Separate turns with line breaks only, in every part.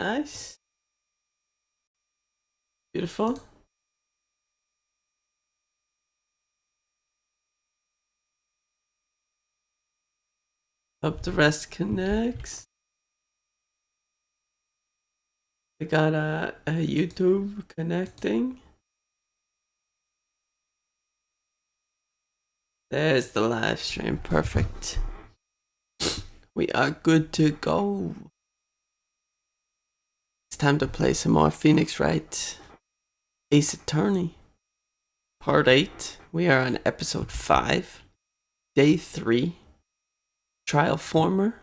Nice. Beautiful. Hope the rest connects. We got a YouTube connecting. There's the live stream. Perfect. We are good to go. It's time to play some more Phoenix Wright Ace Attorney. Part 8. We are on episode 5. Day 3. Trial Former.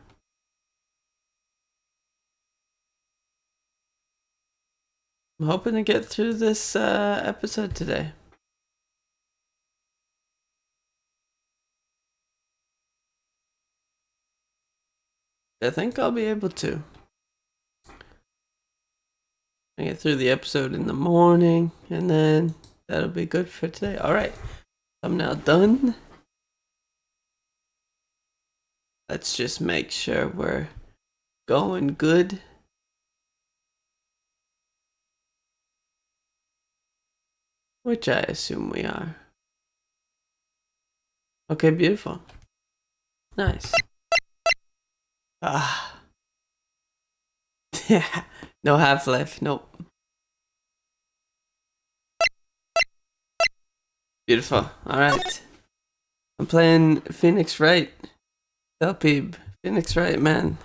I'm hoping to get through this episode today. I think I'll be able to. I get through the episode in the morning, and then that'll be good for today. Alright, I'm now done. Let's just make sure we're going good. Which I assume we are. Okay, beautiful. Nice. Ah. Yeah, no Half-Life, nope. Beautiful, alright. I'm playing Phoenix Wright. Peeb. Phoenix Wright, man.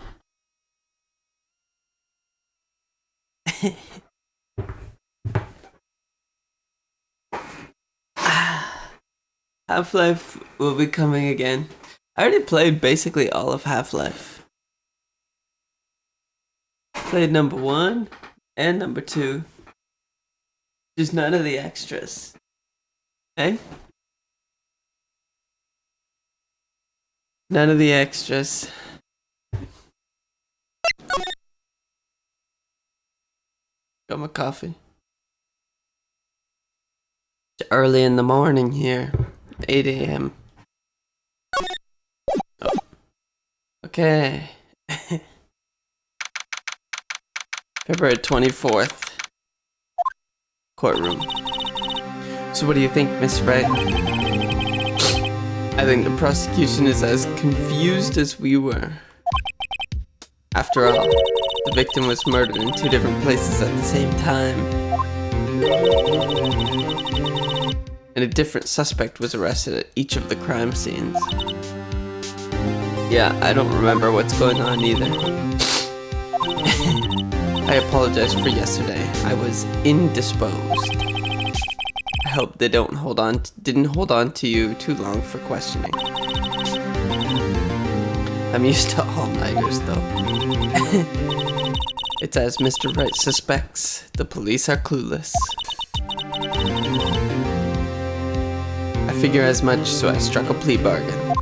Half-Life will be coming again. I already played basically all of Half-Life. Played number 1 and number 2. Just none of the extras. Hey? None of the extras. Got my coffee. It's early in the morning here. 8 a.m. Oh. Okay. February 24th. Courtroom. So what do you think, Miss Wright? I think the prosecution is as confused as we were. After all, the victim was murdered in 2 different places at the same time. And a different suspect was arrested at each of the crime scenes. Yeah, I don't remember what's going on either. I apologize for yesterday. I was indisposed. I hope they didn't hold on to you too long for questioning. I'm used to all-nighters though. It's as Mr. Wright suspects. The police are clueless. I figure as much, so I struck a plea bargain.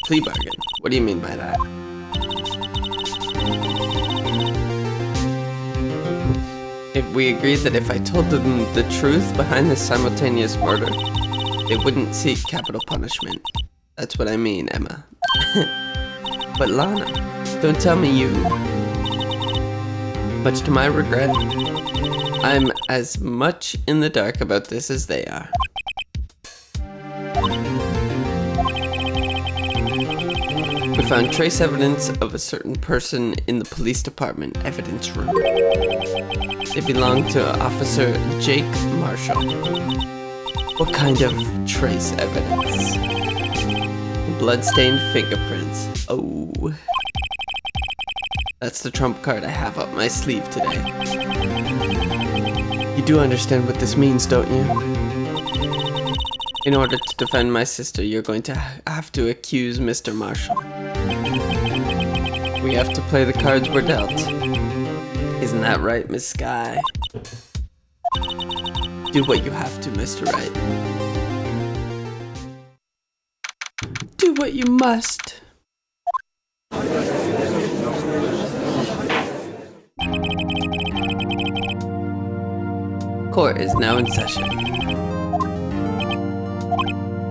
Plea bargain? What do you mean by that? If we agreed that if I told them the truth behind this simultaneous murder, they wouldn't seek capital punishment. That's what I mean, Emma. But Lana, don't tell me you... Much to my regret, I'm as much in the dark about this as they are. We found trace evidence of a certain person in the police department evidence room. They belong to Officer Jake Marshall. What kind of trace evidence? Bloodstained fingerprints. Oh. That's the trump card I have up my sleeve today. You do understand what this means, don't you? In order to defend my sister, you're going to have to accuse Mr. Marshall. We have to play the cards we're dealt. Isn't that right, Miss Sky? Do what you have to, Mr. Wright. Do what you must. Court is now in session.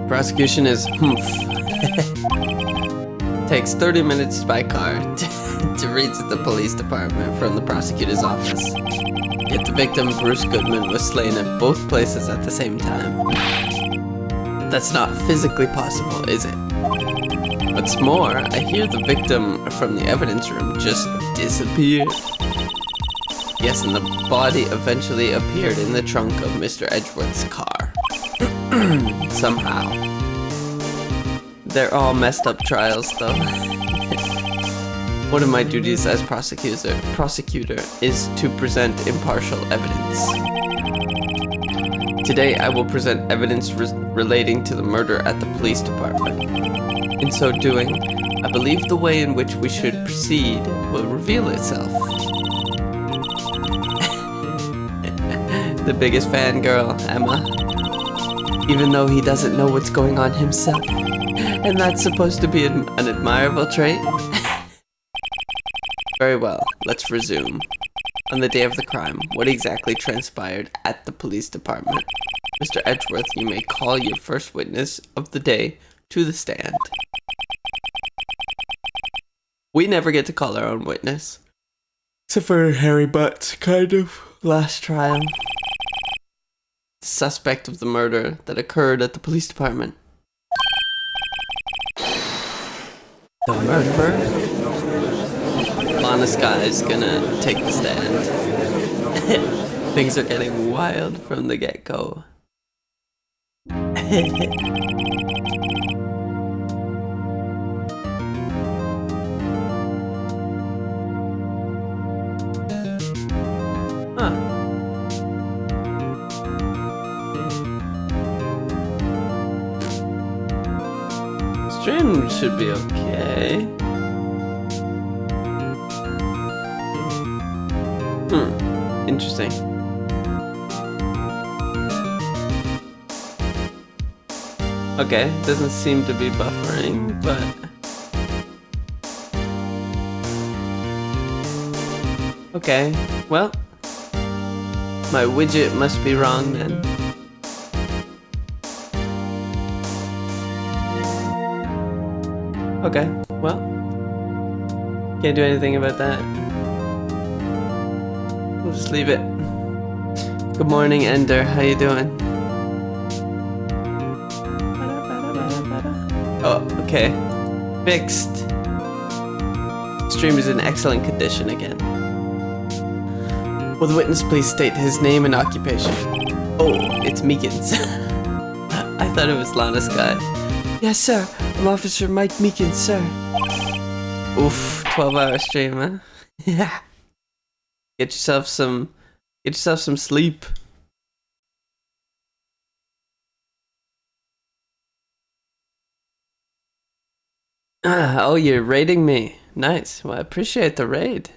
Prosecution is humph. Takes 30 minutes by car. to reach the police department from the prosecutor's office. Yet the victim, Bruce Goodman, was slain at both places at the same time. That's not physically possible, is it? What's more, I hear the victim from the evidence room just disappeared. Yes, and the body eventually appeared in the trunk of Mr. Edgeworth's car. Somehow. They're all messed up trials, though. One of my duties as prosecutor is to present impartial evidence. Today, I will present evidence relating to the murder at the police department. In so doing, I believe the way in which we should proceed will reveal itself. The biggest fangirl, Emma. Even though he doesn't know what's going on himself. And that's supposed to be an admirable trait? Very well, let's resume. On the day of the crime, what exactly transpired at the police department? Mr. Edgeworth, you may call your first witness of the day to the stand. We never get to call our own witness. Except for Harry Butts, kind of. Last trial. The suspect of the murder that occurred at the police department. The murderer? Honest guy is gonna take the stand. Things are getting wild from the get-go. Huh. Stream should be okay. Interesting. Okay, doesn't seem to be buffering, but... Okay, well... My widget must be wrong then. Okay, well... Can't do anything about that. We'll just leave it. Good morning, Ender. How you doing? Oh, okay. Fixed. Stream is in excellent condition again. Will the witness please state his name and occupation? Oh, it's Meekins. I thought it was Lana's guy. Yes, sir. I'm Officer Mike Meekins, sir. Oof, 12-hour stream, huh? Yeah. Get yourself some sleep. Oh, you're raiding me. Nice. Well, I appreciate the raid.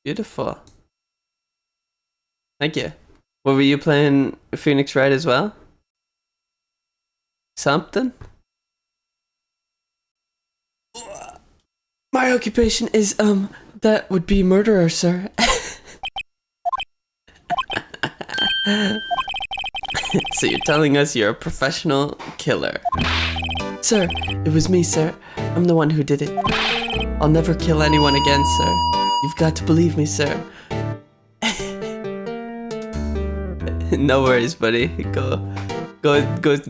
Beautiful. Thank you. What were you playing Phoenix Wright as well? Something? My occupation is, that would be murderer, sir. So you're telling us you're a professional killer. Sir, it was me, sir. I'm the one who did it. I'll never kill anyone again, sir. You've got to believe me, sir. No worries, buddy. Go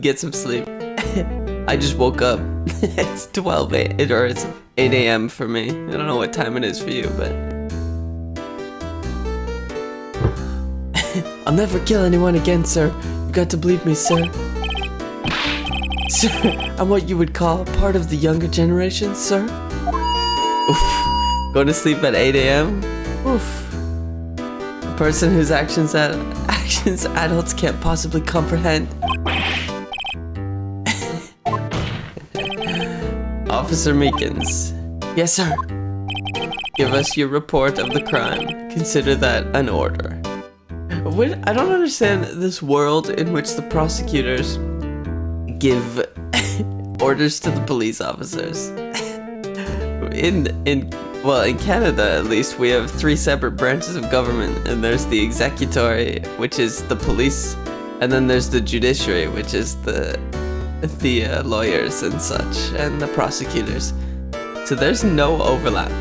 get some sleep. I just woke up. It's 8 or it's 8 a.m. for me. I don't know what time it is for you, but... I'll never kill anyone again, sir. You've got to believe me, sir. Sir, I'm what you would call part of the younger generation, sir. Oof. Going to sleep at 8 a.m.? Oof. A person whose actions adults can't possibly comprehend. Officer Meekins. Yes, sir. Give us your report of the crime. Consider that an order. I don't understand this world in which the prosecutors give orders to the police officers. In Canada at least, we have 3 separate branches of government, and there's the executory, which is the police, and then there's the judiciary, which is the lawyers and such, and the prosecutors. So there's no overlap.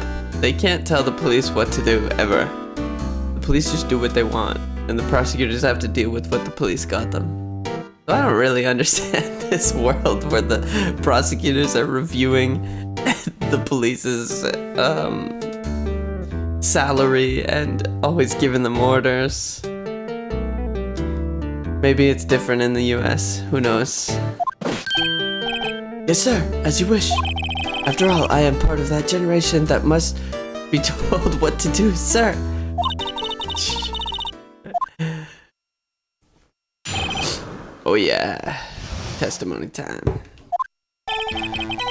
They can't tell the police what to do, ever. The police just do what they want, and the prosecutors have to deal with what the police got them. So I don't really understand this world where the prosecutors are reviewing the police's salary and always giving them orders. Maybe it's different in the US, who knows? Yes, sir, as you wish. After all, I am part of that generation that must be told what to do, sir. Oh yeah, testimony time.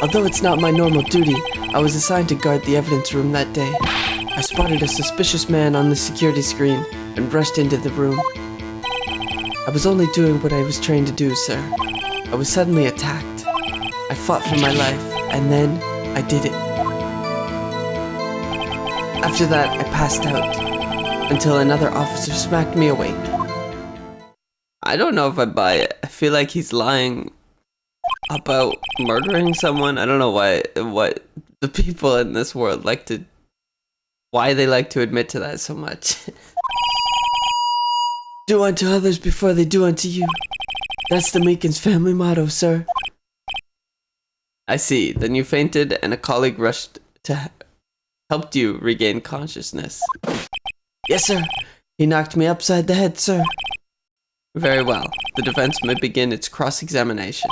Although it's not my normal duty, I was assigned to guard the evidence room that day. I spotted a suspicious man on the security screen and rushed into the room. I was only doing what I was trained to do, sir. I was suddenly attacked. I fought for my life, and then I did it. After that, I passed out until another officer smacked me awake. I don't know if I buy it. I feel like he's lying about murdering someone. I don't know what the people in this world why they like to admit to that so much. Do unto others before they do unto you. That's the Meekins family motto, sir. I see. Then you fainted and a colleague rushed to help you regain consciousness. Yes, sir. He knocked me upside the head, sir. Very well. The defense may begin its cross-examination.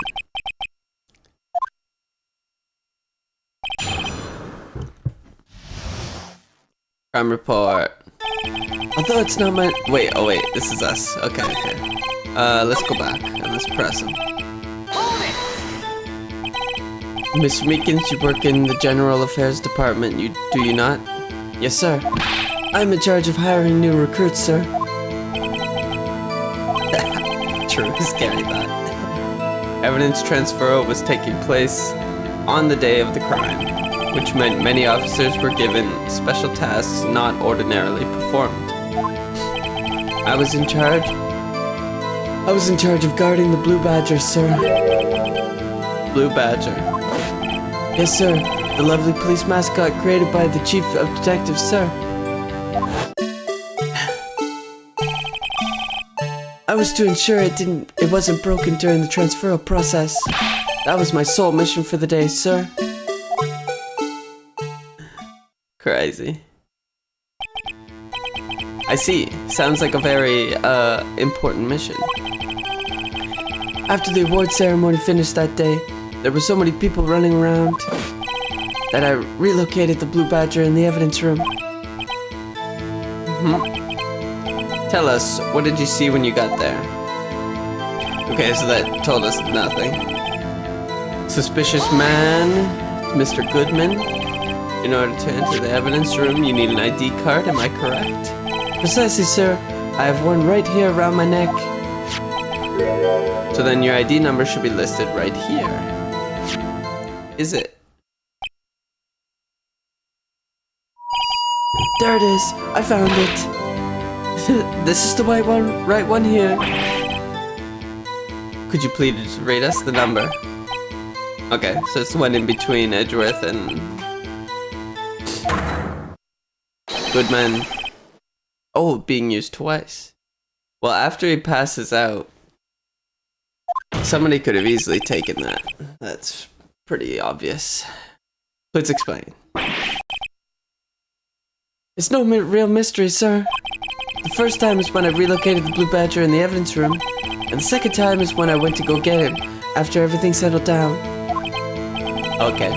Crime report. Although it's not my... Wait, this is us. Okay. Let's go back and let's press him. Miss Meekins, you work in the General Affairs Department, do you not? Yes, sir. I'm in charge of hiring new recruits, sir. True, scary thought. Evidence transfer was taking place on the day of the crime, which meant many officers were given special tasks not ordinarily performed. I was in charge of guarding the Blue Badger, sir. Blue Badger. Yes, sir. The lovely police mascot created by the Chief of Detectives, sir. I was to ensure it wasn't broken during the transferal process. That was my sole mission for the day, sir. Crazy. I see. Sounds like a very, important mission. After the award ceremony finished that day, there were so many people running around that I relocated the Blue Badger in the evidence room. Tell us, what did you see when you got there? Okay, so that told us nothing. Suspicious man, Mr. Goodman. In order to enter the evidence room, you need an ID card, am I correct? Precisely, sir. I have one right here around my neck. So then your ID number should be listed right here. Is it? There it is. I found it. This is the right one here. Could you please rate us the number? Okay, so it's the one in between Edgeworth and Goodman. Oh, being used twice. Well, after he passes out, somebody could have easily taken that. That's pretty obvious. Please explain. It's no real mystery, sir. The first time is when I relocated the Blue Badger in the evidence room, and the second time is when I went to go get him, after everything settled down. Okay.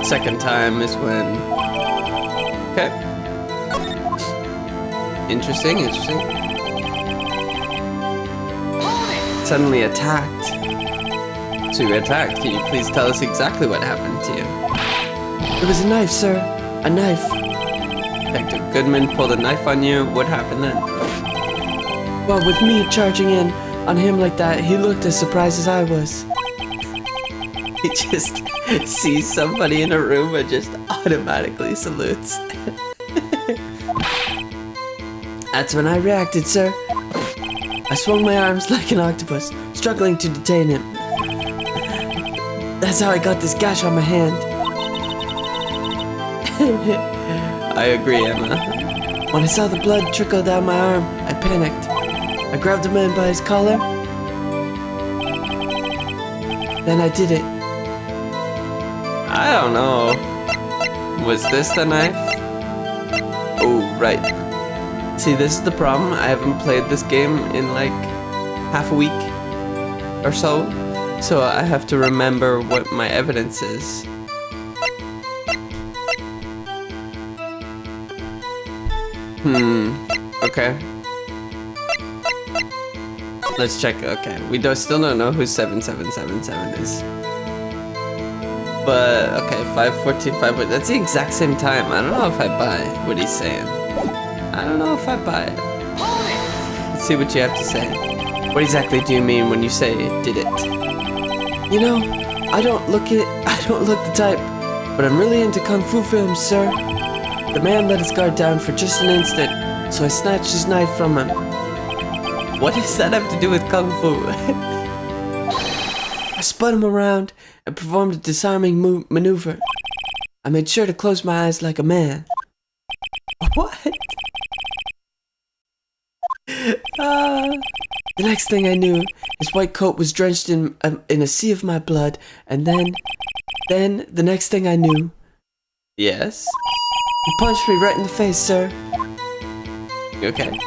Second time is when... Okay. Interesting. Suddenly attacked. So you were attacked. Can you please tell us exactly what happened to you? It was a knife, sir. A knife. Detective Goodman pulled a knife on you. What happened then? Well, with me charging in on him like that, he looked as surprised as I was. He just sees somebody in a room and just automatically salutes. That's when I reacted, sir. I swung my arms like an octopus, struggling to detain him. That's how I got this gash on my hand. I agree, Emma. When I saw the blood trickle down my arm, I panicked. I grabbed the man by his collar. Then I did it. I don't know. Was this the knife? Oh, right. See, this is the problem. I haven't played this game in like half a week or so. So I have to remember what my evidence is. Okay. Let's check. Okay, we still don't know who 7777 is. But, okay, 514, 5, that's the exact same time. I don't know if I buy what he's saying. I don't know if I buy it. Let's see what you have to say. What exactly do you mean when you say did it? You know, I don't look the type, but I'm really into kung fu films, sir. The man let his guard down for just an instant, so I snatched his knife from him. What does that have to do with kung fu? I spun him around and performed a disarming maneuver. I made sure to close my eyes like a man. What? The next thing I knew, his white coat was drenched in a sea of my blood, and then the next thing I knew... Yes? He punched me right in the face, sir. Okay.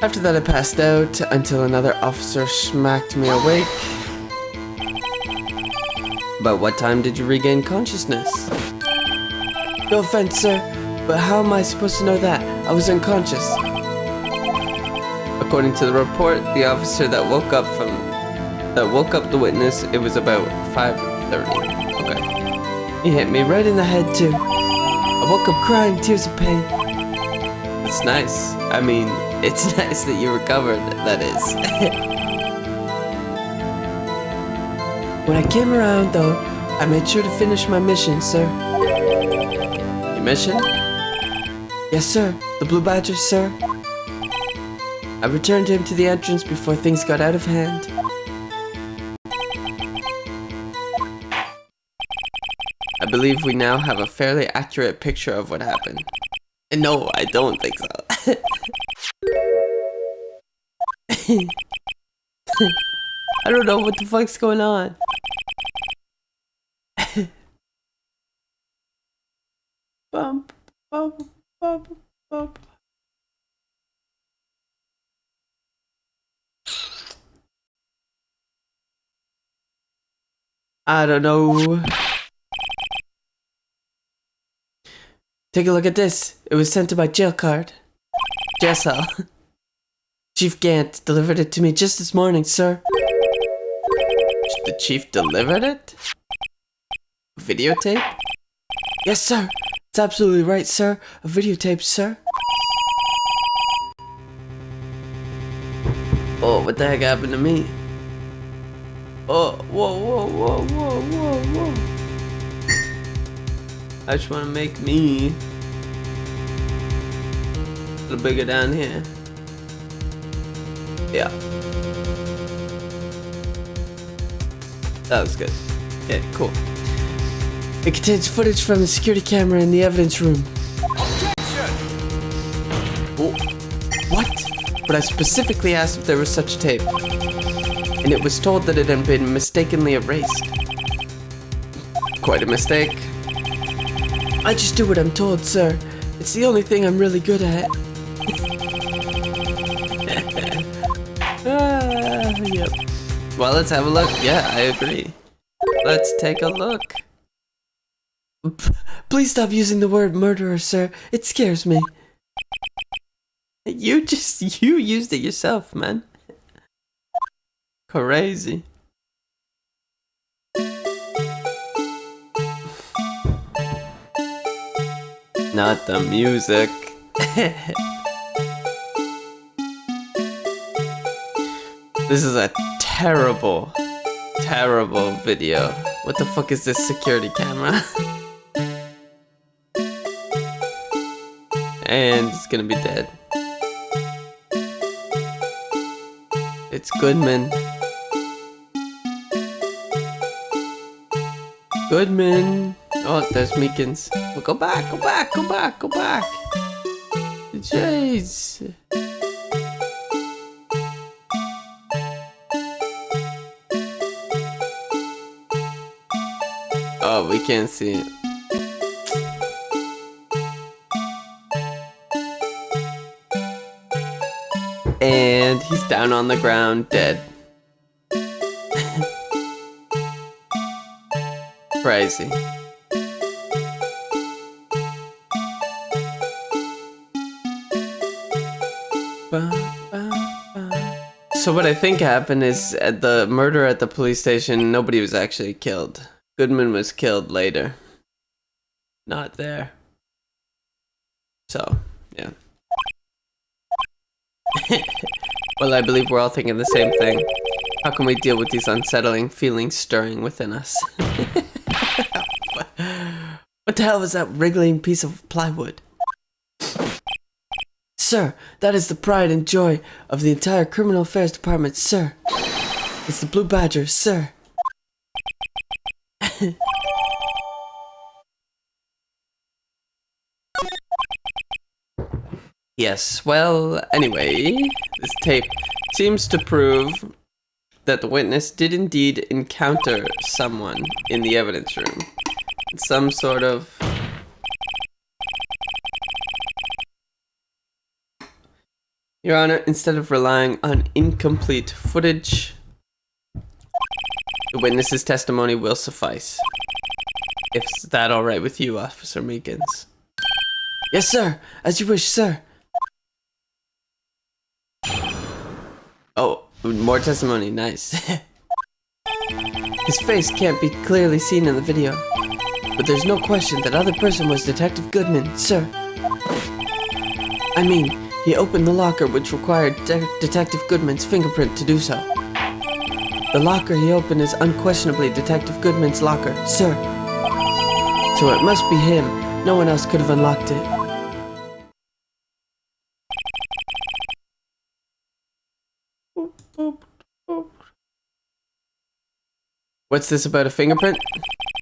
After that I passed out until another officer smacked me awake. About what time did you regain consciousness? No offense, sir, but how am I supposed to know that? I was unconscious. According to the report, the officer that woke up the witness, it was about 5:30. Okay. He hit me right in the head too. I woke up crying tears of pain. It's nice. I mean, it's nice that you recovered, that is. When I came around though, I made sure to finish my mission, sir. Your mission? Yes, sir. The Blue Badger, sir. I returned him to the entrance before things got out of hand. I believe we now have a fairly accurate picture of what happened. And no, I don't think so. I don't know what the fuck's going on. Bump, bump, bump, bump. I don't know. Take a look at this. It was sent to my jail card. Jail cell. Chief Gant delivered it to me just this morning, sir. The chief delivered it? Videotape? Yes, sir. It's absolutely right, sir. A videotape, sir. Oh, what the heck happened to me? Oh, whoa, whoa, whoa, whoa, whoa, whoa. I just want to make me a little bigger down here. Yeah. That was good. Okay, cool. It contains footage from the security camera in the evidence room. Objection! Oh, what? But I specifically asked if there was such tape. And it was told that it had been mistakenly erased. Quite a mistake. I just do what I'm told, sir. It's the only thing I'm really good at. Yep. Well, let's have a look. Yeah, I agree. Let's take a look. Please stop using the word murderer, sir. It scares me. You used it yourself, man. Crazy. Not the music. This is a terrible, terrible video. What the fuck is this security camera? And it's gonna be dead. It's Goodman. Goodman. Oh, there's Meekins. Well, go back, go back, go back, go back. Jeez. Oh, we can't see it. And he's down on the ground, dead. Crazy. So what I think happened is at the murder at the police station, nobody was actually killed. Goodman was killed later. Not there. So, yeah. Well, I believe we're all thinking the same thing. How can we deal with these unsettling feelings stirring within us? What the hell was that wriggling piece of plywood? Sir, that is the pride and joy of the entire criminal affairs department, sir. It's the Blue Badger, sir. Yes, well, anyway, this tape seems to prove that the witness did indeed encounter someone in the evidence room. Some sort of... Your Honor, instead of relying on incomplete footage, the witness's testimony will suffice. Is that alright with you, Officer Meekins? Yes, sir. As you wish, sir. Oh, more testimony. Nice. His face can't be clearly seen in the video, but there's no question that other person was Detective Goodman, sir. I mean, he opened the locker which required Detective Goodman's fingerprint to do so. The locker he opened is unquestionably Detective Goodman's locker, sir. So it must be him. No one else could have unlocked it. What's this about a fingerprint?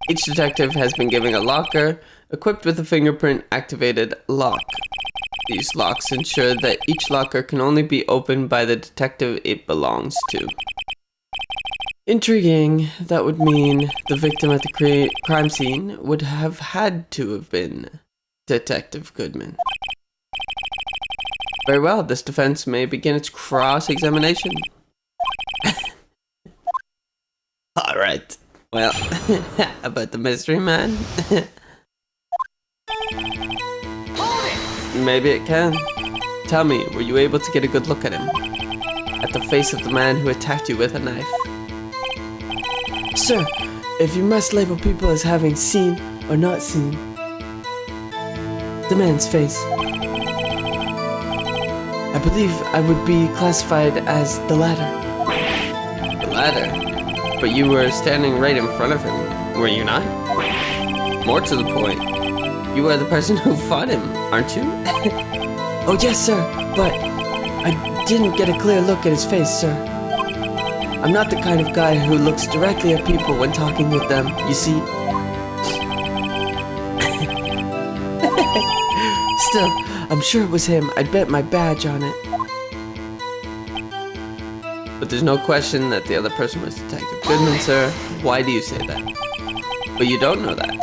Each detective has been given a locker equipped with a fingerprint-activated lock. These locks ensure that each locker can only be opened by the detective it belongs to. Intriguing. That would mean the victim at the crime scene would have had to have been Detective Goodman. Very well, this defense may begin its cross-examination. Alright. Well, about the mystery man? Maybe it can. Tell me, were you able to get a good look at him? At the face of the man who attacked you with a knife? Sir, if you must label people as having seen or not seen the man's face, I believe I would be classified as the latter. The latter? But you were standing right in front of him, were you not? More to the point, you are the person who fought him, aren't you? Oh yes, sir, but I didn't get a clear look at his face, sir. I'm not the kind of guy who looks directly at people when talking with them, you see. Still, I'm sure it was him. I'd bet my badge on it. But there's no question that the other person was Detective Goodman, sir. Why do you say that? But you don't know that.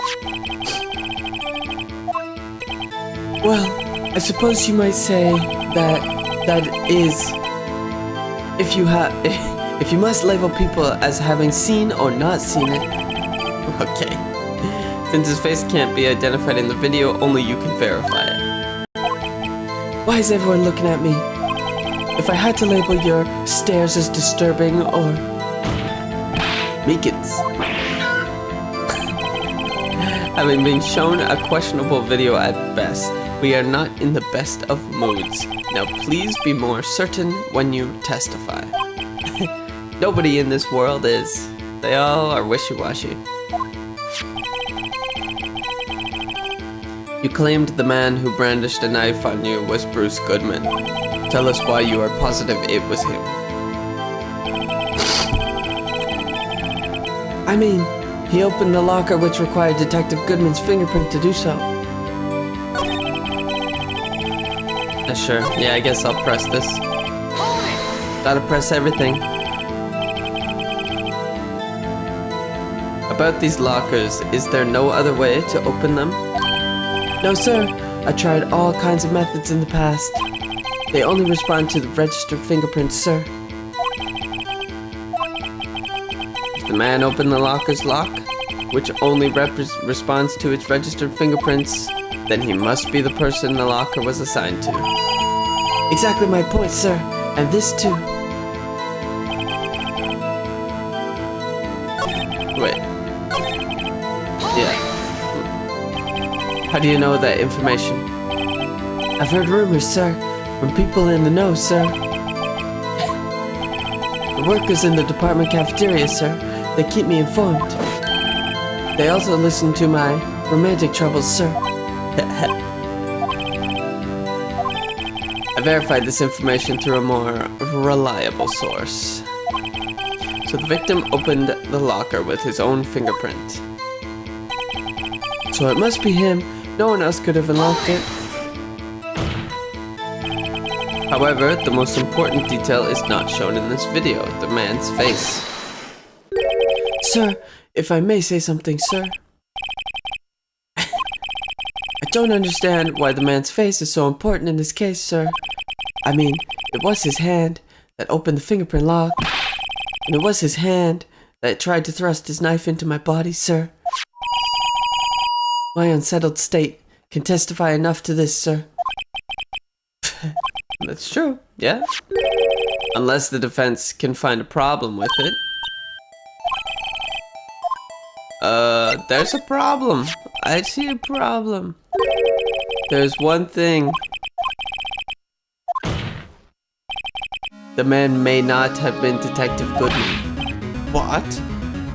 Well, I suppose you might say that is if you must label people as having seen or not seen it. Okay. Since his face can't be identified in the video, only you can verify it. Why is everyone looking at me? If I had to label your stares as disturbing or... Meekins. Having been shown a questionable video at best, we are not in the best of moods. Now please be more certain when you testify. Nobody in this world is. They all are wishy-washy. You claimed the man who brandished a knife on you was Bruce Goodman. Tell us why you are positive it was him. I mean, He opened the locker which required Detective Goodman's fingerprint to do so. Sure. Yeah, I guess I'll press this. Gotta press everything. About these lockers, is there no other way to open them? No, sir. I tried all kinds of methods in the past. They only respond to the registered fingerprints, sir. If the man opened the locker's lock, which only responds to its registered fingerprints, then he must be the person the locker was assigned to. Exactly my point, sir. And this too. Wait. Yeah. How do you know that information? I've heard rumors, sir. From people in the know, sir. The workers in the department cafeteria, sir. They keep me informed. They also listen to my romantic troubles, sir. I verified this information through a more reliable source. So the victim opened the locker with his own fingerprint. So it must be him. No one else could have unlocked it. However, the most important detail is not shown in this video, the man's face. Sir, if I may say something, sir. I don't understand why the man's face is so important in this case, sir. I mean, it was his hand that opened the fingerprint lock, and it was his hand that tried to thrust his knife into my body, sir. My unsettled state can testify enough to this, sir. That's true, yeah. Unless the defense can find a problem with it. There's a problem. I see a problem. There's one thing. The man may not have been Detective Goodman. What?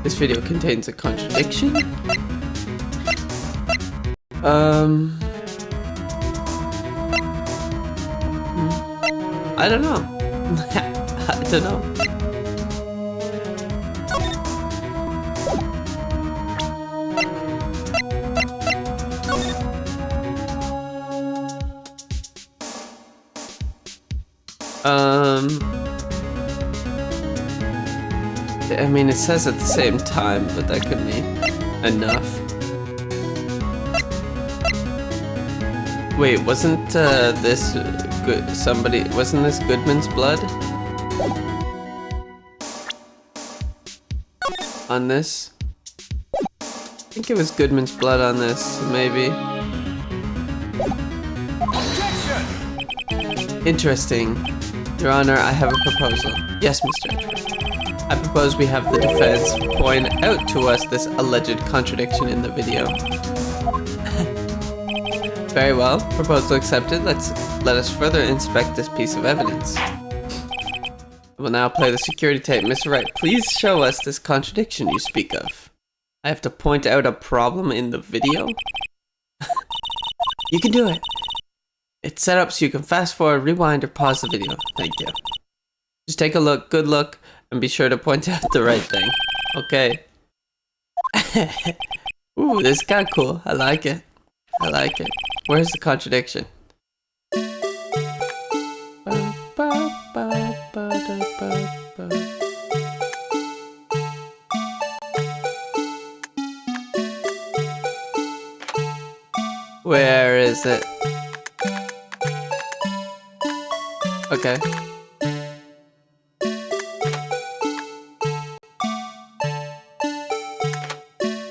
This video contains a contradiction? I don't know. I don't know. I mean, it says at the same time, but that could be enough. Wait, wasn't this wasn't this Goodman's blood? On this? I think it was Goodman's blood on this, maybe. Objection! Interesting. Your Honor, I have a proposal. Yes, Mr. Edward. I propose we have the defense point out to us this alleged contradiction in the video. Very well, proposal accepted. Let us further inspect this piece of evidence. I will now play the security tape. Mr. Wright, please show us this contradiction you speak of. I have to point out a problem in the video? You can do it. It's set up so you can fast forward, rewind, or pause the video. Thank you. Just take a look, good look, and be sure to point out the right thing. Okay. Ooh, this is kind of cool. I like it. I like it. Where's the contradiction? Where is it? Okay.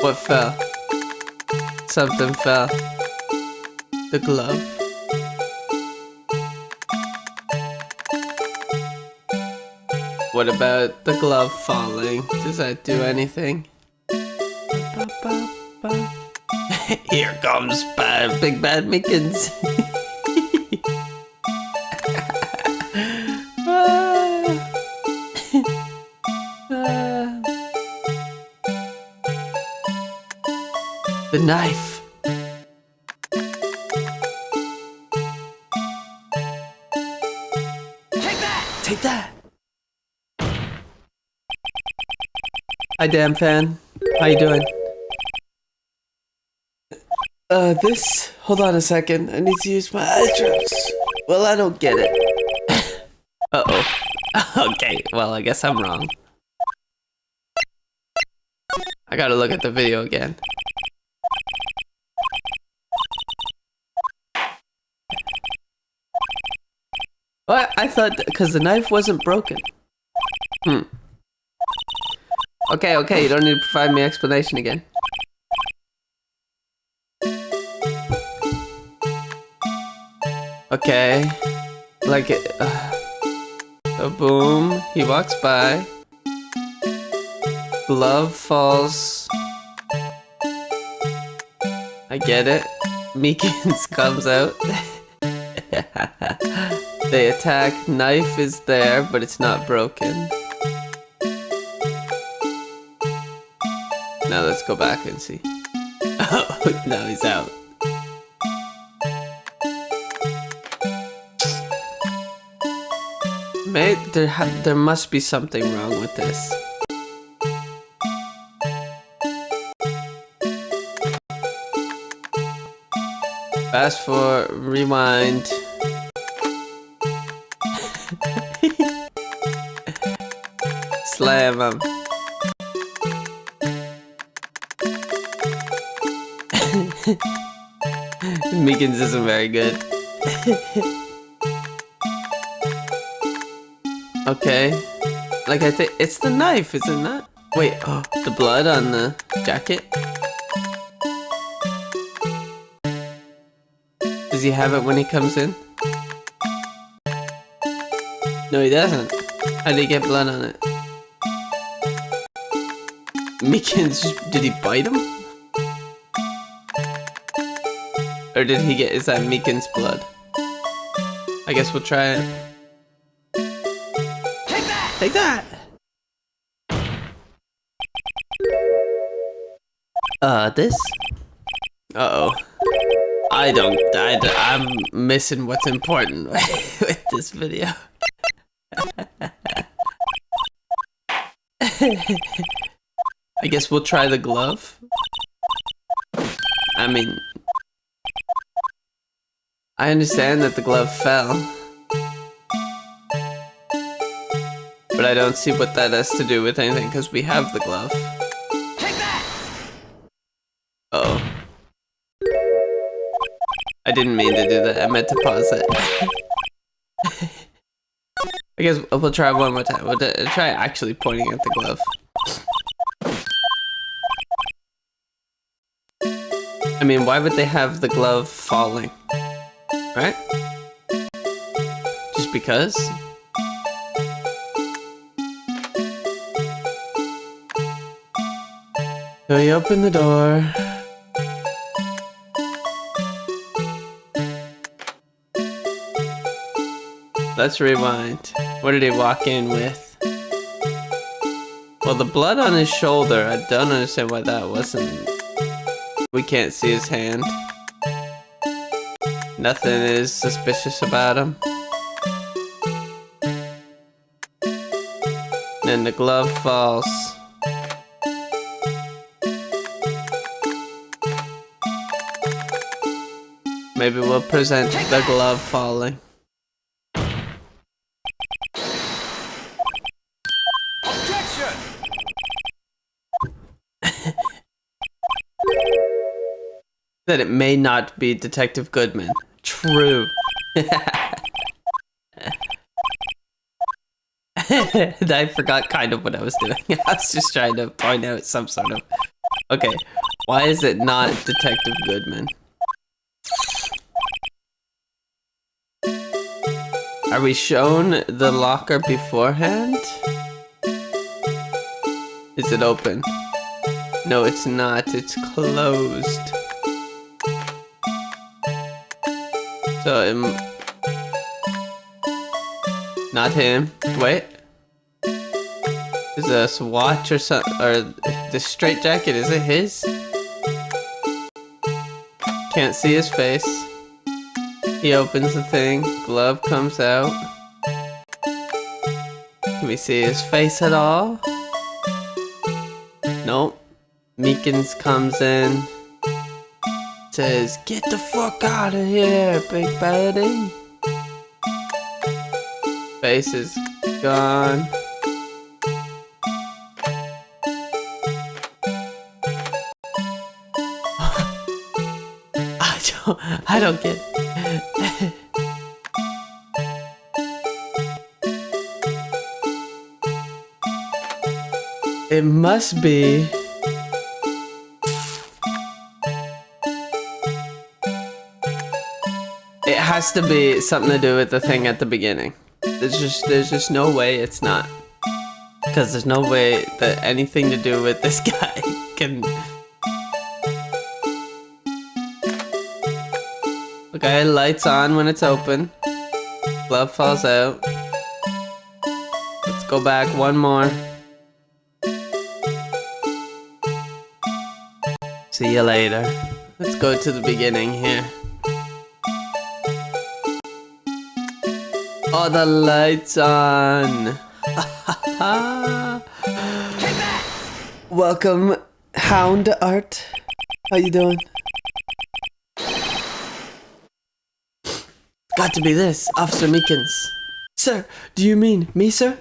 What fell? Something fell. The glove. What about the glove falling? Does that do anything? Here comes Big Bad Mickens. The knife. Take that! Hi, damn fan. How you doing? This. Hold on a second. I need to use my eye drops. Well, I don't get it. Uh-oh. Okay, well, I guess I'm wrong. I gotta look at the video again. What? I thought because the knife wasn't broken. Okay, you don't need to provide me explanation again. Okay. Like it. So boom, he walks by. Glove falls. I get it. Meekins comes out. They attack. Knife is there, but it's not broken. Now let's go back and see. Oh, now he's out. Mate, there must be something wrong with this. Fast forward, rewind. Slam him. Meekins isn't very good. Okay. Like, I think it's the knife, is it not? Wait, oh, the blood on the jacket? Does he have it when he comes in? No, he doesn't. How did he get blood on it? Meekins, did he bite him? Or did he get, is that Meekins' blood? I guess we'll try it. Take that! This? Uh-oh. I'm missing what's important with this video. I guess we'll try the glove. I mean, I understand that the glove fell, but I don't see what that has to do with anything because we have the glove. Take that! Uh-oh. I didn't mean to do that. I meant to pause it. I guess we'll try one more time. We'll try actually pointing at the glove. I mean, why would they have the glove falling? Right? Just because? So you open the door. Let's rewind. What did he walk in with? Well, the blood on his shoulder, I don't understand why that wasn't... We can't see his hand. Nothing is suspicious about him. And the glove falls. Maybe we'll present the glove falling.
Objection!
That it may not be Detective Goodman. True. I forgot kind of what I was doing. I was just trying to point out some sort of... Okay, why is it not Detective Goodman? Are we shown the locker beforehand? Is it open? No, it's not. It's closed. So, not him. Wait. Is a swatch or something? Or the straitjacket, is it his? Can't see his face. He opens the thing. Glove comes out. Can we see his face at all? Nope. Meekins comes in. says, "Get the fuck out of here, big baddie." Face is gone. I don't get it. It must be. It has to be something to do with the thing at the beginning. There's just no way it's not. Because there's no way that anything to do with this guy can. Okay, lights on when it's open. Glove falls out. Let's go back one more. See you later. Let's go to the beginning here. Oh, the lights on. Welcome, Hound Art. How you doing? Got to be this, Officer Meekins. Sir, do you mean me, sir?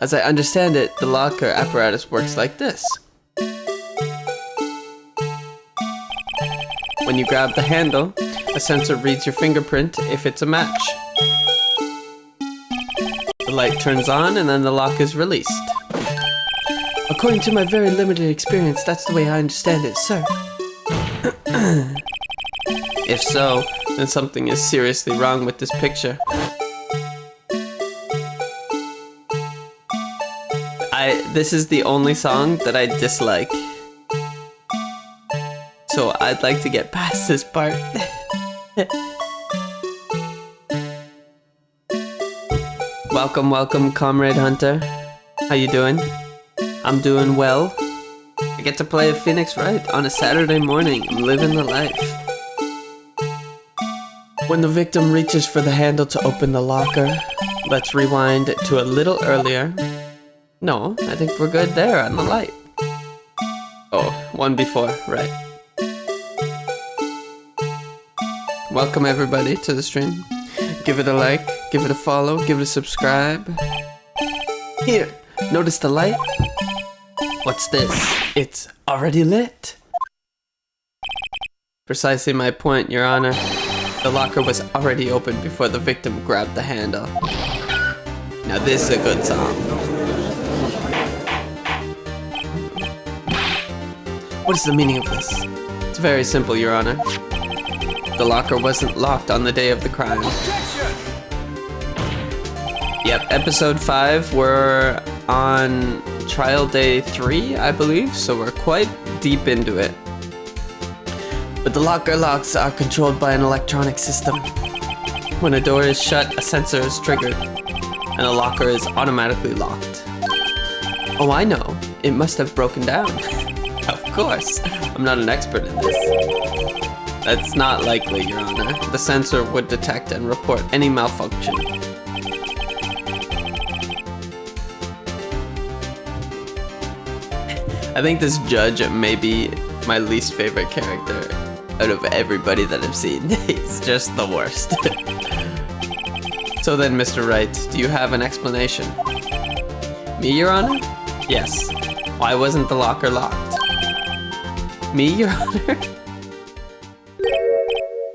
As I understand it, the locker apparatus works like this. When you grab the handle, a sensor reads your fingerprint if it's a match. The light turns on and then the lock is released. According to my very limited experience, that's the way I understand it, sir. If so, then something is seriously wrong with this picture. This is the only song that I dislike. So I'd like to get past this part. Welcome, welcome, Comrade Hunter. How you doing? I'm doing well. I get to play a Phoenix Wright on a Saturday morning. I'm living the life. When the victim reaches for the handle to open the locker, let's rewind to a little earlier. No, I think we're good there on the light. Oh, one before, right. Welcome everybody to the stream. Give it a like, give it a follow, give it a subscribe. Here, notice the light? What's this? It's already lit. Precisely my point, Your Honor. The locker was already open before the victim grabbed the handle. Now this is a good song. What is the meaning of this? It's very simple, Your Honor. The locker wasn't locked on the day of the crime. Yep, episode 5, we're on trial day 3, I believe, so we're quite deep into it. But the locker locks are controlled by an electronic system. When a door is shut, a sensor is triggered, and the locker is automatically locked. Oh, I know. It must have broken down. Of course. I'm not an expert in this. That's not likely, Your Honor. The sensor would detect and report any malfunction. I think this judge may be my least favorite character out of everybody that I've seen. He's just the worst. So then, Mr. Wright, do you have an explanation? Me, Your Honor? Yes. Why wasn't the locker locked? Me, Your Honor?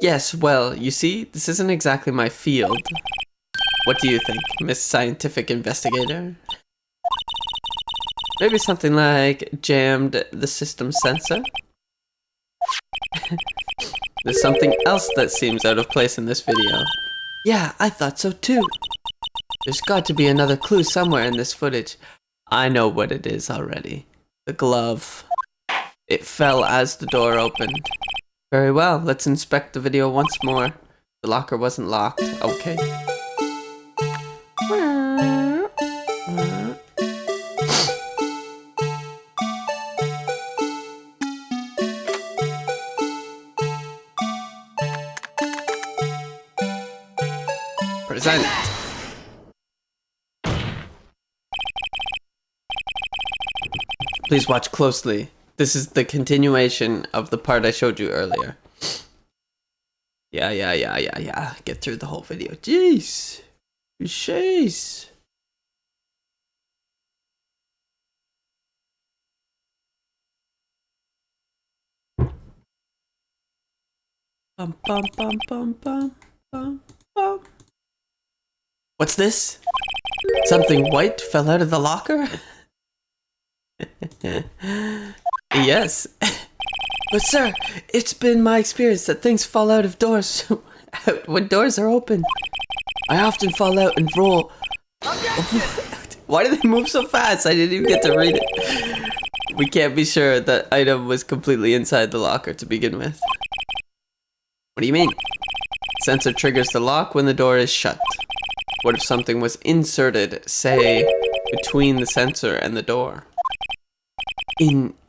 Yes, well, you see, this isn't exactly my field. What do you think, Miss Scientific Investigator? Maybe something like jammed the system sensor? There's something else that seems out of place in this video. Yeah, I thought so too. There's got to be another clue somewhere in this footage. I know what it is already. The glove. It fell as the door opened. Very well, let's inspect the video once more. The locker wasn't locked. Okay. Present. Please watch closely. This is the continuation of the part I showed you earlier. Yeah. Get through the whole video. Jeez. Jeez. Bum, bum, bum, bum, bum, bum, bum. What's this? Something white fell out of the locker? Yes. But sir, it's been my experience that things fall out of doors when doors are open. I often fall out and roll. Why do they move so fast? I didn't even get to read it. We can't be sure that item was completely inside the locker to begin with. What do you mean? Sensor triggers the lock when the door is shut. What if something was inserted, say, between the sensor and the door?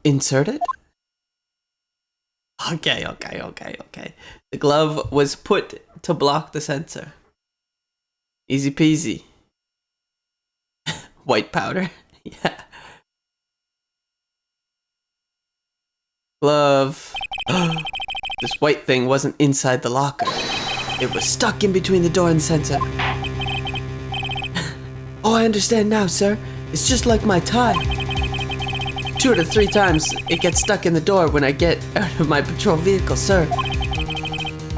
Inserted? Okay. The glove was put to block the sensor. Easy peasy. White powder? Yeah. Glove. This white thing wasn't inside the locker. It was stuck in between the door and the sensor. Oh, I understand now, sir. It's just like my tie. 2 out of 3 times, it gets stuck in the door when I get out of my patrol vehicle, sir.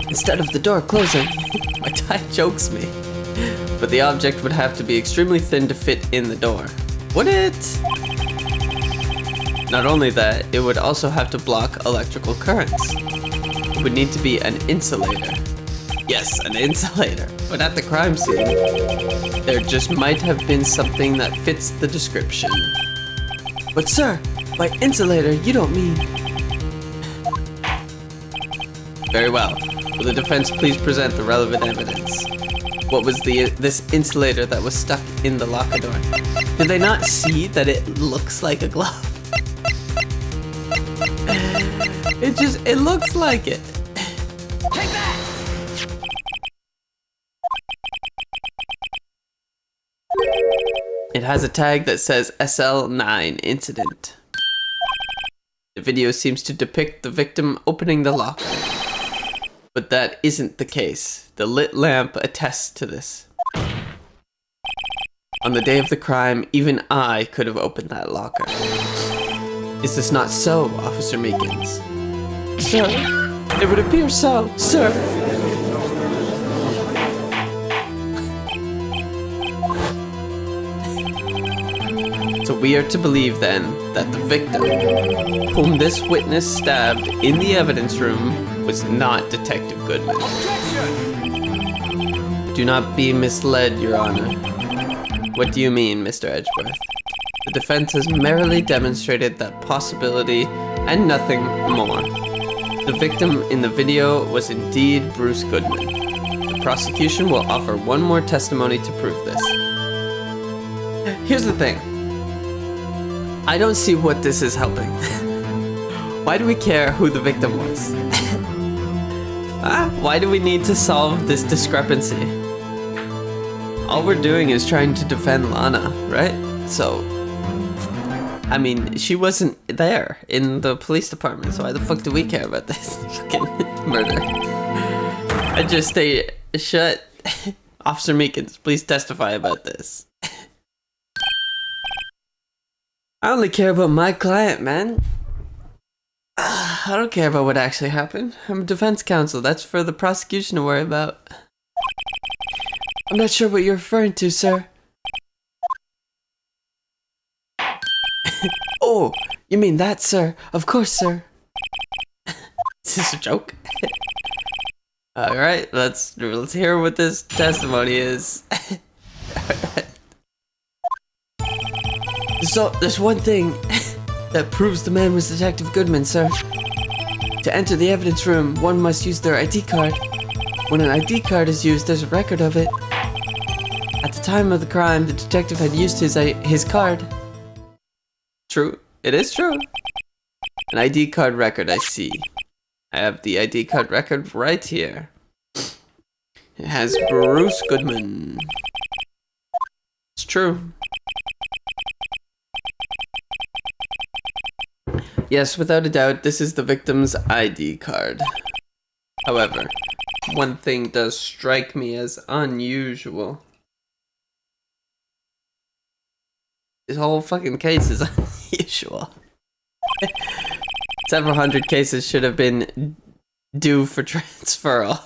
Instead of the door closing, my tie chokes me. But the object would have to be extremely thin to fit in the door. Would it? Not only that, it would also have to block electrical currents. It would need to be an insulator. Yes, an insulator. But at the crime scene, there just might have been something that fits the description. But sir, by insulator, you don't mean... Very well. Will the defense please present the relevant evidence? What was this insulator that was stuck in the locker door? Did they not see that it looks like a glove? It looks like it.
Take that!
It has a tag that says SL9 incident. The video seems to depict the victim opening the locker. But that isn't the case. The lit lamp attests to this. On the day of the crime, even I could have opened that locker. Is this not so, Officer Meekins? Sir, it would appear so, sir. So we are to believe then that the victim, whom this witness stabbed in the evidence room, was not Detective Goodman.
Objection!
Do not be misled, Your Honor. What do you mean, Mr. Edgeworth? The defense has merely demonstrated that possibility and nothing more. The victim in the video was indeed Bruce Goodman. The prosecution will offer one more testimony to prove this. Here's the thing. I don't see what this is helping. Why do we care who the victim was? Why do we need to solve this discrepancy? All we're doing is trying to defend Lana, right? So, I mean, she wasn't there in the police department, so why the fuck do we care about this fucking murder? I just stay shut. Officer Meekins, please testify about this. I only care about my client, man. I don't care about what actually happened. I'm a defense counsel. That's for the prosecution to worry about. I'm not sure what you're referring to, sir. Oh, you mean that, sir? Of course, sir. Is this a joke? Alright, let's hear what this testimony is. So, there's one thing that proves the man was Detective Goodman, sir. To enter the evidence room, one must use their ID card. When an ID card is used, there's a record of it. At the time of the crime, the detective had used his card. True. It is true. An ID card record, I see. I have the ID card record right here. It has Bruce Goodman. It's true. Yes, without a doubt, this is the victim's ID card. However, one thing does strike me as unusual. This whole fucking case is unusual. Several hundred cases should have been due for transferal.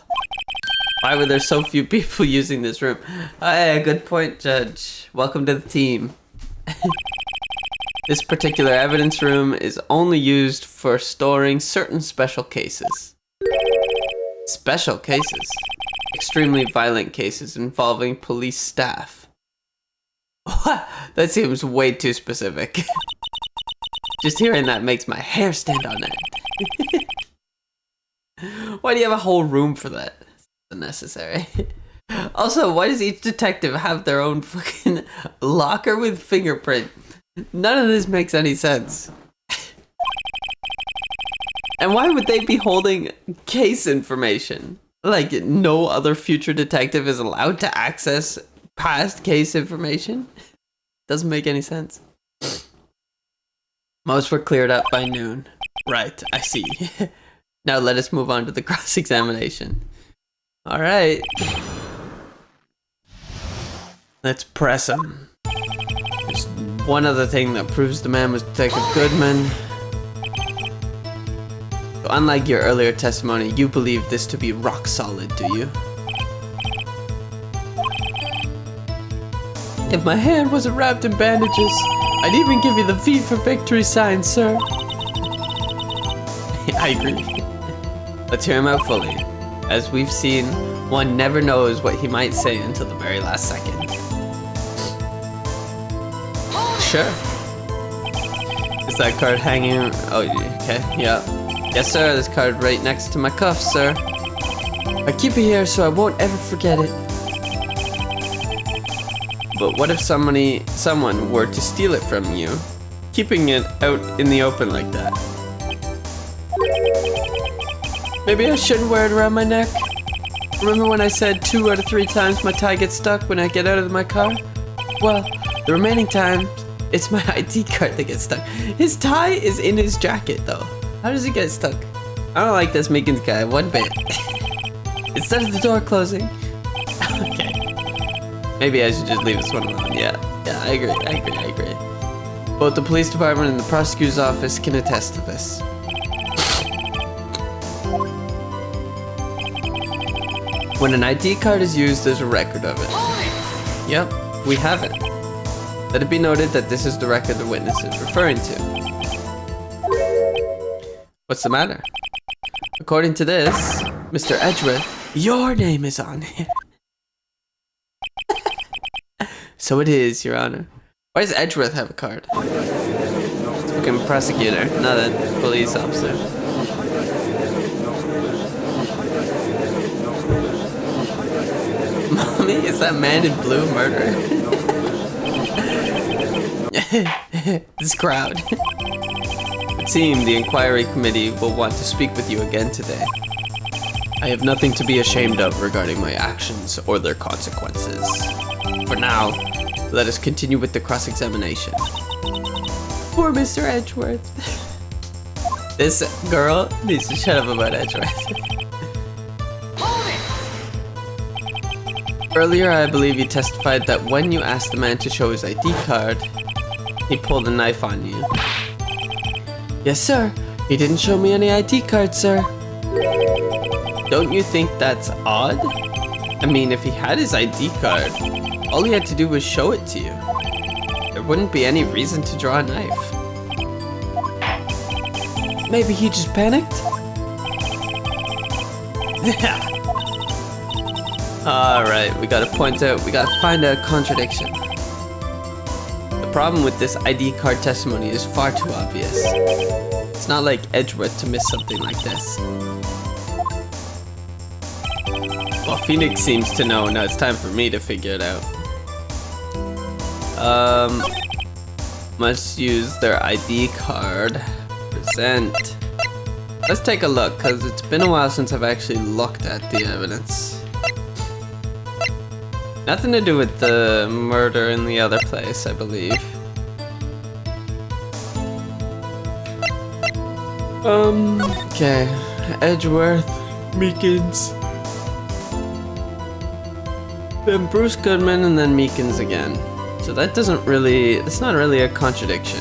Why were there so few people using this room? Hey, good point, Judge. Welcome to the team. This particular evidence room is only used for storing certain special cases. Special cases? Extremely violent cases involving police staff. What? That seems way too specific. Just hearing that makes my hair stand on end. Why do you have a whole room for that? It's unnecessary. Also, why does each detective have their own fucking locker with fingerprint? None of this makes any sense. And why would they be holding case information? Like, no other future detective is allowed to access past case information? Doesn't make any sense. Most were cleared up by noon. Right, I see. Now let us move on to the cross-examination. Alright. Let's press him. There's one other thing that proves the man was Detective Goodman. So unlike your earlier testimony, you believe this to be rock solid, do you? If my hand wasn't wrapped in bandages, I'd even give you the V for victory sign, sir. I agree. Let's hear him out fully. As we've seen, one never knows what he might say until the very last second. Sure. Is that card hanging? Oh, okay, yeah. Yes, sir, this card right next to my cuff, sir. I keep it here so I won't ever forget it. But what if someone were to steal it from you, keeping it out in the open like that? Maybe I shouldn't wear it around my neck? Remember when I said 2 out of 3 times my tie gets stuck when I get out of my car? Well, the remaining times, it's my ID card that gets stuck. His tie is in his jacket though. How does it get stuck? I don't like this Meekins guy one bit. Instead of the door closing. Okay. Maybe I should just leave this one alone. Yeah, I agree. Both the police department and the prosecutor's office can attest to this. When an ID card is used, there's a record of it. Yep, we have it. Let it be noted that this is the record the witness is referring to. What's the matter? According to this, Mr. Edgeworth, your name is on here. So it is, Your Honor. Why does Edgeworth have a card? It's a fucking prosecutor, not a police officer. Mommy, is that man in blue murder? This crowd. It seems the inquiry committee will want to speak with you again today. I have nothing to be ashamed of regarding my actions or their consequences. For now, let us continue with the cross-examination. Poor Mr. Edgeworth. This girl needs to shut up about Edgeworth. Earlier, I believe you testified that when you asked the man to show his ID card, he pulled a knife on you. Yes, sir. He didn't show me any ID card, sir. Don't you think that's odd? I mean, if he had his ID card, all he had to do was show it to you. There wouldn't be any reason to draw a knife. Maybe he just panicked? Yeah. Alright, we gotta find a contradiction. The problem with this ID card testimony is far too obvious. It's not like Edgeworth to miss something like this. Well, Phoenix seems to know, now it's time for me to figure it out. Must use their ID card. Present. Let's take a look, because it's been a while since I've actually looked at the evidence. Nothing to do with the murder in the other place, I believe. Okay. Edgeworth, Meekins. Then Bruce Goodman and then Meekins again. So that doesn't really, it's not really a contradiction.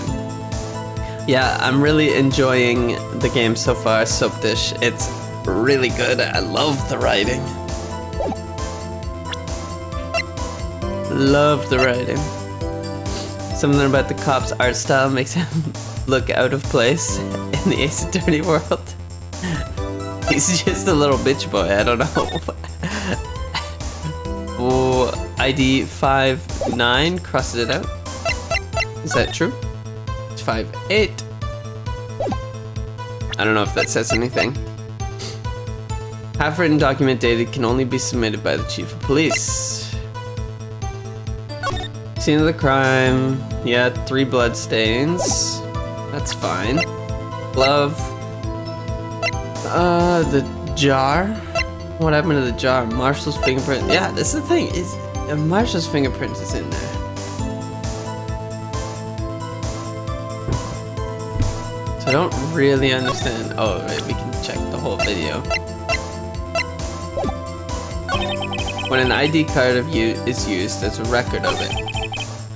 Yeah, I'm really enjoying the game so far, Soap Dish. It's really good. I love the writing. Love the writing. Something about the cop's art style makes him look out of place in the Ace Attorney world. He's just a little bitch boy, I don't know. Oh, ID 59 crosses it out. Is that true? It's 58. I don't know if that says anything. Half-written document dated can only be submitted by the chief of police. Scene of the crime. Yeah, 3 blood stains. That's fine. Glove. The jar. What happened to the jar? Marshall's fingerprint. Yeah, this is the thing. Is Marshall's fingerprint is in there. So I don't really understand. Oh, right, we can check the whole video. When an ID card is used, there's a record of it.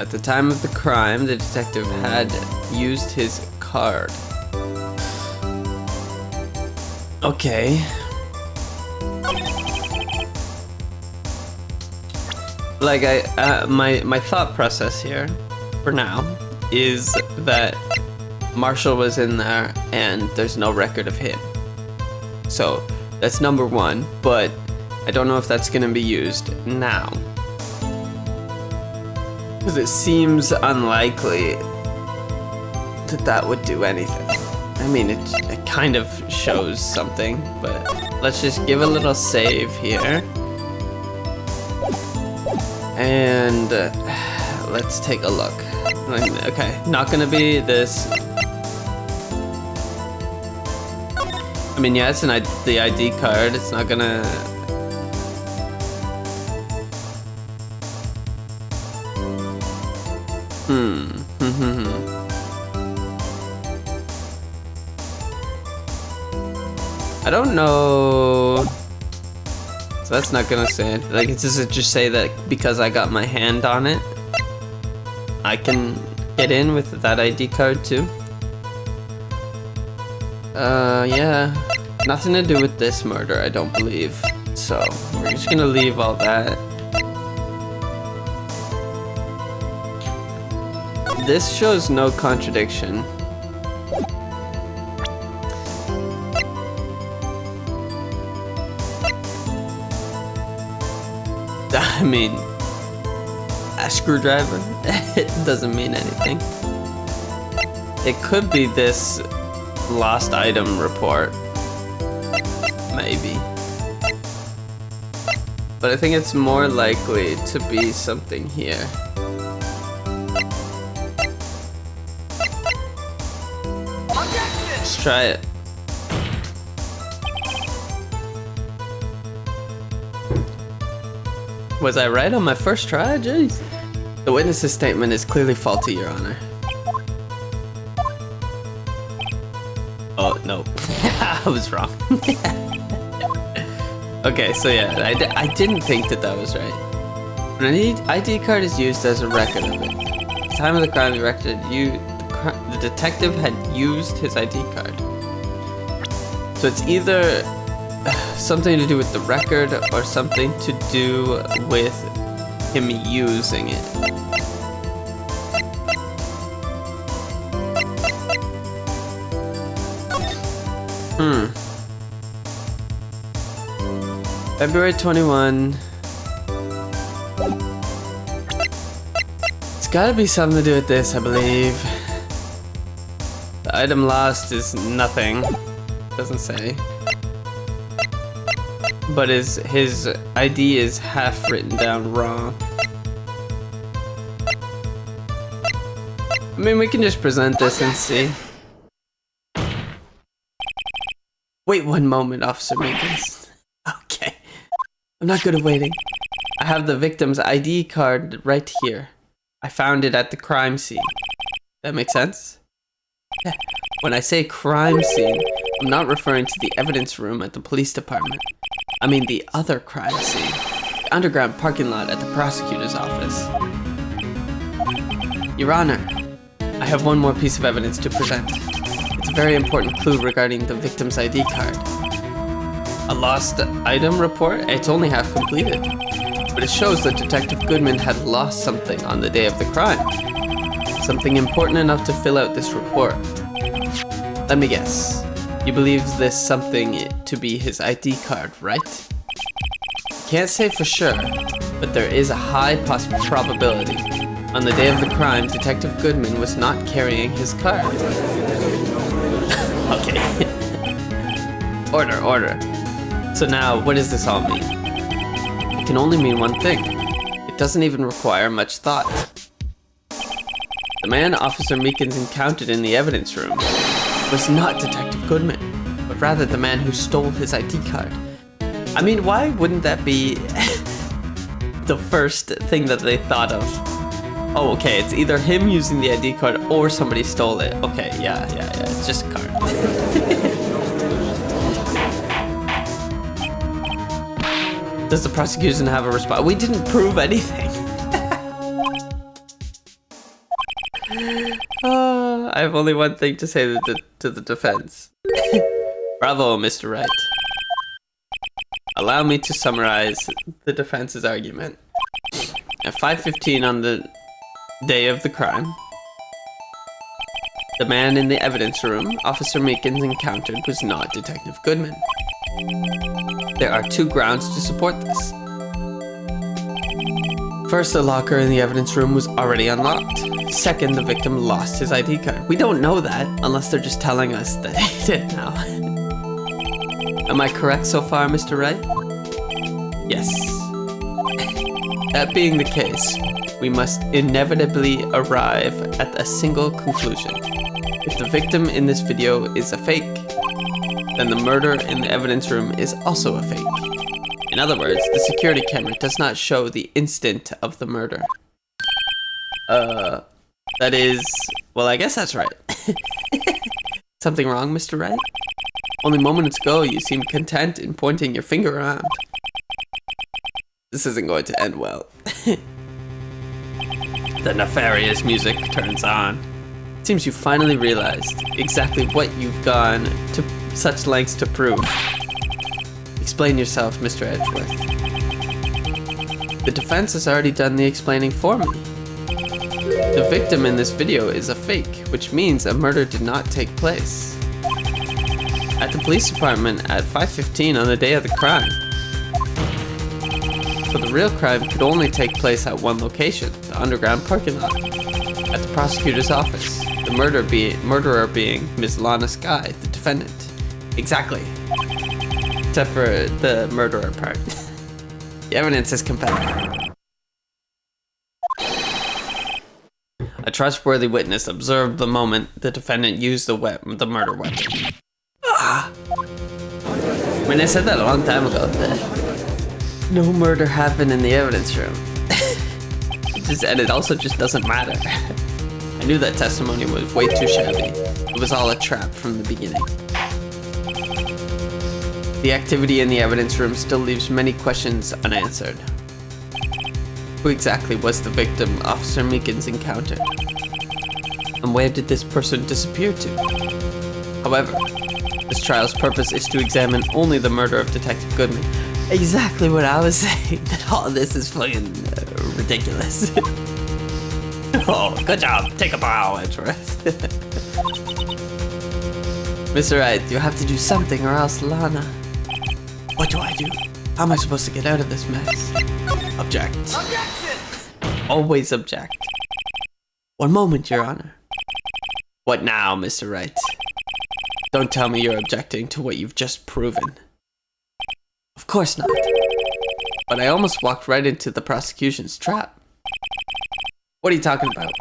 At the time of the crime, the detective had used his card. Okay. Like my thought process here, for now, is that Marshall was in there and there's no record of him. So that's number one, but I don't know if that's gonna be used now. Because it seems unlikely that that would do anything. I mean, it kind of shows something, but let's just give a little save here. And let's take a look. Okay, not gonna be this. I mean, yeah, it's the ID card. It's not gonna. I don't know. So that's not gonna say it. Like, does it just say that because I got my hand on it, I can get in with that ID card too? Yeah. Nothing to do with this murder, I don't believe. So, we're just gonna leave all that. This shows no contradiction. I mean, a screwdriver, it doesn't mean anything. It could be this lost item report, maybe. But I think it's more likely to be something here. Let's try it. Was I right on my first try? Jeez. The witness's statement is clearly faulty, Your Honor. Oh, no. I was wrong. Okay, so yeah, I didn't think that was right. When an ID card is used as a record of it, at the time of the crime, the detective had used his ID card. So it's either something to do with the record or something to do with him using it. February 21. It's gotta be something to do with this, I believe. The item lost is nothing. Doesn't say. But his ID is half written down wrong. I mean, we can just present this and see. Wait one moment, Officer Meekins. Okay. I'm not good at waiting. I have the victim's ID card right here. I found it at the crime scene. That makes sense? Yeah. When I say crime scene, I'm not referring to the evidence room at the police department. I mean the other crime scene, the underground parking lot at the prosecutor's office. Your Honor, I have one more piece of evidence to present. It's a very important clue regarding the victim's ID card. A lost item report? It's only half completed, but it shows that Detective Goodman had lost something on the day of the crime. Something important enough to fill out this report. Let me guess. You believe this something to be his ID card, right? Can't say for sure, but there is a high probability. On the day of the crime, Detective Goodman was not carrying his card. Okay. Order. So now, what does this all mean? It can only mean one thing. It doesn't even require much thought. The man Officer Meekins encountered in the evidence room was not Detective Goodman, but rather the man who stole his ID card. I mean, why wouldn't that be the first thing that they thought of? Oh, okay, it's either him using the ID card or somebody stole it. Okay, yeah, it's just a card. Does the prosecution have a response? We didn't prove anything. I have only one thing to say to the defense. Bravo, Mr. Wright. Allow me to summarize the defense's argument. At 5:15 on the day of the crime, the man in the evidence room Officer Meekins encountered was not Detective Goodman. There are two grounds to support this. First, the locker in the evidence room was already unlocked. Second, the victim lost his ID card. We don't know that unless they're just telling us that he did now. Am I correct so far, Mr. Wright? Yes. That being the case, we must inevitably arrive at a single conclusion. If the victim in this video is a fake, then the murder in the evidence room is also a fake. In other words, the security camera does not show the instant of the murder. That is... well, I guess that's right. Something wrong, Mr. Wright? Only moments ago, you seemed content in pointing your finger around. This isn't going to end well. The nefarious music turns on. It seems you finally realized exactly what you've gone to such lengths to prove. Explain yourself, Mr. Edgeworth. The defense has already done the explaining for me. The victim in this video is a fake, which means a murder did not take place. At the police department at 5:15 on the day of the crime. So the real crime could only take place at one location, the underground parking lot, at the prosecutor's office. The murderer being Ms. Lana Skye, the defendant. Exactly. Except for the murderer part. The evidence is compelling. A trustworthy witness observed the moment the defendant used the murder weapon. I mean, I said that a long time ago, that no murder happened in the evidence room. And it also just doesn't matter. I knew that testimony was way too shabby. It was all a trap from the beginning. The activity in the evidence room still leaves many questions unanswered. Who exactly was the victim Officer Meekins encountered? And where did this person disappear to? However, this trial's purpose is to examine only the murder of Detective Goodman. Exactly what I was saying, that all this is fucking ridiculous. Oh, good job. Take a bow, Edgeworth. Mr. Wright, you have to do something or else Lana. What do I do? How am I supposed to get out of this mess? Object.
Objection!
Always object. One moment, Your Honor. What now, Mr. Wright? Don't tell me you're objecting to what you've just proven. Of course not. But I almost walked right into the prosecution's trap. What are you talking about?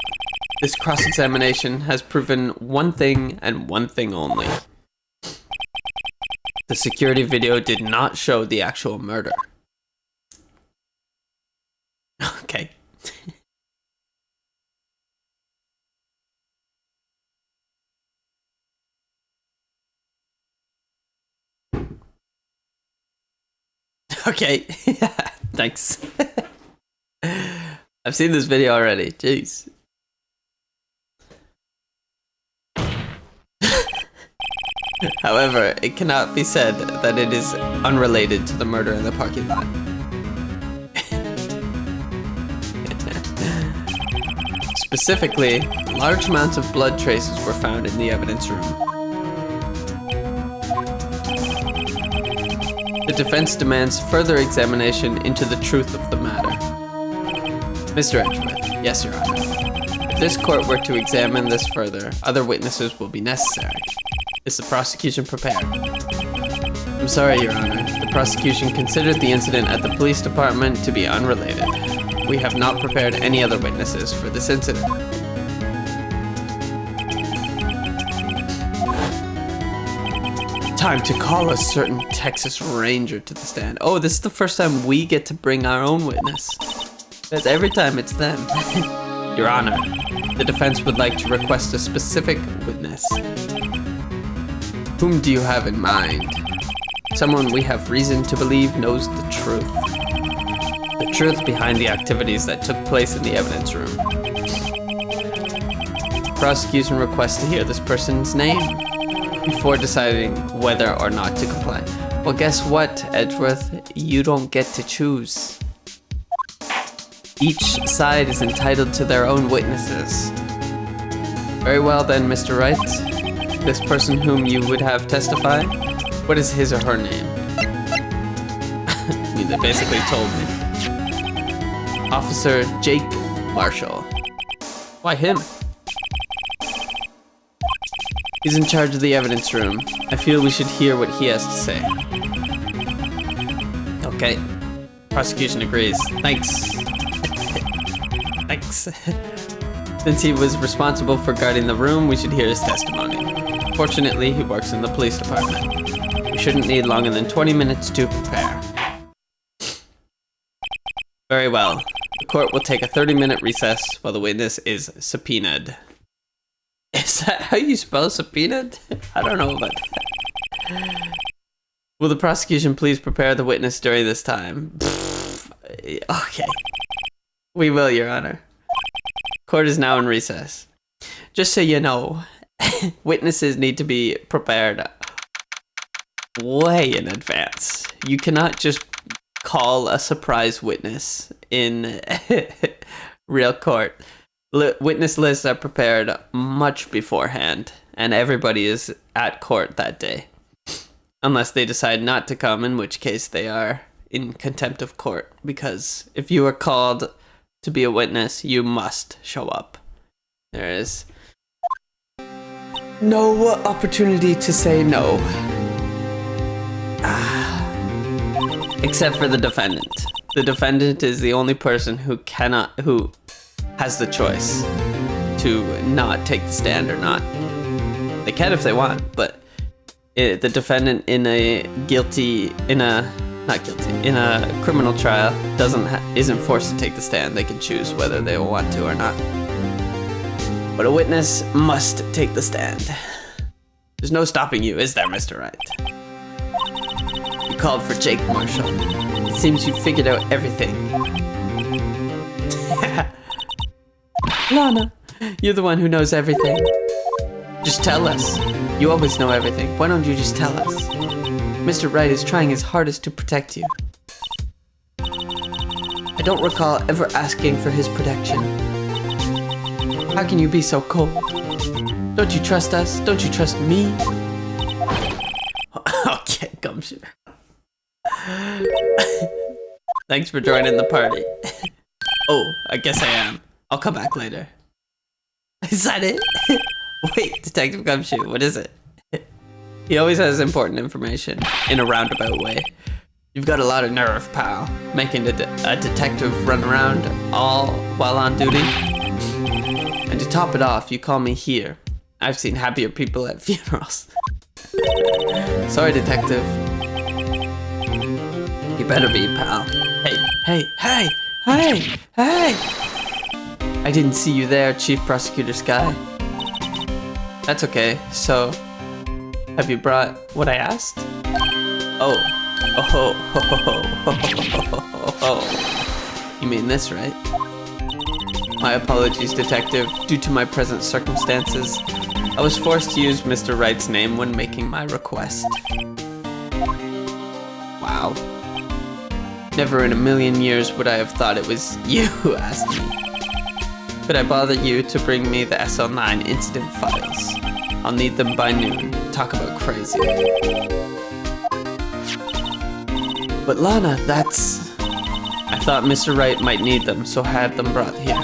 This cross-examination has proven one thing and one thing only. The security video did not show the actual murder. Okay. Okay, thanks. I've seen this video already, jeez. However, it cannot be said that it is unrelated to the murder in the parking lot. Specifically, large amounts of blood traces were found in the evidence room. The defense demands further examination into the truth of the matter. Mr. Edgeworth, yes, Your Honor. If this court were to examine this further, other witnesses will be necessary. Is the prosecution prepared? I'm sorry, Your Honor. The prosecution considered the incident at the police department to be unrelated. We have not prepared any other witnesses for this incident. Time to call a certain Texas Ranger to the stand. Oh, this is the first time we get to bring our own witness. Because every time it's them. Your Honor, the defense would like to request a specific witness. Whom do you have in mind? Someone we have reason to believe knows the truth. The truth behind the activities that took place in the evidence room. Prosecution requests to hear this person's name before deciding whether or not to comply. Well, guess what, Edgeworth? You don't get to choose. Each side is entitled to their own witnesses. Very well then, Mr. Wright. This person whom you would have testify, what is his or her name? I mean, they basically told me. Officer Jake Marshall. Why him? He's in charge of the evidence room. I feel we should hear what he has to say. Okay. Prosecution agrees. Thanks. Thanks. Since he was responsible for guarding the room, we should hear his testimony. Fortunately, he works in the police department. We shouldn't need longer than 20 minutes to prepare. Very well. The court will take a 30-minute recess while the witness is subpoenaed. Is that how you spell subpoenaed? I don't know about that. Will the prosecution please prepare the witness during this time? Okay. We will, Your Honor. Court is now in recess. Just so you know, witnesses need to be prepared way in advance. You cannot just call a surprise witness in real court. Witness lists are prepared much beforehand, and everybody is at court that day. Unless they decide not to come, in which case they are in contempt of court. Because if you are called to be a witness, you must show up. There is no opportunity to say no. Except for the defendant. The defendant is the only person who has the choice to not take the stand or not. They can if they want, but the defendant in a criminal trial isn't forced to take the stand. They can choose whether they will want to or not. But a witness must take the stand. There's no stopping you, is there, Mr. Wright? You called for Jake Marshall. It seems you figured out everything. Lana, you're the one who knows everything. Just tell us. You always know everything. Why don't you just tell us? Mr. Wright is trying his hardest to protect you. I don't recall ever asking for his protection. How can you be so cold? Don't you trust us? Don't you trust me? Okay, Gumshoe. Thanks for joining the party. Oh, I guess I am. I'll come back later. Is that it? Wait, Detective Gumshoe, what is it? He always has important information in a roundabout way. You've got a lot of nerve, pal. Making a detective run around all while on duty. And to top it off, you call me here. I've seen happier people at funerals. Sorry, detective. You better be, pal. Hey. I didn't see you there, Chief Prosecutor Sky. That's okay. So, have you brought what I asked? Oh, Oh, ho, ho, ho, ho, ho, ho, ho. You mean this, right? My apologies, Detective. Due to my present circumstances, I was forced to use Mr. Wright's name when making my request. Wow. Never in a million years would I have thought it was you who asked me. Could I bother you to bring me the SL9 incident files? I'll need them by noon. Talk about crazy. But Lana, that's... I thought Mr. Wright might need them, so had them brought here.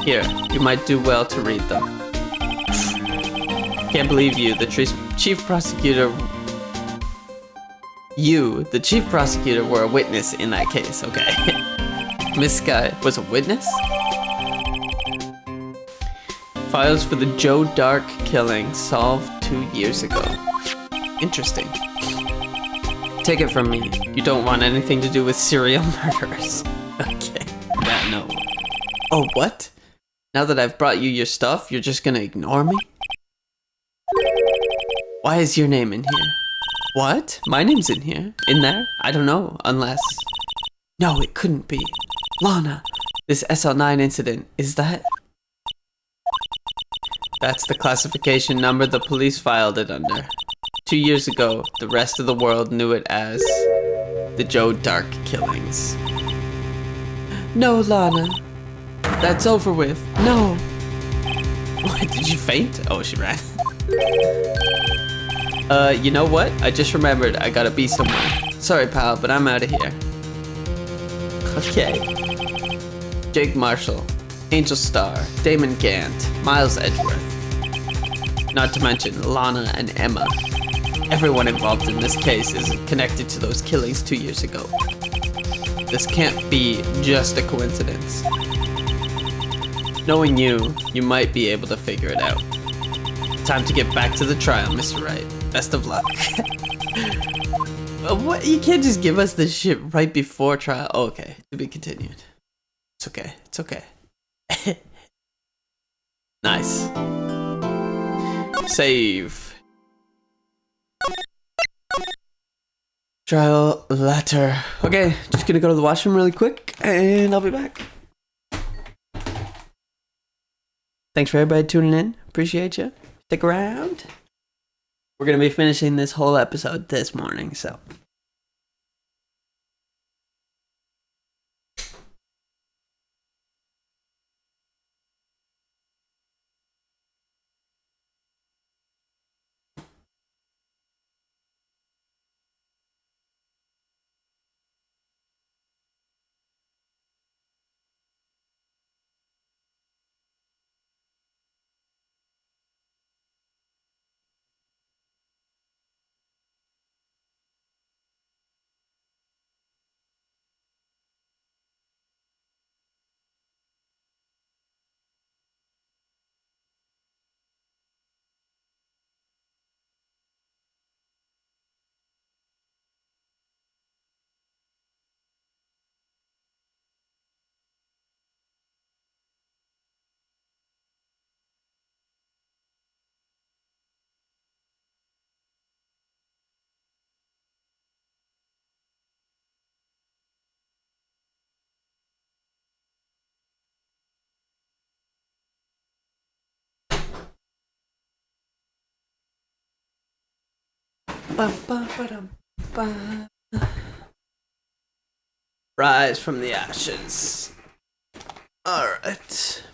Here, you might do well to read them. Can't believe you, the chief prosecutor... You, the chief prosecutor, were a witness in that case, okay? Miss Sky was a witness? Files for the Joe Dark killing solved 2 years ago. Interesting. Take it from me, you don't want anything to do with serial murderers. Okay, yeah, no. Oh, what? Now that I've brought you your stuff, you're just gonna ignore me? Why is your name in here? What? My name's in here? In there? I don't know, unless... No, it couldn't be. Lana, this SL9 incident, is that... That's the classification number the police filed it under. 2 years ago, the rest of the world knew it as... the Joe Dark killings. No, Lana. That's over with. No. What, did you faint? Oh, she ran. You know what? I just remembered I gotta be somewhere. Sorry, pal, but I'm out of here. Okay. Jake Marshall, Angel Starr, Damon Gant, Miles Edgeworth. Not to mention Lana and Emma. Everyone involved in this case is connected to those killings 2 years ago. This can't be just a coincidence. Knowing you, you might be able to figure it out. Time to get back to the trial, Mr. Wright. Best of luck. What? You can't just give us this shit right before trial. Oh, okay, to be continued. It's okay. It's okay. Nice. Save. Trial letter. Okay, just gonna go to the washroom really quick, and I'll be back. Thanks for everybody tuning in. Appreciate you. Stick around. We're gonna be finishing this whole episode this morning, so. Rise from the ashes. Alright.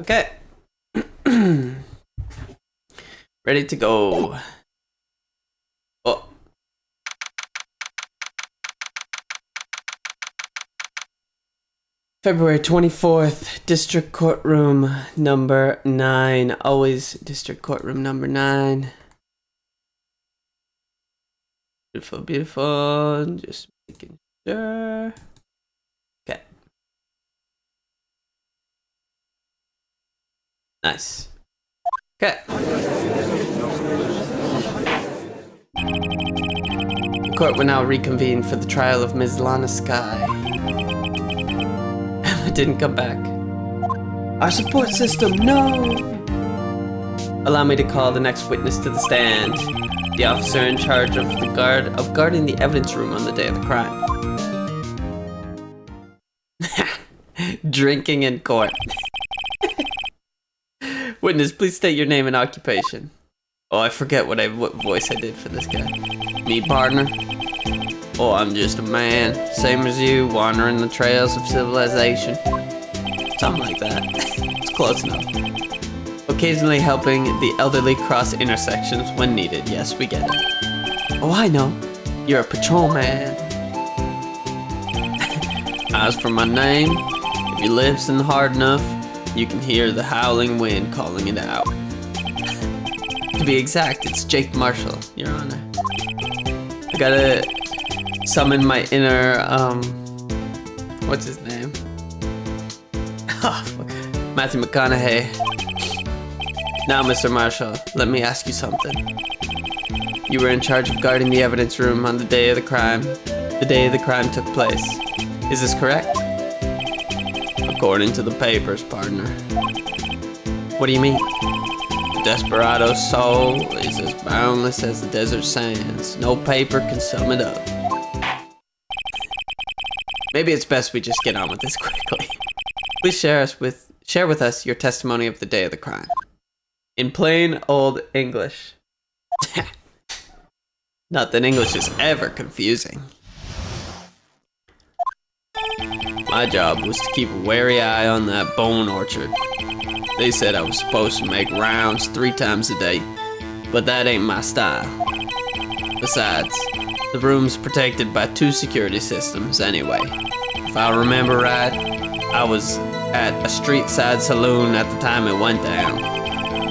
Okay. Ready to go. Oh. February 24th, District Courtroom number 9. Always District Courtroom number 9. Beautiful, beautiful. Just making sure. Okay. Nice. Okay. court will now reconvene for the trial of Ms. Lana Sky. Emma didn't come back. Our support system, no! Allow me to call the next witness to the stand. The officer in charge of guarding the evidence room on the day of the crime. Drinking in court. Witness, please state your name and occupation. Oh, I forget what voice I did for this guy. Me, partner? Oh, I'm just a man, same as you, wandering the trails of civilization. Something like that. It's close enough. Occasionally helping the elderly cross intersections when needed. Yes, we get it. Oh, I know. You're a patrolman. As for my name, if you listen hard enough, you can hear the howling wind calling it out. To be exact, it's Jake Marshall, Your Honor. I gotta summon my inner, what's his name? Matthew McConaughey. Now, Mr. Marshall, let me ask you something. You were in charge of guarding the evidence room on the day of the crime took place. Is this correct? According to the papers, partner. What do you mean? The desperado's soul is as boundless as the desert sands. No paper can sum it up. Maybe it's best we just get on with this quickly. Please share with us your testimony of the day of the crime. In plain old English. Not that English is ever confusing. My job was to keep a wary eye on that bone orchard. They said I was supposed to make rounds 3 times a day, but that ain't my style. Besides, the room's protected by 2 security systems anyway. If I remember right, I was at a street side saloon at the time it went down.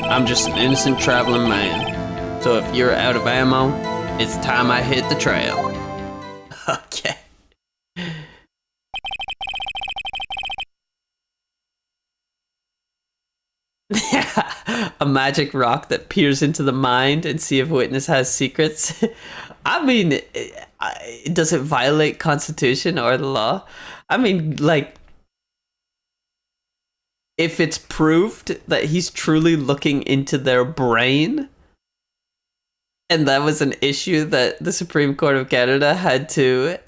I'm just an innocent traveling man, so if you're out of ammo, it's time I hit the trail. Okay. A magic rock that peers into the mind and see if witness has secrets. I mean, does it violate Constitution or the law? I mean, like, if it's proved that he's truly looking into their brain, and that was an issue that the Supreme Court of Canada had to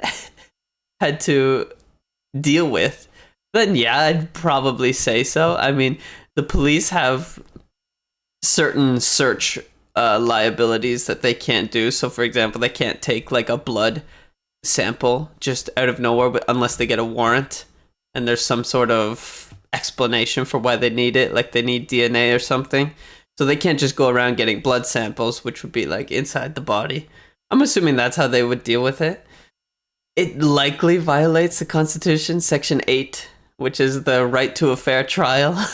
deal with, then yeah, I'd probably say so. I mean, the police have certain search liabilities that they can't do. So, for example, they can't take like a blood sample just out of nowhere, but unless they get a warrant and there's some sort of explanation for why they need it, like they need DNA or something. So they can't just go around getting blood samples, which would be like inside the body. I'm assuming that's how they would deal with it. It likely violates the Constitution, Section 8, which is the right to a fair trial.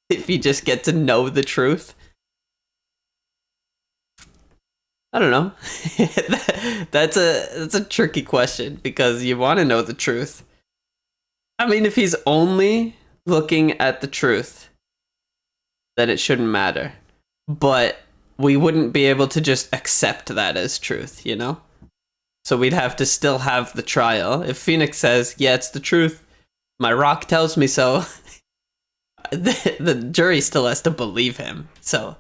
If you just get to know the truth. I don't know. That's a tricky question because you want to know the truth. I mean, if he's only looking at the truth, then it shouldn't matter. But we wouldn't be able to just accept that as truth, you know? So we'd have to still have the trial. If Phoenix says, yeah, it's the truth, my rock tells me so, the jury still has to believe him. So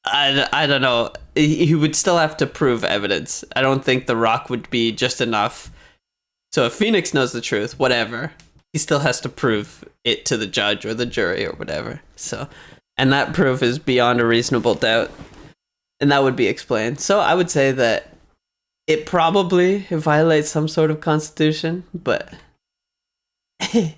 I don't know. He would still have to prove evidence. I don't think the rock would be just enough. So if Phoenix knows the truth, whatever, he still has to prove it to the judge or the jury or whatever. So, and that proof is beyond a reasonable doubt, and that would be explained. So I would say that it probably violates some sort of constitution, but the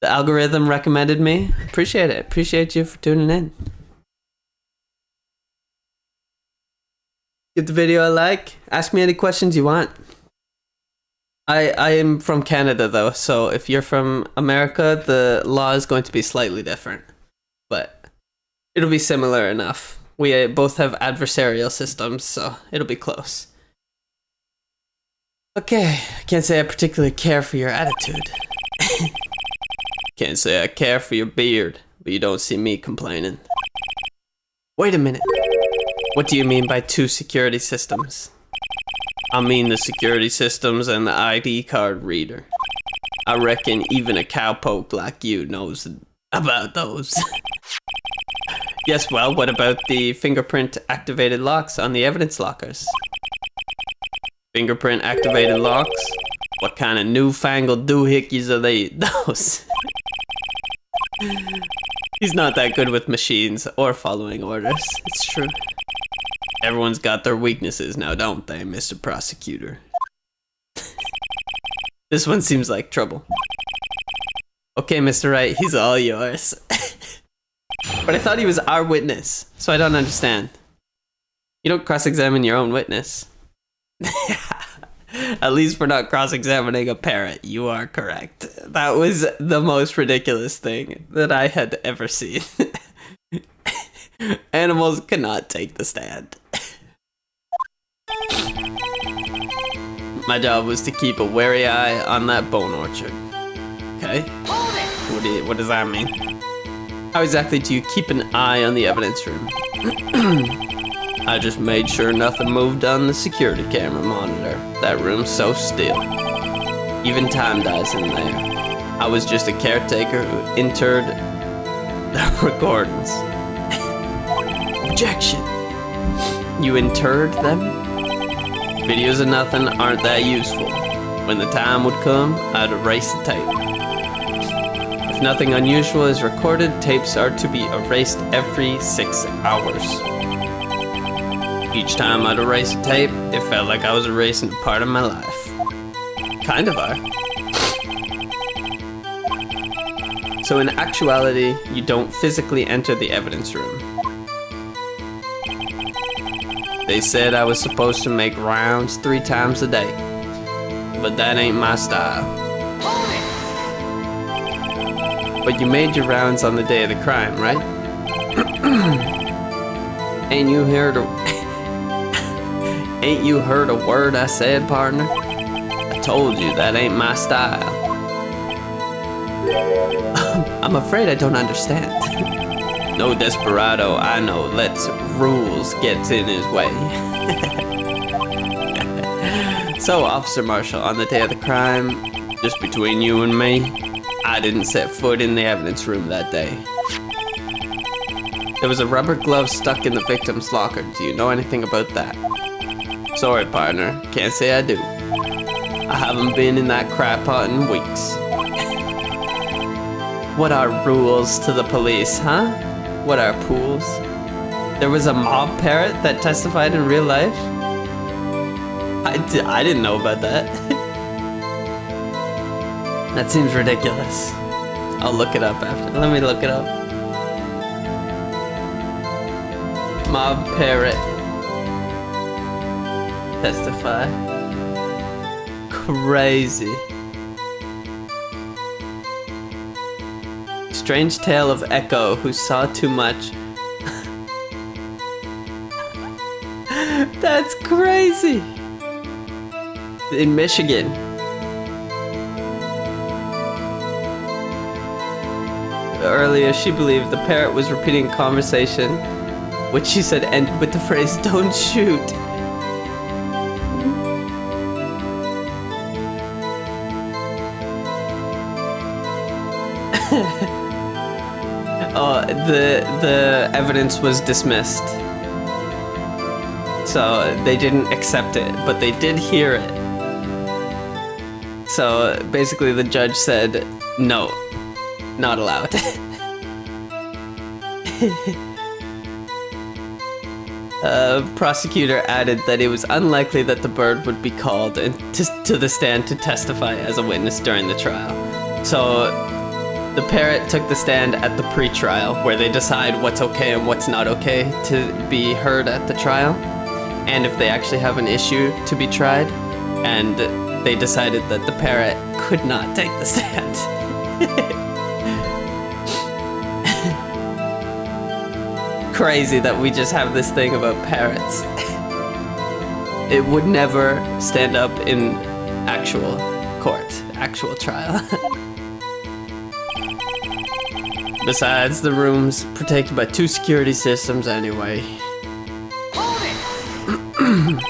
algorithm recommended me. Appreciate it. Appreciate you for tuning in. Give the video a like. Ask me any questions you want. I am from Canada though, so if you're from America, the law is going to be slightly different, but it'll be similar enough. We both have adversarial systems, so it'll be close. Okay, I can't say I particularly care for your attitude. Can't say I care for your beard, but you don't see me complaining. Wait a minute. What do you mean by 2 security systems? I mean the security systems and the ID card reader. I reckon even a cowpoke like you knows about those. Yes, well, what about the fingerprint activated locks on the evidence lockers? Fingerprint activated locks? What kind of newfangled doohickeys are those? He's not that good with machines or following orders. It's true. Everyone's got their weaknesses now, don't they, Mr. Prosecutor? This one seems like trouble. Okay, Mr. Wright, he's all yours. But I thought he was our witness, so I don't understand. You don't cross-examine your own witness. At least we're not cross-examining a parrot. You are correct. That was the most ridiculous thing that I had ever seen. Animals cannot take the stand. My job was to keep a wary eye on that bone orchard. Okay?
Hold it!
What does that mean? How exactly do you keep an eye on the evidence room? I just made sure nothing moved on the security camera monitor. That room's so still. Even time dies in there. I was just a caretaker who entered the recordings. Objection! You interred them? Videos of nothing aren't that useful. When the time would come, I'd erase the tape. If nothing unusual is recorded, tapes are to be erased every 6 hours. Each time I'd erase a tape, it felt like I was erasing a part of my life. Kind of are. So in actuality, you don't physically enter the evidence room. They said I was supposed to make rounds 3 times a day. But that ain't my style. But you made your rounds on the day of the crime, right? Ain't you heard a word I said, partner? I told you that ain't my style. I'm afraid I don't understand. No desperado I know lets rules get in his way. So, Officer Marshall, on the day of the crime, just between you and me, I didn't set foot in the evidence room that day. There was a rubber glove stuck in the victim's locker. Do you know anything about that? Sorry, partner. Can't say I do. I haven't been in that crap pot in weeks. What are rules to the police, huh? What are pools? There was a mob parrot that testified in real life? I didn't know about that. That seems ridiculous. I'll look it up after. Let me look it up. Mob parrot. Testify. Crazy. Strange tale of Echo who saw too much. That's crazy. In Michigan. Earlier, she believed the parrot was repeating a conversation, which she said ended with the phrase, "Don't shoot." Oh, the evidence was dismissed. So they didn't accept it, but they did hear it. So basically the judge said, no, not allowed. Prosecutor added that it was unlikely that the bird would be called to the stand to testify as a witness during the trial. So the parrot took the stand at the pre-trial, where they decide what's okay and what's not okay to be heard at the trial, and if they actually have an issue to be tried, and they decided that the parrot could not take the stand. Crazy that we just have this thing about parrots. It would never stand up in actual court, actual trial. Besides, the room's protected by 2 security systems anyway.
Hold it!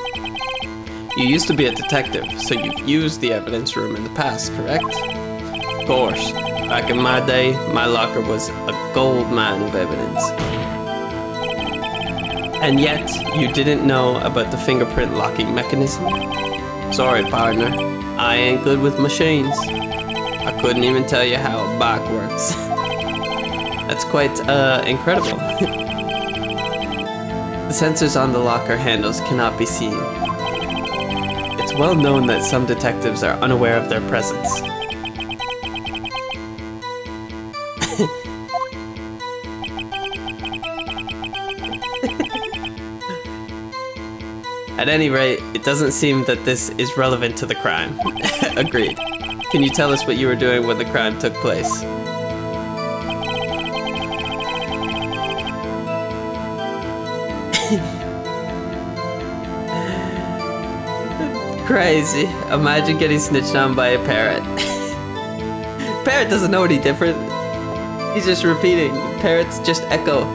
You used to be a detective, so you've used the evidence room in the past, correct? Of course. Back in my day, my locker was a gold mine of evidence. And yet, you didn't know about the fingerprint locking mechanism? Sorry, partner. I ain't good with machines. I couldn't even tell you how a bike works. That's quite, incredible. The sensors on the locker handles cannot be seen. It's well known that some detectives are unaware of their presence. At any rate, it doesn't seem that this is relevant to the crime. Agreed. Can you tell us what you were doing when the crime took place? Crazy. Imagine getting snitched on by a parrot. Parrot doesn't know any different. He's just repeating. Parrots just echo.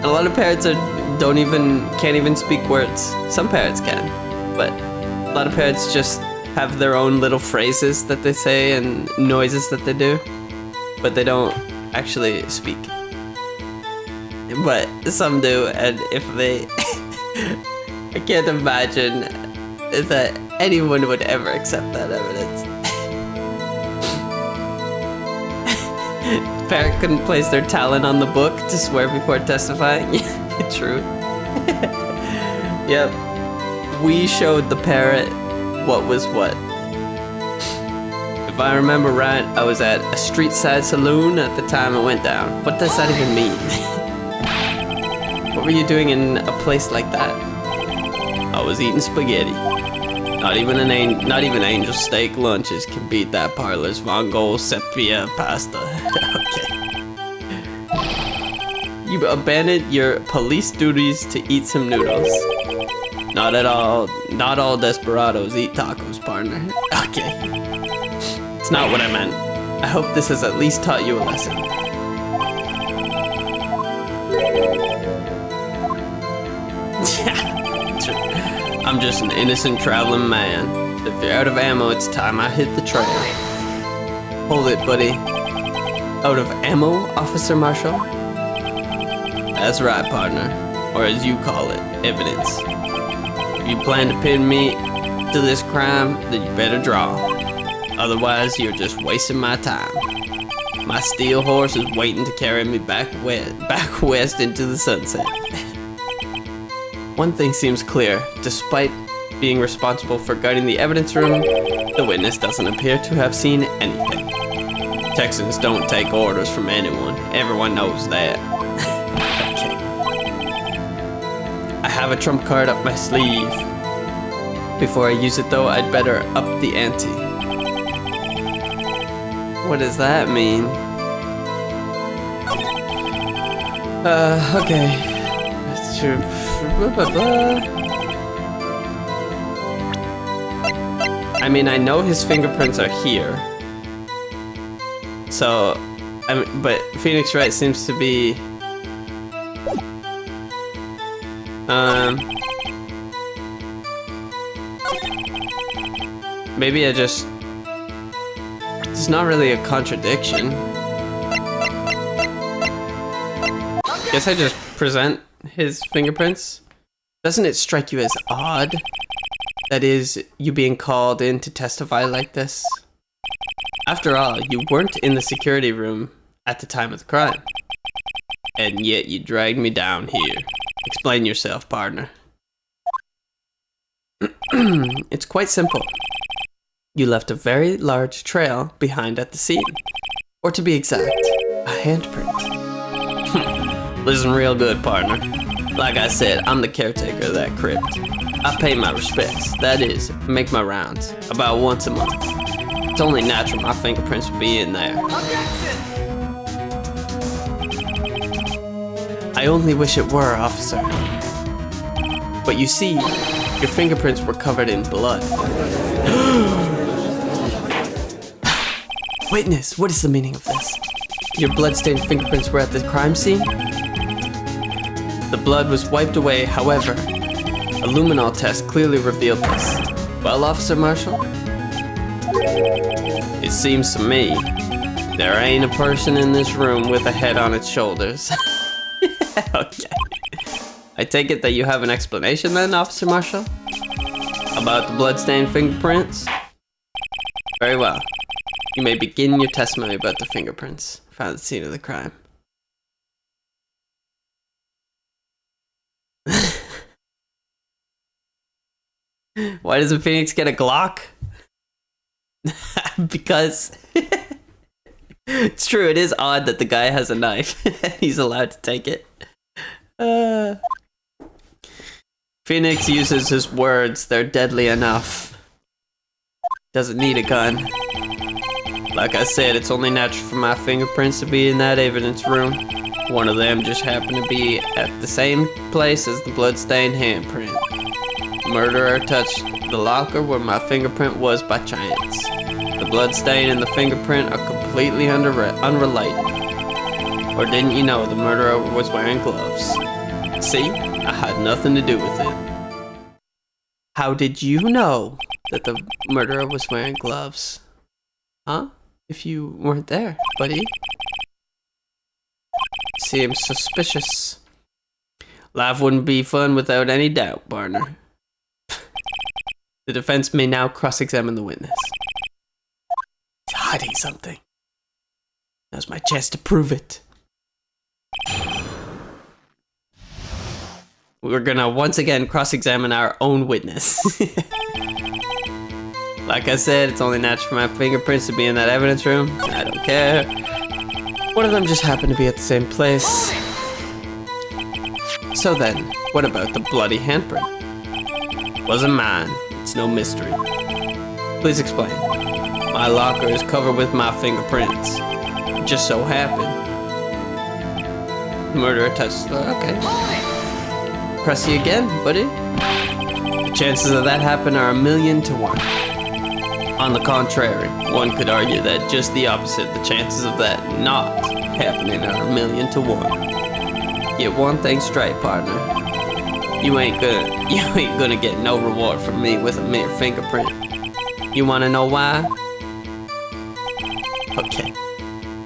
A lot of parrots can't even speak words. Some parrots can, but a lot of parrots just have their own little phrases that they say and noises that they do, but they don't actually speak. But some do, and if they... I can't imagine that anyone would ever accept that evidence. Parrot couldn't place their talent on the book to swear before testifying. True. Yep. We showed the parrot what was what. If I remember right, I was at a street side saloon at the time it went down. What does that even mean? What were you doing in a place like that? I was eating spaghetti. Not even angel steak lunches can beat that parlor's Vongole sepia pasta. Okay. You abandoned your police duties to eat some noodles. Not at all. Not all desperados eat tacos, partner. Okay. It's not what I meant. I hope this has at least taught you a lesson. I'm just an innocent traveling man. If you're out of ammo, it's time I hit the trail. Hold it, buddy. Out of ammo, Officer Marshall? That's right, partner. Or as you call it, evidence. If you plan to pin me to this crime, then you better draw. Otherwise, you're just wasting my time. My steel horse is waiting to carry me back west into the sunset. One thing seems clear. Despite being responsible for guarding the evidence room, the witness doesn't appear to have seen anything. Texans don't take orders from anyone. Everyone knows that. Okay. I have a trump card up my sleeve. Before I use it though, I'd better up the ante. What does that mean? Okay. I mean, I know his fingerprints are here. So, but Phoenix Wright seems to be... maybe I just... It's not really a contradiction. Guess I just present his fingerprints. Doesn't it strike you as odd? That is, you being called in to testify like this? After all, you weren't in the security room at the time of the crime. And yet you dragged me down here. Explain yourself, partner. It's quite simple. You left a very large trail behind at the scene. Or to be exact, a handprint. Listen real good, partner. Like I said, I'm the caretaker of that crypt. I pay my respects. That is, make my rounds. About once a month. It's only natural my fingerprints would be in there. I only wish it were, officer. But you see, your fingerprints were covered in blood. Witness, what is the meaning of this? Your bloodstained fingerprints were at the crime scene? The blood was wiped away, however, a luminol test clearly revealed this. Well, Officer Marshall? It seems to me there ain't a person in this room with a head on its shoulders. Okay. I take it that you have an explanation then, Officer Marshall? About the bloodstained fingerprints? Very well. You may begin your testimony about the fingerprints found at the scene of the crime. Why doesn't Phoenix get a Glock? Because it's true, it is odd that the guy has a knife. He's allowed to take it. Phoenix uses his words, they're deadly enough. Doesn't need a gun. Like I said, it's only natural for my fingerprints to be in that evidence room. One of them just happened to be at the same place as the bloodstained handprint. The murderer touched the locker where my fingerprint was by chance. The bloodstain and the fingerprint are completely unrelated. Or didn't you know the murderer was wearing gloves? See, I had nothing to do with it. How did you know that the murderer was wearing gloves? Huh? If you weren't there, buddy? Seems suspicious. Life wouldn't be fun without any doubt, partner. The defense may now cross-examine the witness. He's hiding something. Now's my chance to prove it. We're gonna once again cross-examine our own witness. Like I said, it's only natural for my fingerprints to be in that evidence room. I don't care. One of them just happened to be at the same place. So then, what about the bloody handprint? Wasn't mine. It's no mystery. Please explain. My locker is covered with my fingerprints. It just so happened. Murderer touched the... Okay. Press you again, buddy. The chances of that happen are 1,000,000 to 1. On the contrary, one could argue that just the opposite, the chances of that not happening are 1,000,000 to 1. Get one thing straight, partner. You ain't gonna get no reward from me with a mere fingerprint. You wanna know why? Okay.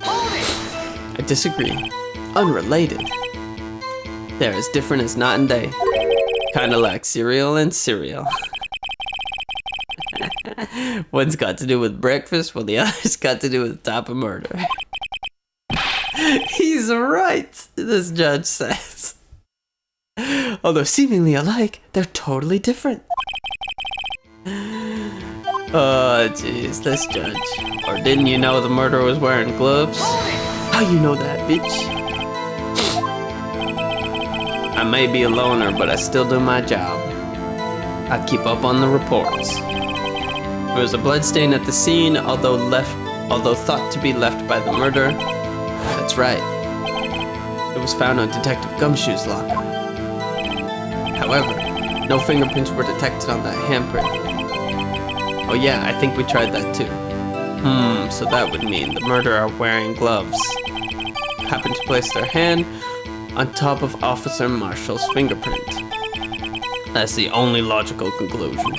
I disagree. Unrelated. They're as different as night and day. Kinda like cereal and cereal. One's got to do with breakfast, while the other's got to do with the type of murder. He's right, this judge says. Although seemingly alike, they're totally different. Oh, jeez, this judge. Or didn't you know the murderer was wearing gloves? How you know that, bitch? I may be a loner, but I still do my job. I keep up on the reports. There was a bloodstain at the scene, although thought to be left by the murderer. That's right. It was found on Detective Gumshoe's locker. However, no fingerprints were detected on that handprint. Oh yeah, I think we tried that too. So that would mean the murderer wearing gloves happened to place their hand on top of Officer Marshall's fingerprint. That's the only logical conclusion.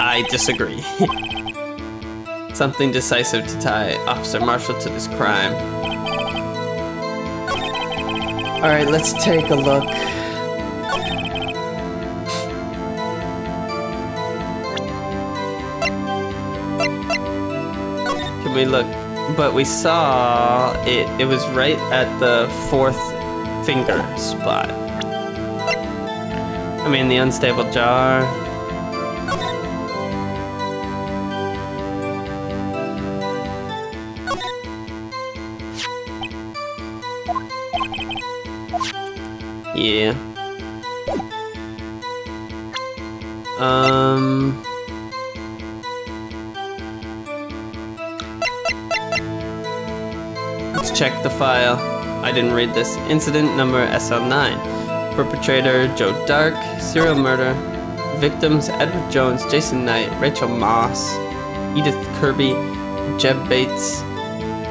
I disagree. Something decisive to tie Officer Marshall to this crime. Alright, let's take a look. Can we look? But we saw it was right at the 4th finger spot. I mean, the unstable jar. Yeah. Let's check the file. I didn't read this. Incident number SL9. Perpetrator Joe Dark. Serial murder. Victims Edward Jones, Jason Knight, Rachel Moss, Edith Kirby, Jeb Bates,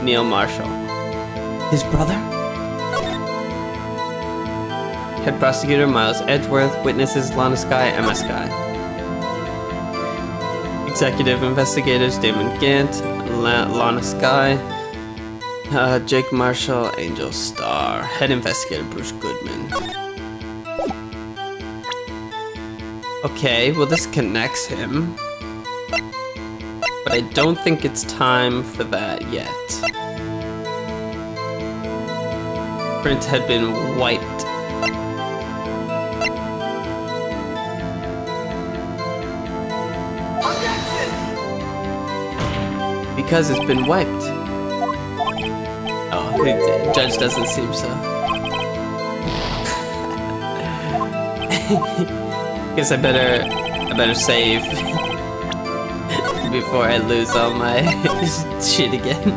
Neil Marshall. His brother? Head prosecutor Miles Edgeworth, witnesses Lana Skye, Emma Skye. Executive investigators Damon Gant, Lana Skye, Jake Marshall, Angel Starr. Head investigator Bruce Goodman. Okay, well this connects him. But I don't think it's time for that yet. Print had been wiped.
Objection!
Because it's been wiped. Oh, the judge doesn't seem so. Guess I better save before I lose all my shit again.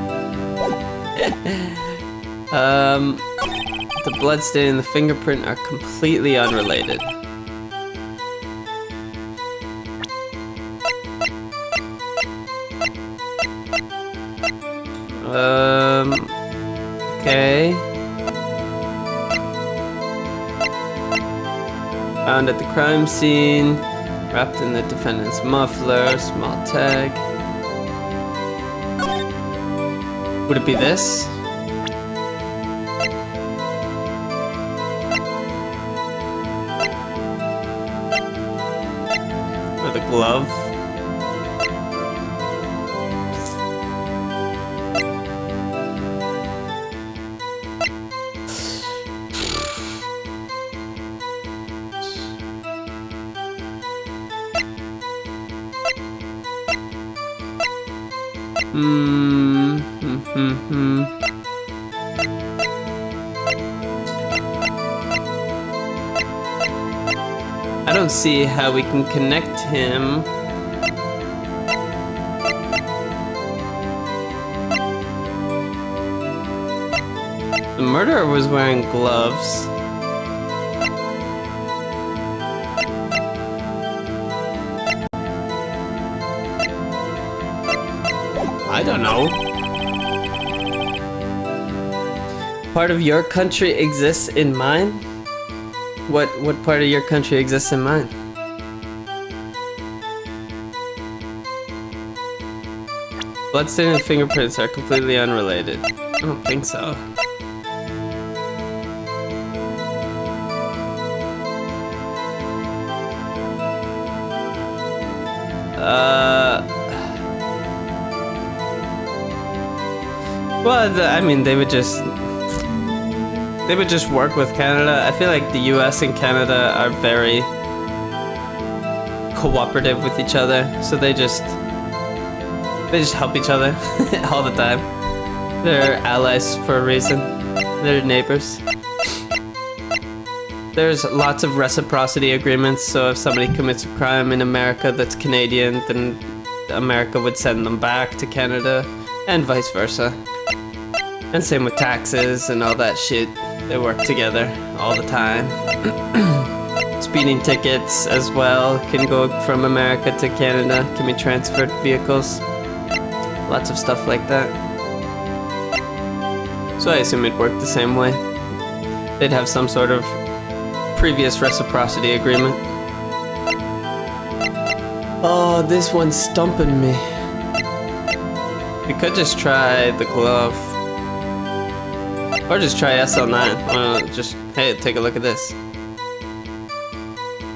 The bloodstain and the fingerprint are completely unrelated. Okay. Found at the crime scene, wrapped in the defendant's muffler, small tag. Would it be this? Or the glove? I don't see how we can connect him. The murderer was wearing gloves. I don't know. Part of your country exists in mine? What part of your country exists in mine? Bloodstain and fingerprints are completely unrelated. I don't think so. Well, I mean, they would just work with Canada. I feel like the US and Canada are very cooperative with each other, so they just help each other all the time. They're allies for a reason. They're neighbors. There's lots of reciprocity agreements, so if somebody commits a crime in America that's Canadian, then America would send them back to Canada, and vice versa. And same with taxes and all that shit. They work together all the time. Speeding tickets as well can go from America to Canada, can be transferred vehicles. Lots of stuff like that. So I assume it'd work the same way. They'd have some sort of previous reciprocity agreement. Oh, this one's stumping me. We could just try the glove. Or just try SL9. Just, hey, take a look at this.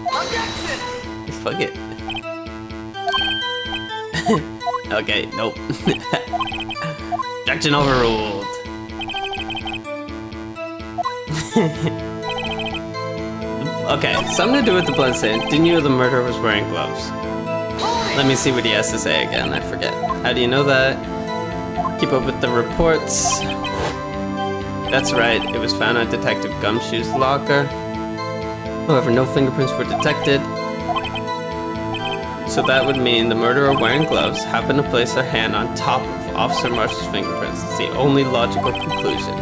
Objection!
Fuck it. Okay, nope. Objection overruled. Okay, something to do with the bloodstain. Didn't you know the murderer was wearing gloves? Let me see what he has to say again. I forget. How do you know that? Keep up with the reports. That's right, it was found on Detective Gumshoe's locker. However, no fingerprints were detected. So that would mean the murderer wearing gloves happened to place their hand on top of Officer Marshall's fingerprints. It's the only logical conclusion.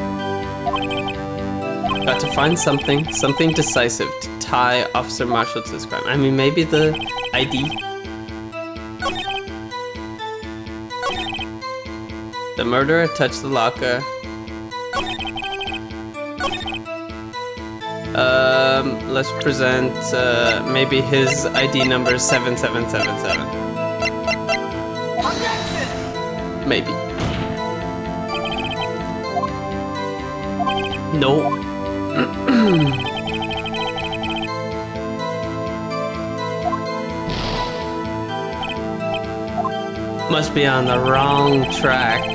Got to find something decisive to tie Officer Marshall to this crime. I mean, maybe the ID? The murderer touched the locker. Let's present maybe his ID number is 7777.
Objection!
Maybe. No. Must be on the wrong track.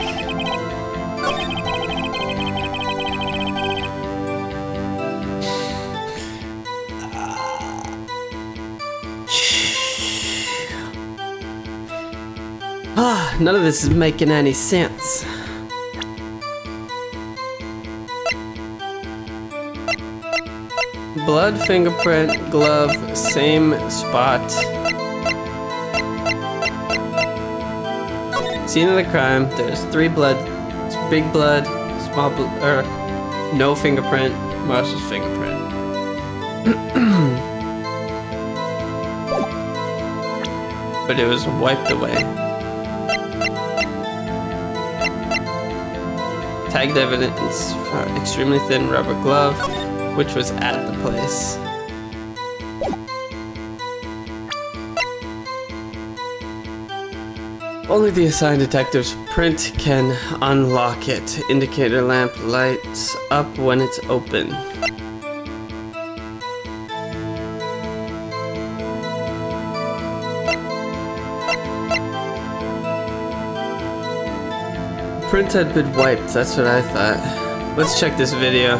None of this is making any sense. Blood, fingerprint, glove, same spot. Scene of the crime, there's 3 blood, big blood, small blood, no fingerprint, Marshall's fingerprint. But it was wiped away. Tagged evidence for extremely thin rubber glove, which was at the place. Only the assigned detective's print can unlock it. Indicator lamp lights up when it's open. Print had been wiped, that's what I thought. Let's check this video.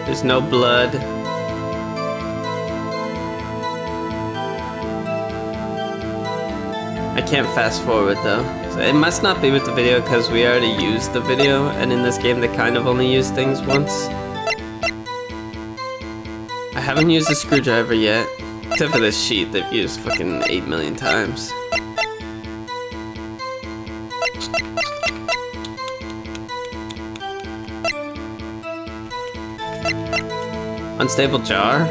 There's no blood. I can't fast forward though. So it must not be with the video because we already used the video, and in this game they kind of only use things once. I haven't used a screwdriver yet. Except for this sheet they've used fucking 8 million times. Unstable jar?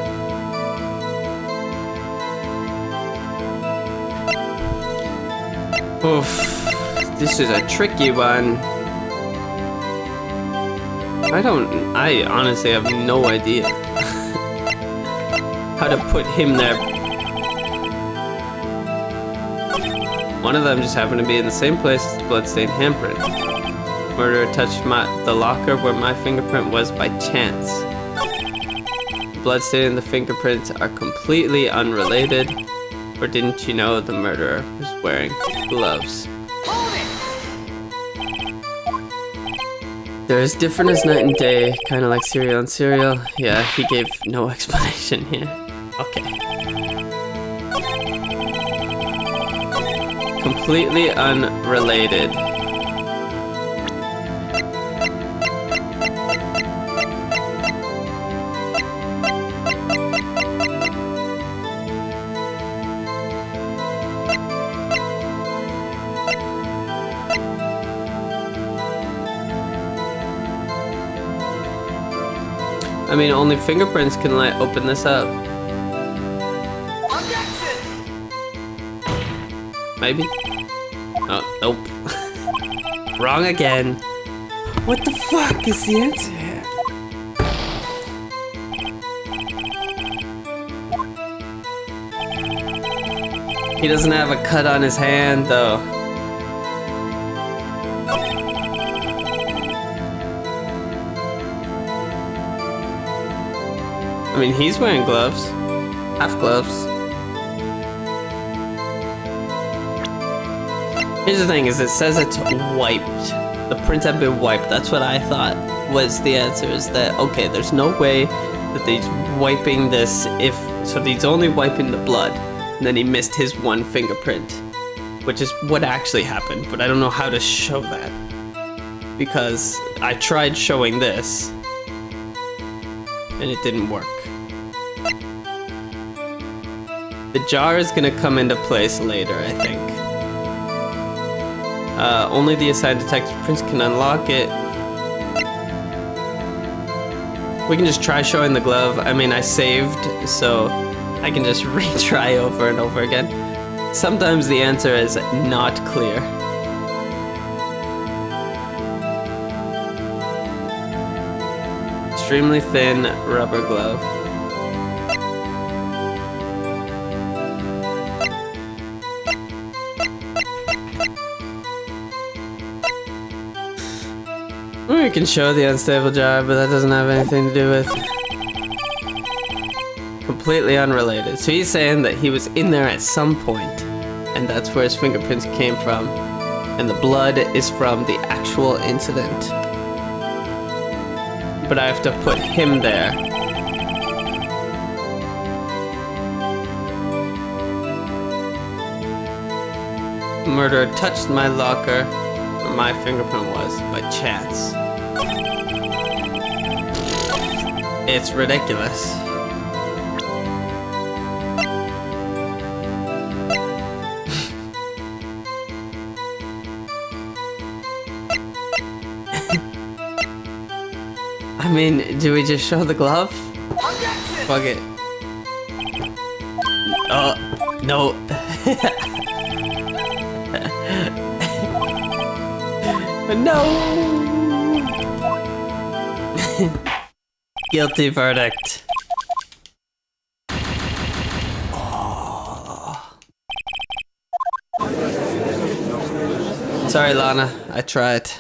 Oof, this is a tricky one. I honestly have no idea how to put him there. One of them just happened to be in the same place as the bloodstained handprint. Murderer touched the locker where my fingerprint was by chance. Bloodstain and the fingerprints are completely unrelated. Or didn't you know the murderer was wearing gloves? They're as different as night and day, kind of like cereal and cereal. Yeah, he gave no explanation here. Okay. Completely unrelated. I mean, only fingerprints can open this up.
Objection!
Maybe? Oh, nope. Wrong again. What the fuck is the answer here? He doesn't have a cut on his hand, though. I mean, he's wearing gloves. Half gloves. Here's the thing, is it says it's wiped. The print had been wiped. That's what I thought was the answer, is that, okay, there's no way that he's wiping this so he's only wiping the blood, and then he missed his one fingerprint, which is what actually happened, but I don't know how to show that. Because I tried showing this, and it didn't work. The jar is gonna come into place later, I think. Only the assigned detective prints can unlock it. We can just try showing the glove. I mean, I saved, so I can just retry over and over again. Sometimes the answer is not clear. Extremely thin rubber glove. We can show the unstable jar, but that doesn't have anything to do with... Completely unrelated. So he's saying that he was in there at some point, and that's where his fingerprints came from, and the blood is from the actual incident. But I have to put him there. Murderer touched my locker where my fingerprint was by chance. It's ridiculous. I mean, do we just show the glove? Fuck it. Oh, no. No! Guilty verdict. Oh. Sorry, Lana. I tried.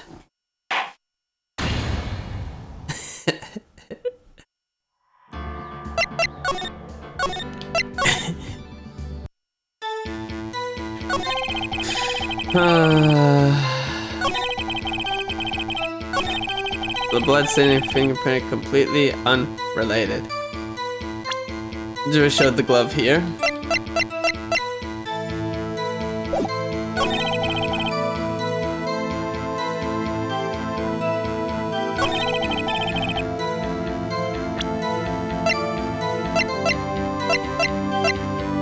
The blood-staining fingerprint completely unrelated. Do I show the glove here?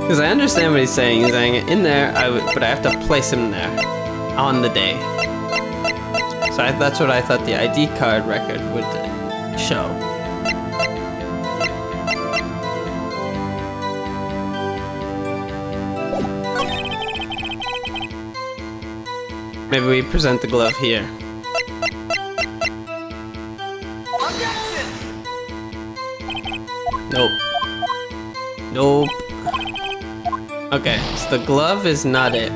Because I understand what he's saying. He's saying in there, but I have to place him there on the day. So that's what I thought the ID card record would show. Maybe we present the glove here. Nope. Nope. Okay, so the glove is not it.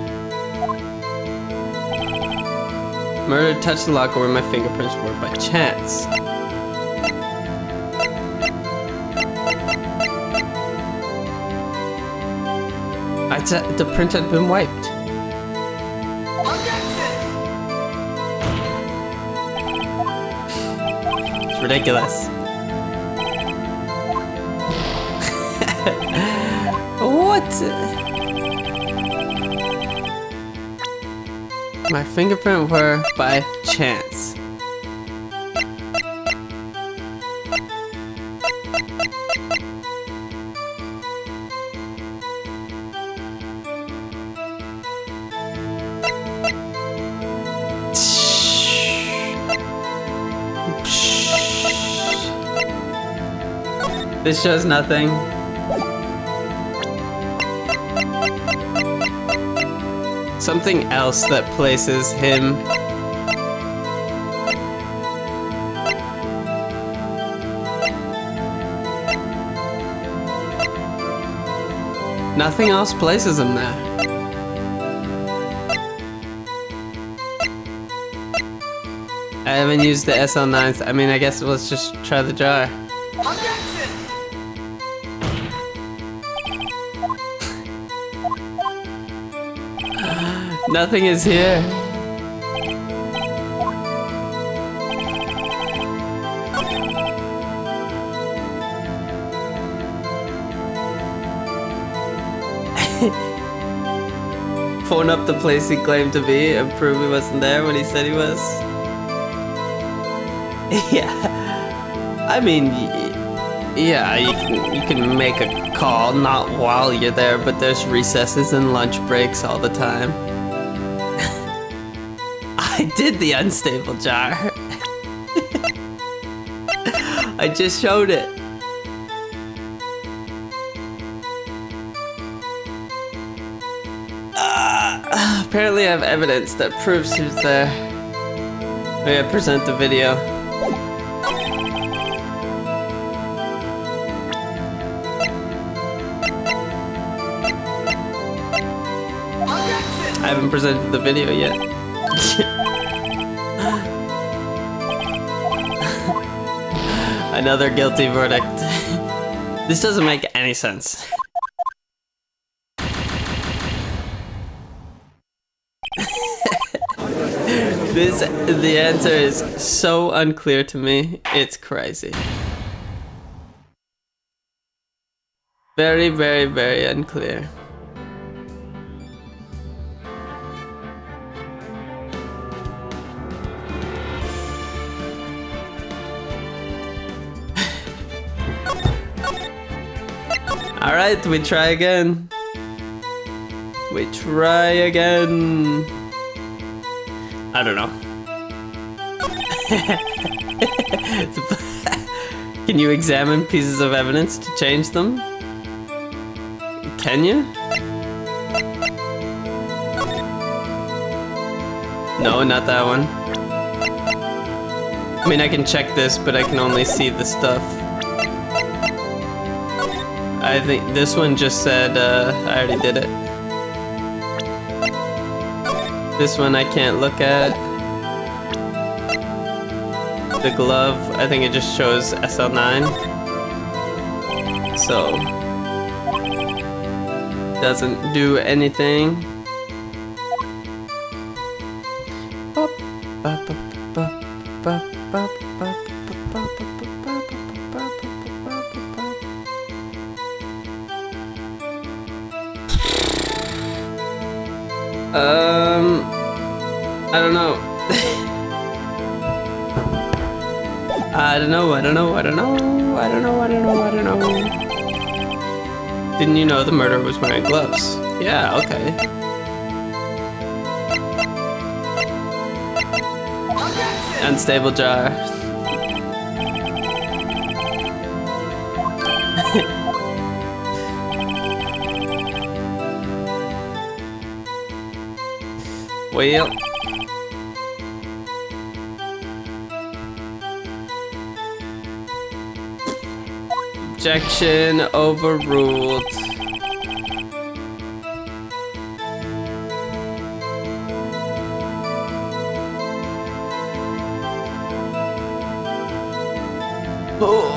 Murder touched the locker where my fingerprints were by chance. The print had been wiped. It's ridiculous. What? My fingerprint were by chance. This shows nothing. Something else that places him. Nothing else places him there. I haven't used the SL9. I mean, I guess let's just try the jar. Nothing is here. Phone up the place he claimed to be and prove he wasn't there when he said he was. Yeah. I mean, yeah, you can make a call, not while you're there, but there's recesses and lunch breaks all the time. I did the unstable jar. I just showed it. Apparently I have evidence that proves who's there. Maybe I present the video. I haven't presented the video yet. Another guilty verdict. This doesn't make any sense. The answer is so unclear to me, it's crazy. Very, very, very unclear. Alright, we try again. We try again. I don't know. Can you examine pieces of evidence to change them? Can you? No, not that one. I mean, I can check this, but I can only see the stuff. I think this one just said, I already did it. This one I can't look at. The glove, I think it just shows SL9. So, doesn't do anything. I don't know. I don't know. Didn't you know the murderer was wearing gloves? Yeah, okay. Unstable jar. Well. Objection overruled. Oh.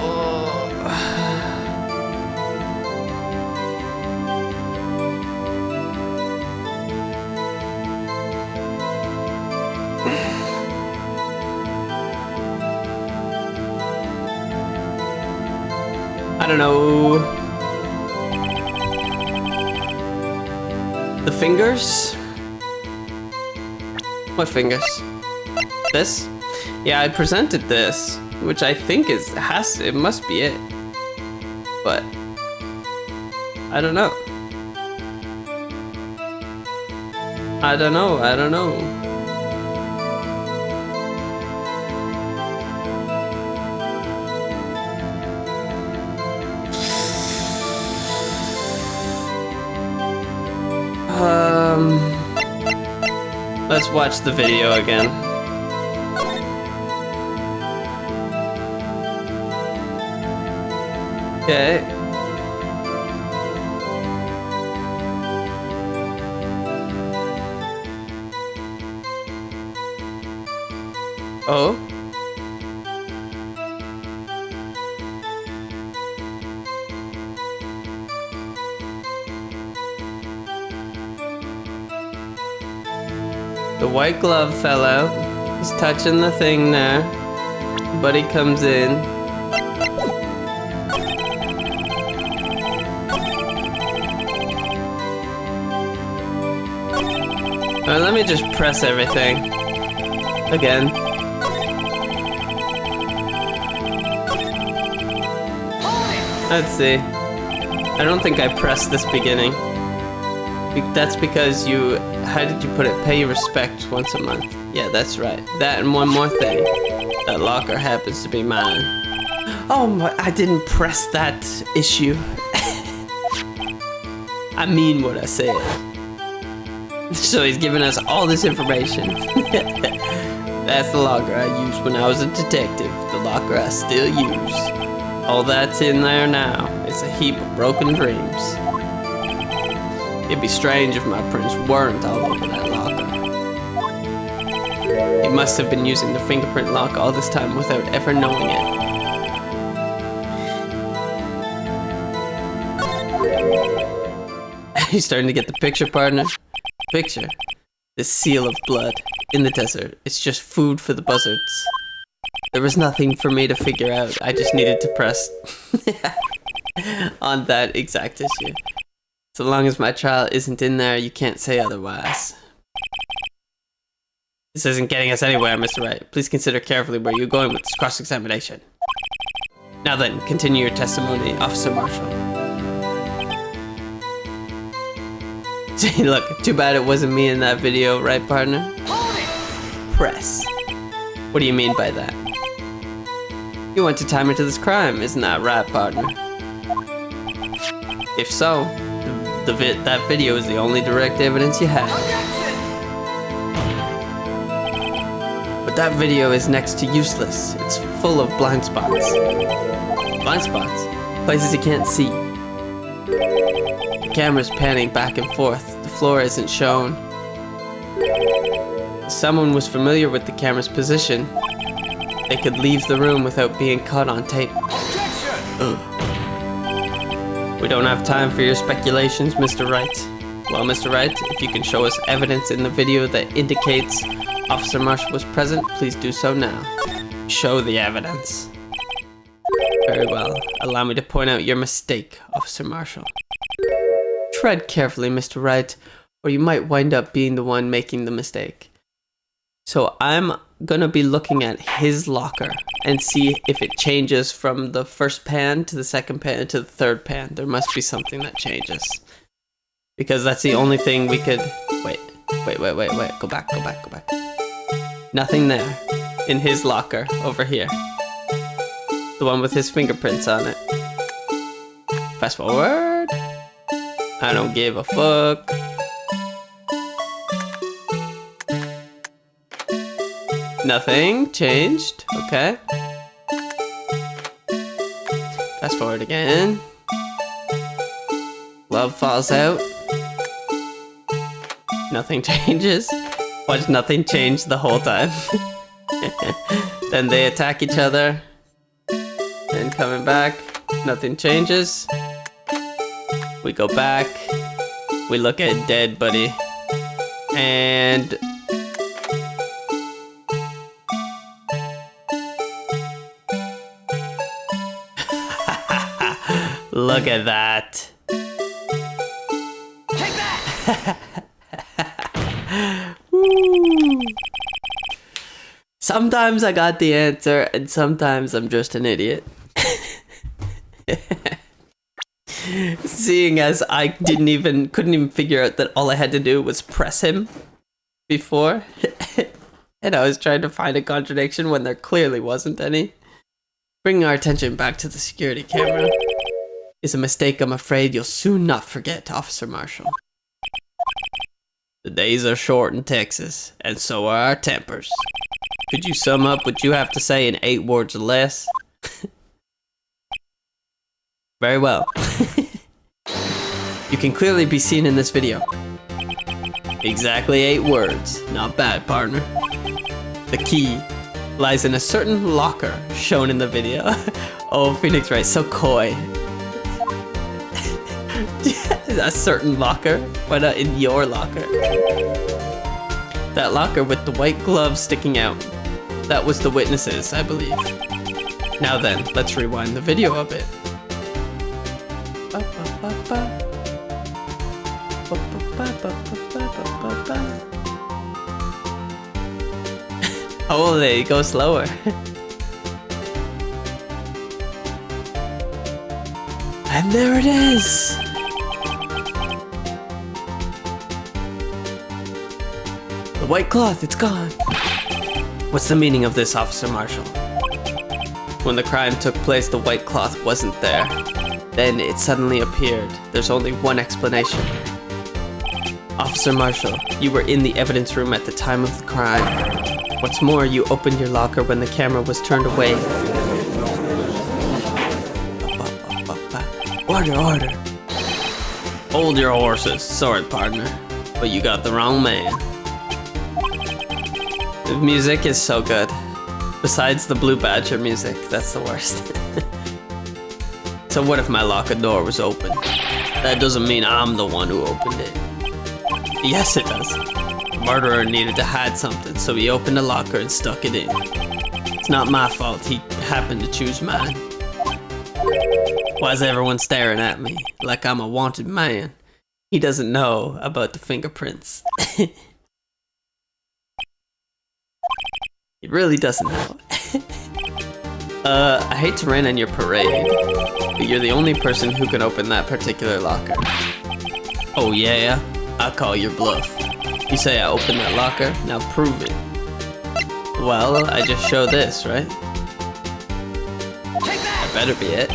I don't know. The fingers? What fingers? This? Yeah, I presented this, which I think it must be it. But I don't know. I don't know. Let's watch the video again. Okay. Oh. The white glove fell out. He's touching the thing there. Buddy comes in. Let me just press everything. Again. Let's see. I don't think I pressed this beginning. That's because you... How did you put it? Pay respect once a month. Yeah, that's right. That and one more thing. That locker happens to be mine. Oh my... I didn't press that issue. I mean what I said. So he's giving us all this information. That's the locker I used when I was a detective. The locker I still use. All that's in there now is a heap of broken dreams. It'd be strange if my prints weren't all over that locker. He must have been using the fingerprint lock all this time without ever knowing it. You're starting to get the picture, partner? Picture. This seal of blood in the desert. It's just food for the buzzards. There was nothing for me to figure out. I just needed to press on that exact issue. So long as my trial isn't in there, you can't say otherwise. This isn't getting us anywhere, Mr. Wright. Please consider carefully where you're going with this cross-examination. Now then, continue your testimony, Officer Marshall. Gee, look, too bad it wasn't me in that video, right, partner?
Hold it!
Press. What do you mean by that? You want to tie me to this crime, isn't that right, partner? If so, that video is the only direct evidence you have.
Objection!
But that video is next to useless. It's full of blind spots. Blind spots? Places you can't see. The camera's panning back and forth. The floor isn't shown. If someone was familiar with the camera's position, they could leave the room without being caught on tape.
Objection!
We don't have time for your speculations, Mr. Wright. Well, Mr. Wright, if you can show us evidence in the video that indicates Officer Marshall was present, please do so now. Show the evidence. Very well. Allow me to point out your mistake, Officer Marshall. Tread carefully, Mr. Wright, or you might wind up being the one making the mistake. So I'm gonna be looking at his locker and see if it changes from the first pan to the second pan to the third pan. There must be something that changes. Because that's the only thing we could... Wait. Go back. Nothing there. In his locker, over here. The one with his fingerprints on it. Fast forward. I don't give a fuck. Nothing changed. Okay. Fast forward again. Glove falls out. Nothing changes. Watch nothing change the whole time. Then they attack each other. Then coming back. Nothing changes. We go back. We look at dead buddy. And... look at that.
Take that!
Woo. Sometimes I got the answer, and sometimes I'm just an idiot. Seeing as I couldn't even figure out that all I had to do was press him before, and I was trying to find a contradiction when there clearly wasn't any. Bringing our attention back to the security camera is a mistake I'm afraid you'll soon not forget, Officer Marshall. The days are short in Texas, and so are our tempers. Could you sum up what you have to say in 8 words or less? Very well. You can clearly be seen in this video. Exactly 8 words. Not bad, partner. The key lies in a certain locker shown in the video. Oh, Phoenix Wright, so coy. A certain locker? Why not in your locker? That locker with the white glove sticking out. That was the witnesses, I believe. Now then, let's rewind the video a bit. Holy, go slower. And there it is! The white cloth, it's gone. What's the meaning of this, Officer Marshall? When the crime took place, the white cloth wasn't there. Then it suddenly appeared. There's only one explanation. Officer Marshall, you were in the evidence room at the time of the crime. What's more, you opened your locker when the camera was turned away. Order, order. Hold your horses. Sorry, partner, but you got the wrong man. The music is so good. Besides the Blue Badger music, that's the worst. So what if my locker door was open? That doesn't mean I'm the one who opened it. Yes, it does. The murderer needed to hide something, so he opened the locker and stuck it in. It's not my fault he happened to choose mine. Why is everyone staring at me like I'm a wanted man? He doesn't know about the fingerprints. He really doesn't know. I hate to rain on your parade, but you're the only person who can open that particular locker. Oh yeah? I call your bluff. You say I opened that locker, now prove it. Well, I just show this, right? That better be it.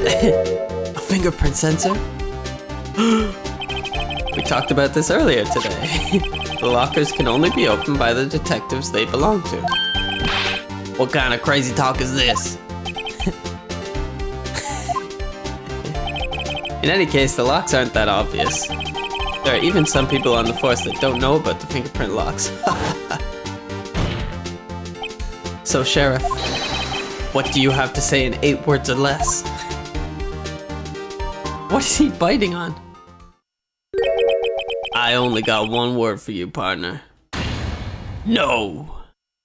A fingerprint sensor? We talked about this earlier today. The lockers can only be opened by the detectives they belong to. What kind of crazy talk is this? In any case, the locks aren't that obvious. There are even some people on the force that don't know about the fingerprint locks. So, Sheriff, what do you have to say in 8 words or less? What is he biting on? I only got one word for you, partner. No!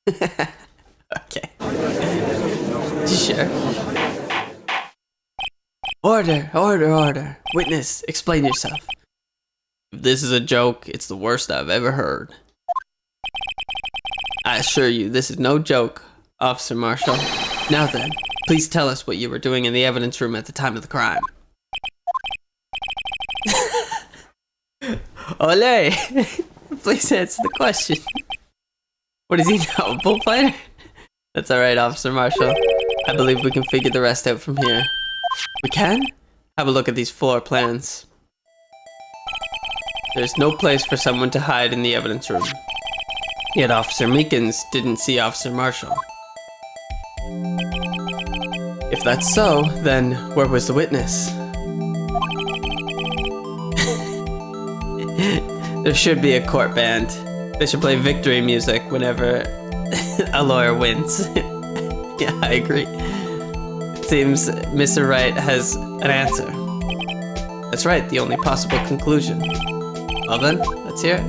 Okay. Sure. Order, order, order. Witness, explain yourself. If this is a joke, it's the worst I've ever heard. I assure you, this is no joke, Officer Marshall. Now then, please tell us what you were doing in the evidence room at the time of the crime. Ole! Please answer the question. What is he now, a bullfighter? That's alright, Officer Marshall. I believe we can figure the rest out from here. We can? Have a look at these floor plans. There's no place for someone to hide in the evidence room. Yet Officer Meekins didn't see Officer Marshall. If that's so, then where was the witness? There should be a court band. They should play victory music whenever a lawyer wins. Yeah, I agree. It seems Mr. Wright has an answer. That's right, the only possible conclusion. Well then, let's hear it.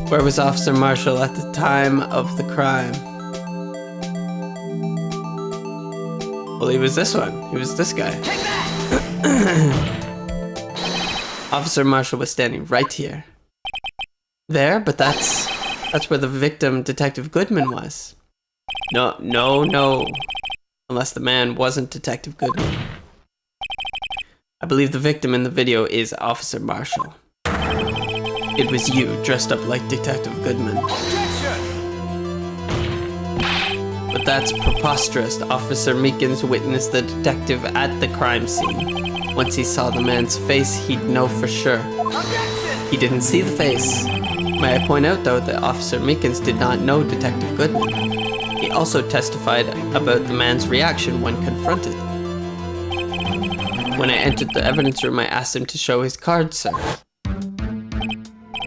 Where was Officer Marshall at the time of the crime? Well, he was this one. He was this guy.
Take that!
Officer Marshall was standing right here. There, but that's where the victim, Detective Goodman, was. No. Unless the man wasn't Detective Goodman. I believe the victim in the video is Officer Marshall. It was you, dressed up like Detective Goodman.
Objection!
But that's preposterous. Officer Meekins witnessed the detective at the crime scene. Once he saw the man's face, he'd know for sure.
Objection!
He didn't see the face. May I point out, though, that Officer Meekins did not know Detective Goodman. He also testified about the man's reaction when confronted. When I entered the evidence room, I asked him to show his card, sir.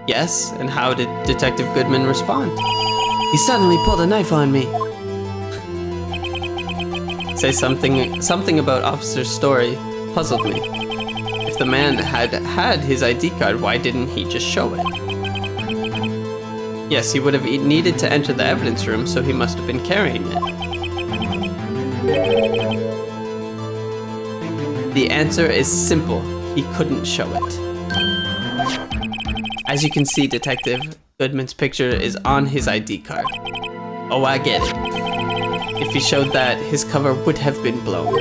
Yes, and how did Detective Goodman respond? He suddenly pulled a knife on me. Say something about Officer's story puzzled me. If the man had his ID card, why didn't he just show it? Yes, he would have needed to enter the evidence room, so he must have been carrying it. The answer is simple. He couldn't show it. As you can see, Detective Goodman's picture is on his ID card. Oh, I get it. If he showed that, his cover would have been blown.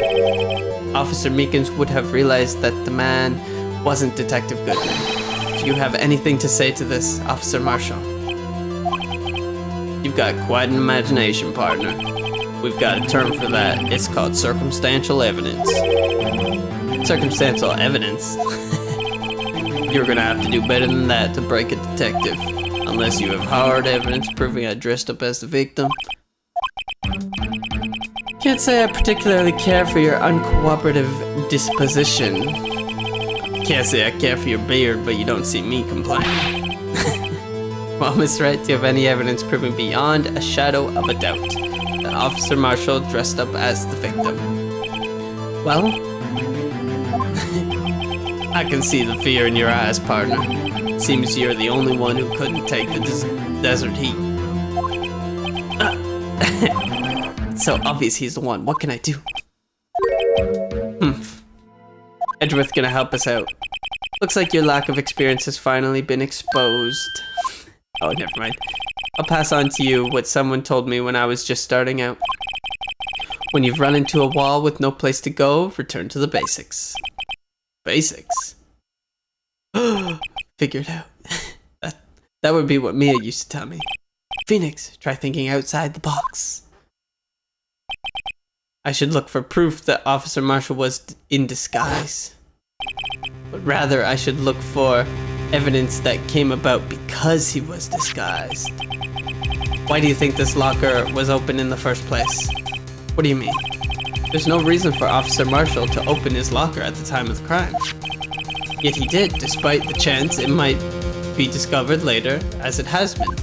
Officer Meekins would have realized that the man wasn't Detective Goodman. Do you have anything to say to this, Officer Marshall? You've got quite an imagination, partner. We've got a term for that. It's called circumstantial evidence. Circumstantial evidence? You're gonna have to do better than that to break a detective. Unless you have hard evidence proving I dressed up as the victim. Can't say I particularly care for your uncooperative disposition. Can't say I care for your beard, but you don't see me complaining. Well, Miss Wright, do you have any evidence proving beyond a shadow of a doubt that Officer Marshall dressed up as the victim? Well, I can see the fear in your eyes, partner. Seems you're the only one who couldn't take the desert heat. It's so obvious he's the one. What can I do? Edgeworth's gonna help us out. Looks like your lack of experience has finally been exposed. Oh, never mind. I'll pass on to you what someone told me when I was just starting out. When you've run into a wall with no place to go, return to the basics. Basics? Figured out. That would be what Mia used to tell me. Phoenix, try thinking outside the box. I should look for proof that Officer Marshall was in disguise. But rather, I should look for evidence that came about because he was disguised. Why do you think this locker was open in the first place? What do you mean? There's no reason for Officer Marshall to open his locker at the time of the crime. Yet he did, despite the chance it might be discovered later, as it has been.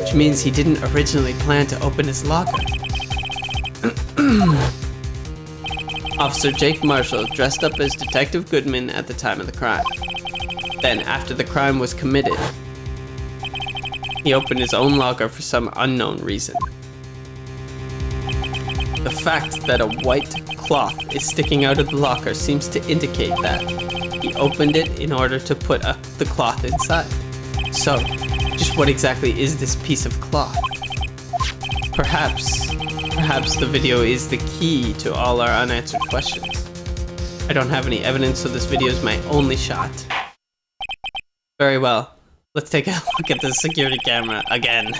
Which means he didn't originally plan to open his locker. Officer Jake Marshall dressed up as Detective Goodman at the time of the crime. Then, after the crime was committed, he opened his own locker for some unknown reason. The fact that a white cloth is sticking out of the locker seems to indicate that he opened it in order to put the cloth inside. So, just what exactly is this piece of cloth? Perhaps the video is the key to all our unanswered questions. I don't have any evidence, so this video is my only shot. Very well. Let's take a look at the security camera again.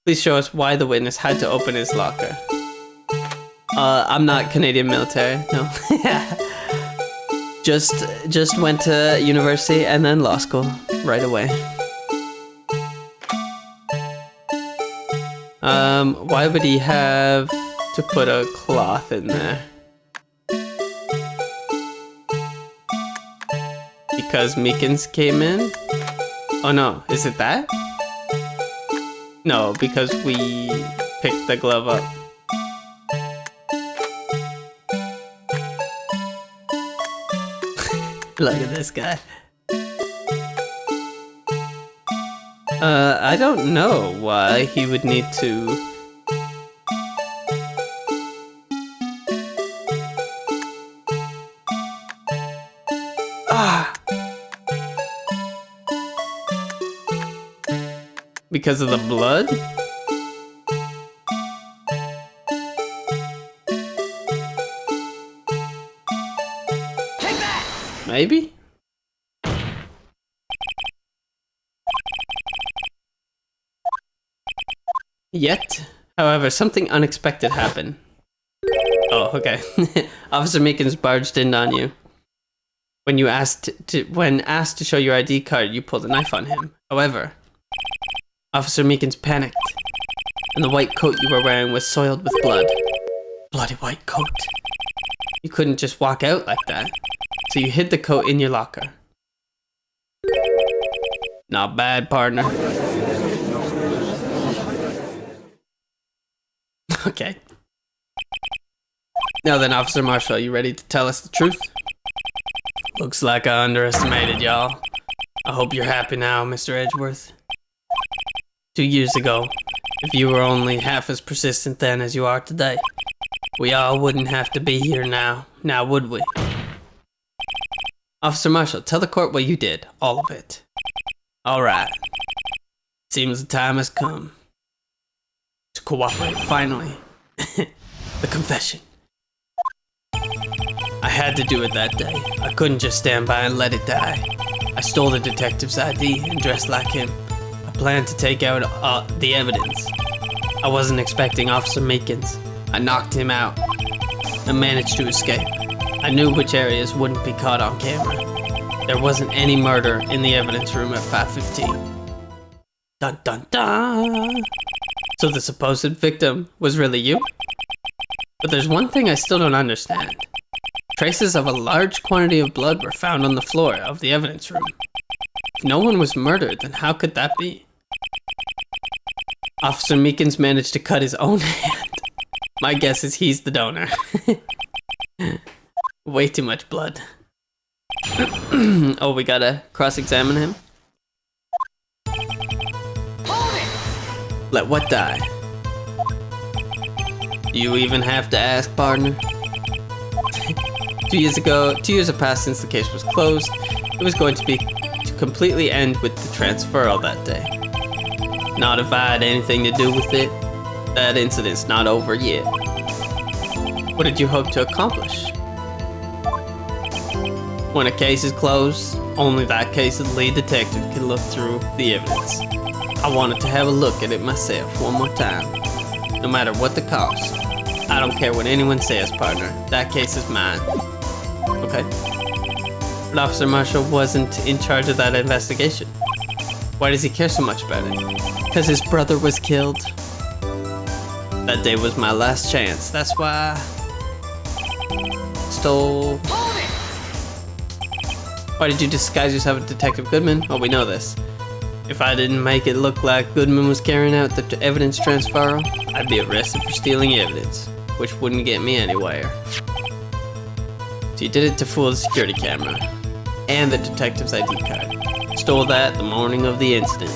Please show us why the witness had to open his locker. I'm not Canadian military, no. Just went to university and then law school right away. Why would he have to put a cloth in there? Because Meekins came in? Oh no, is it that? No, because we picked the glove up. Look at this guy. I don't know why he would need to... Because of the blood?
Take that!
Maybe? Yet, however, something unexpected happened. Oh, okay. Officer Meekins barged in on you. When asked to show your ID card, you pulled a knife on him. However, Officer Meekins panicked, and the white coat you were wearing was soiled with blood. Bloody white coat. You couldn't just walk out like that, so you hid the coat in your locker. Not bad, partner. Okay. Now then, Officer Marshall, you ready to tell us the truth? Looks like I underestimated y'all. I hope you're happy now, Mr. Edgeworth. 2 years ago, if you were only half as persistent then as you are today, we all wouldn't have to be here now would we? Officer Marshall, tell the court what you did, all of it. Alright. Seems the time has come to cooperate, finally. The confession. I had to do it that day. I couldn't just stand by and let it die. I stole the detective's ID and dressed like him. I planned to take out the evidence. I wasn't expecting Officer Meekins. I knocked him out and managed to escape. I I knew which areas wouldn't be caught on camera. There wasn't any murder in the evidence room at 5:15. Dun dun dun! So the supposed victim was really you? But there's one thing I still don't understand. Traces of a large quantity of blood were found on the floor of the evidence room. If no one was murdered, then how could that be? Officer Meekins managed to cut his own hand. My guess is he's the donor. Way too much blood. Oh, we gotta cross-examine him?
Hold it!
Let what die? Do you even have to ask, partner? 2 years ago, 2 years have passed since the case was closed. It was going to be to completely end with the transferal that day. Not if I had anything to do with it. That incident's not over yet. What did you hope to accomplish? When a case is closed, only that case's lead detective can look through the evidence. I wanted to have a look at it myself one more time, no matter what the cost. I don't care what anyone says, partner. That case is mine. Okay. But Officer Marshall wasn't in charge of that investigation. Why does he care so much about it? Because his brother was killed. That day was my last chance. That's why I stole...
Hold it!
Why did you disguise yourself as Detective Goodman? Oh, we know this. If I didn't make it look like Goodman was carrying out the evidence transfer, I'd be arrested for stealing evidence, which wouldn't get me anywhere. So you did it to fool the security camera and the detective's ID card. Stole that the morning of the incident.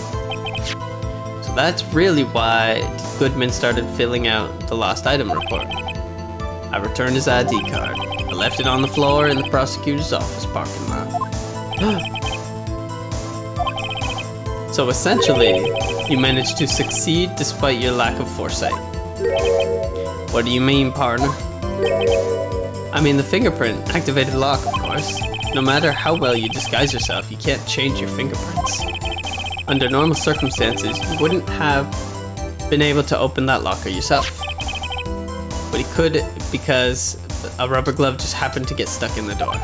So that's really why Goodman started filling out the lost item report. I returned his ID card. I left it on the floor in the prosecutor's office parking lot. So essentially, you managed to succeed despite your lack of foresight. What do you mean, partner? I mean the fingerprint activated lock, of course. No matter how well you disguise yourself, you can't change your fingerprints. Under normal circumstances, you wouldn't have been able to open that locker yourself. But he could because a rubber glove just happened to get stuck in the door.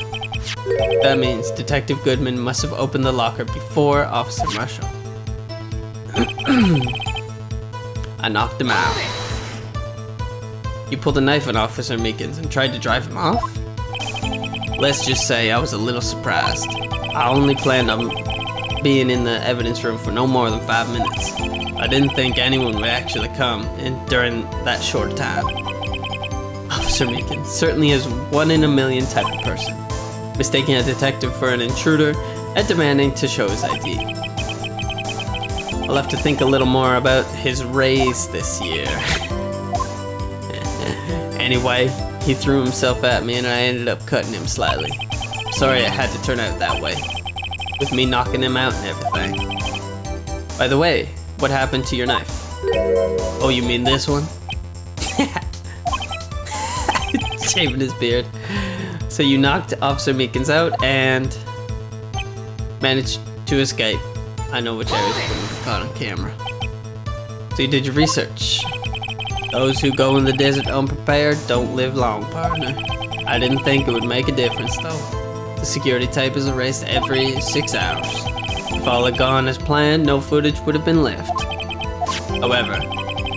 That means Detective Goodman must have opened the locker before Officer Marshall. I knocked him out. You pulled a knife on Officer Meekins and tried to drive him off? Let's just say I was a little surprised. I only planned on being in the evidence room for no more than 5 minutes. I didn't think anyone would actually come in during that short time. Officer Meekins certainly is 1 in a million type of person, mistaking a detective for an intruder and demanding to show his ID. I'll have to think a little more about his raise this year. Anyway, he threw himself at me and I ended up cutting him slightly. Sorry it had to turn out that way, with me knocking him out and everything. By the way, what happened to your knife? Oh, you mean this one? Shaving his beard. So you knocked Officer Meekins out and managed to escape. I know which areas wouldn't be caught on camera. So you did your research. Those who go in the desert unprepared don't live long, partner. I didn't think it would make a difference though. The security tape is erased every 6 hours. If all had gone as planned, no footage would have been left. However,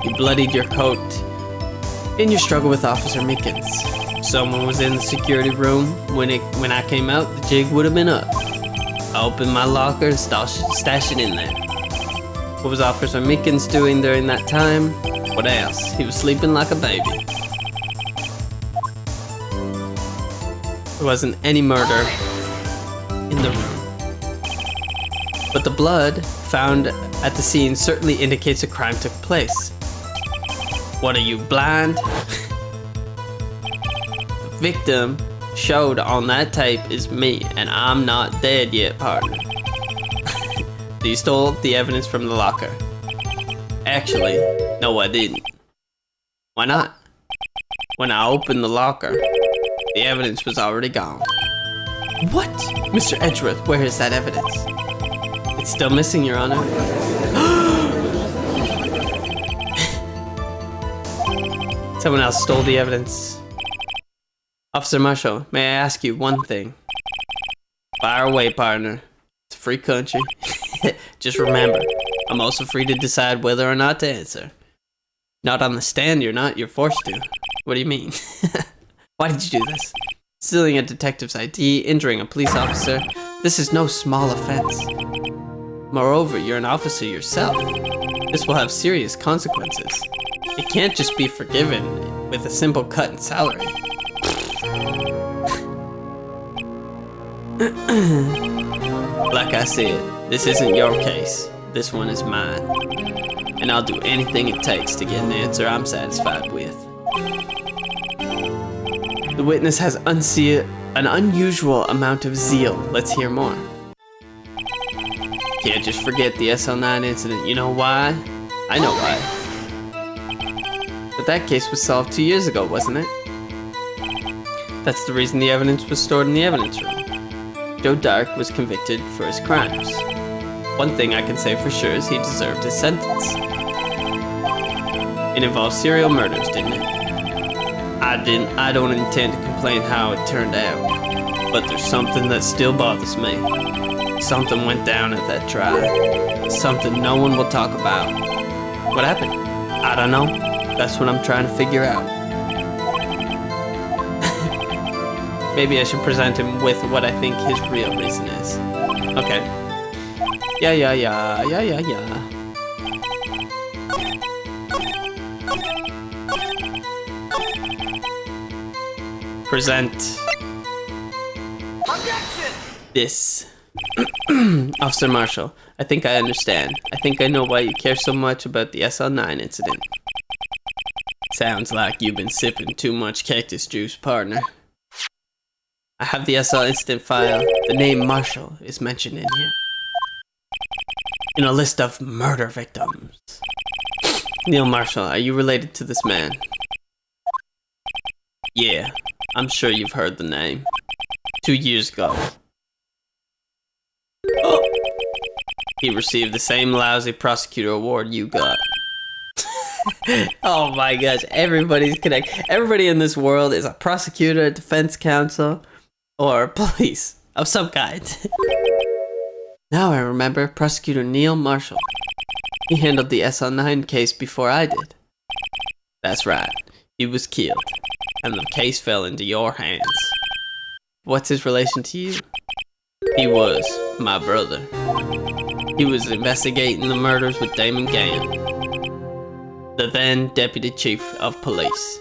you bloodied your coat in your struggle with Officer Meekins. Someone was in the security room when I came out. The jig would have been up. I opened my locker and stashed it in there. What was Officer Meekins doing during that time? What else? He was sleeping like a baby. There wasn't any murder in the room. But the blood found at the scene certainly indicates a crime took place. What are you, blind? The victim showed on that tape is me, and I'm not dead yet, partner. You stole the evidence from the locker. Actually, no, I didn't. Why not? When I opened the locker, the evidence was already gone. What? Mr. Edgeworth, where is that evidence? It's still missing, Your Honor. Someone else stole the evidence. Officer Marshall, may I ask you one thing? Fire away, partner. It's a free country. Just remember, I'm also free to decide whether or not to answer. Not on the stand, you're not. You're forced to. What do you mean? Why did you do this? Stealing a detective's ID, injuring a police officer. This is no small offense. Moreover, you're an officer yourself. This will have serious consequences. It can't just be forgiven with a simple cut in salary. Like I said, this isn't your case. This one is mine. And I'll do anything it takes to get an answer I'm satisfied with. The witness has an unusual amount of zeal. Let's hear more. Can't just forget the SL9 incident. You know why? I know why. But that case was solved 2 years ago, wasn't it? That's the reason the evidence was stored in the evidence room. Joe Dark was convicted for his crimes. One thing I can say for sure is he deserved his sentence. It involved serial murders, didn't it? I don't intend to complain how it turned out, but there's something that still bothers me. Something went down at that trial. Something no one will talk about. What happened? I don't know. That's what I'm trying to figure out. Maybe I should present him with what I think his real reason is. Okay. Yeah. Present
Objection!
this. Officer Marshall, I think I understand. I think I know why you care so much about the SL9 incident. Sounds like you've been sipping too much cactus juice, partner. I have the SL incident file. The name Marshall is mentioned in here. In a list of murder victims. Neil Marshall, are you related to this man? Yeah, I'm sure you've heard the name. 2 years ago. Oh. He received the same lousy prosecutor award you got. Oh my gosh, everybody's connected. Everybody in this world is a prosecutor, a defense counsel, or police of some kind. Now I remember Prosecutor Neil Marshall. He handled the SL9 case before I did. That's right, he was killed, and the case fell into your hands. What's his relation to you? He was my brother. He was investigating the murders with Damon Gann, the then Deputy Chief of Police.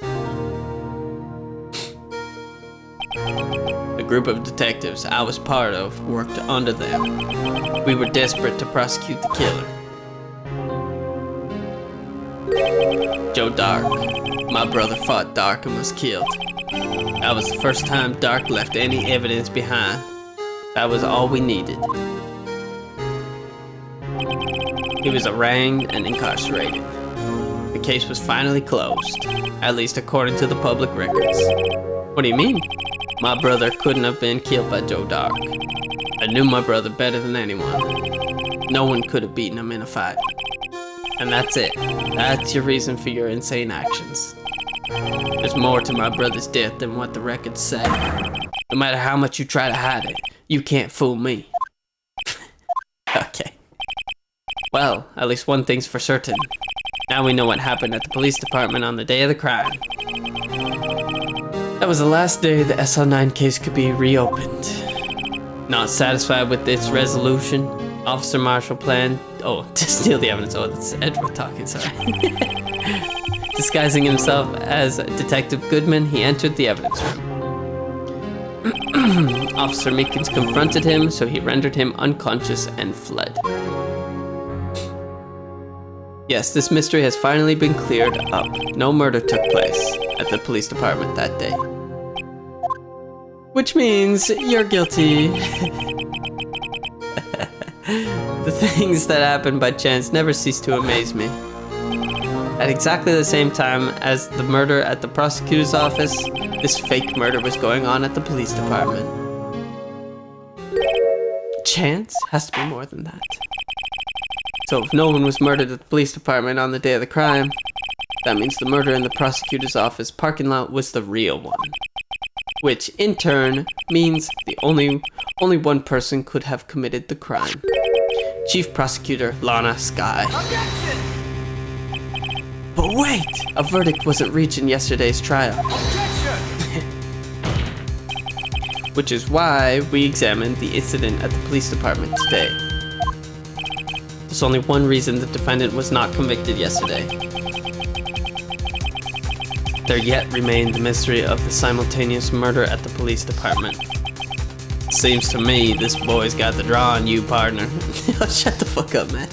The group of detectives I was part of worked under them. We were desperate to prosecute the killer. Joe Dark. My brother fought Dark and was killed. That was the first time Dark left any evidence behind. That was all we needed. He was arraigned and incarcerated. The case was finally closed, at least according to the public records. What do you mean? My brother couldn't have been killed by Joe Dark. I knew my brother better than anyone. No one could have beaten him in a fight. And that's it. That's your reason for your insane actions. There's more to my brother's death than what the records say. No matter how much you try to hide it, you can't fool me. Okay. Well, at least one thing's for certain. Now we know what happened at the police department on the day of the crime. That was the last day the SL9 case could be reopened. Not satisfied with its resolution, Officer Marshall planned... Oh, to steal the evidence. Oh, that's Edward talking, sorry. Disguising himself as Detective Goodman, he entered the evidence room. Officer Meekins confronted him, so he rendered him unconscious and fled. Yes, this mystery has finally been cleared up. No murder took place at the police department that day. Which means you're guilty. The things that happen by chance never cease to amaze me. At exactly the same time as the murder at the prosecutor's office, this fake murder was going on at the police department. Chance has to be more than that. So if no one was murdered at the police department on the day of the crime, that means the murder in the prosecutor's office parking lot was the real one. which in turn means the only one person could have committed the crime. Chief Prosecutor Lana Skye.
Objection!
But wait! A verdict wasn't reached in yesterday's trial.
Objection!
Which is why we examined the incident at the police department today. There's only one reason the defendant was not convicted yesterday. There yet remained the mystery of the simultaneous murder at the police department. Seems to me this boy's got the draw on you, partner. Shut the fuck up, man.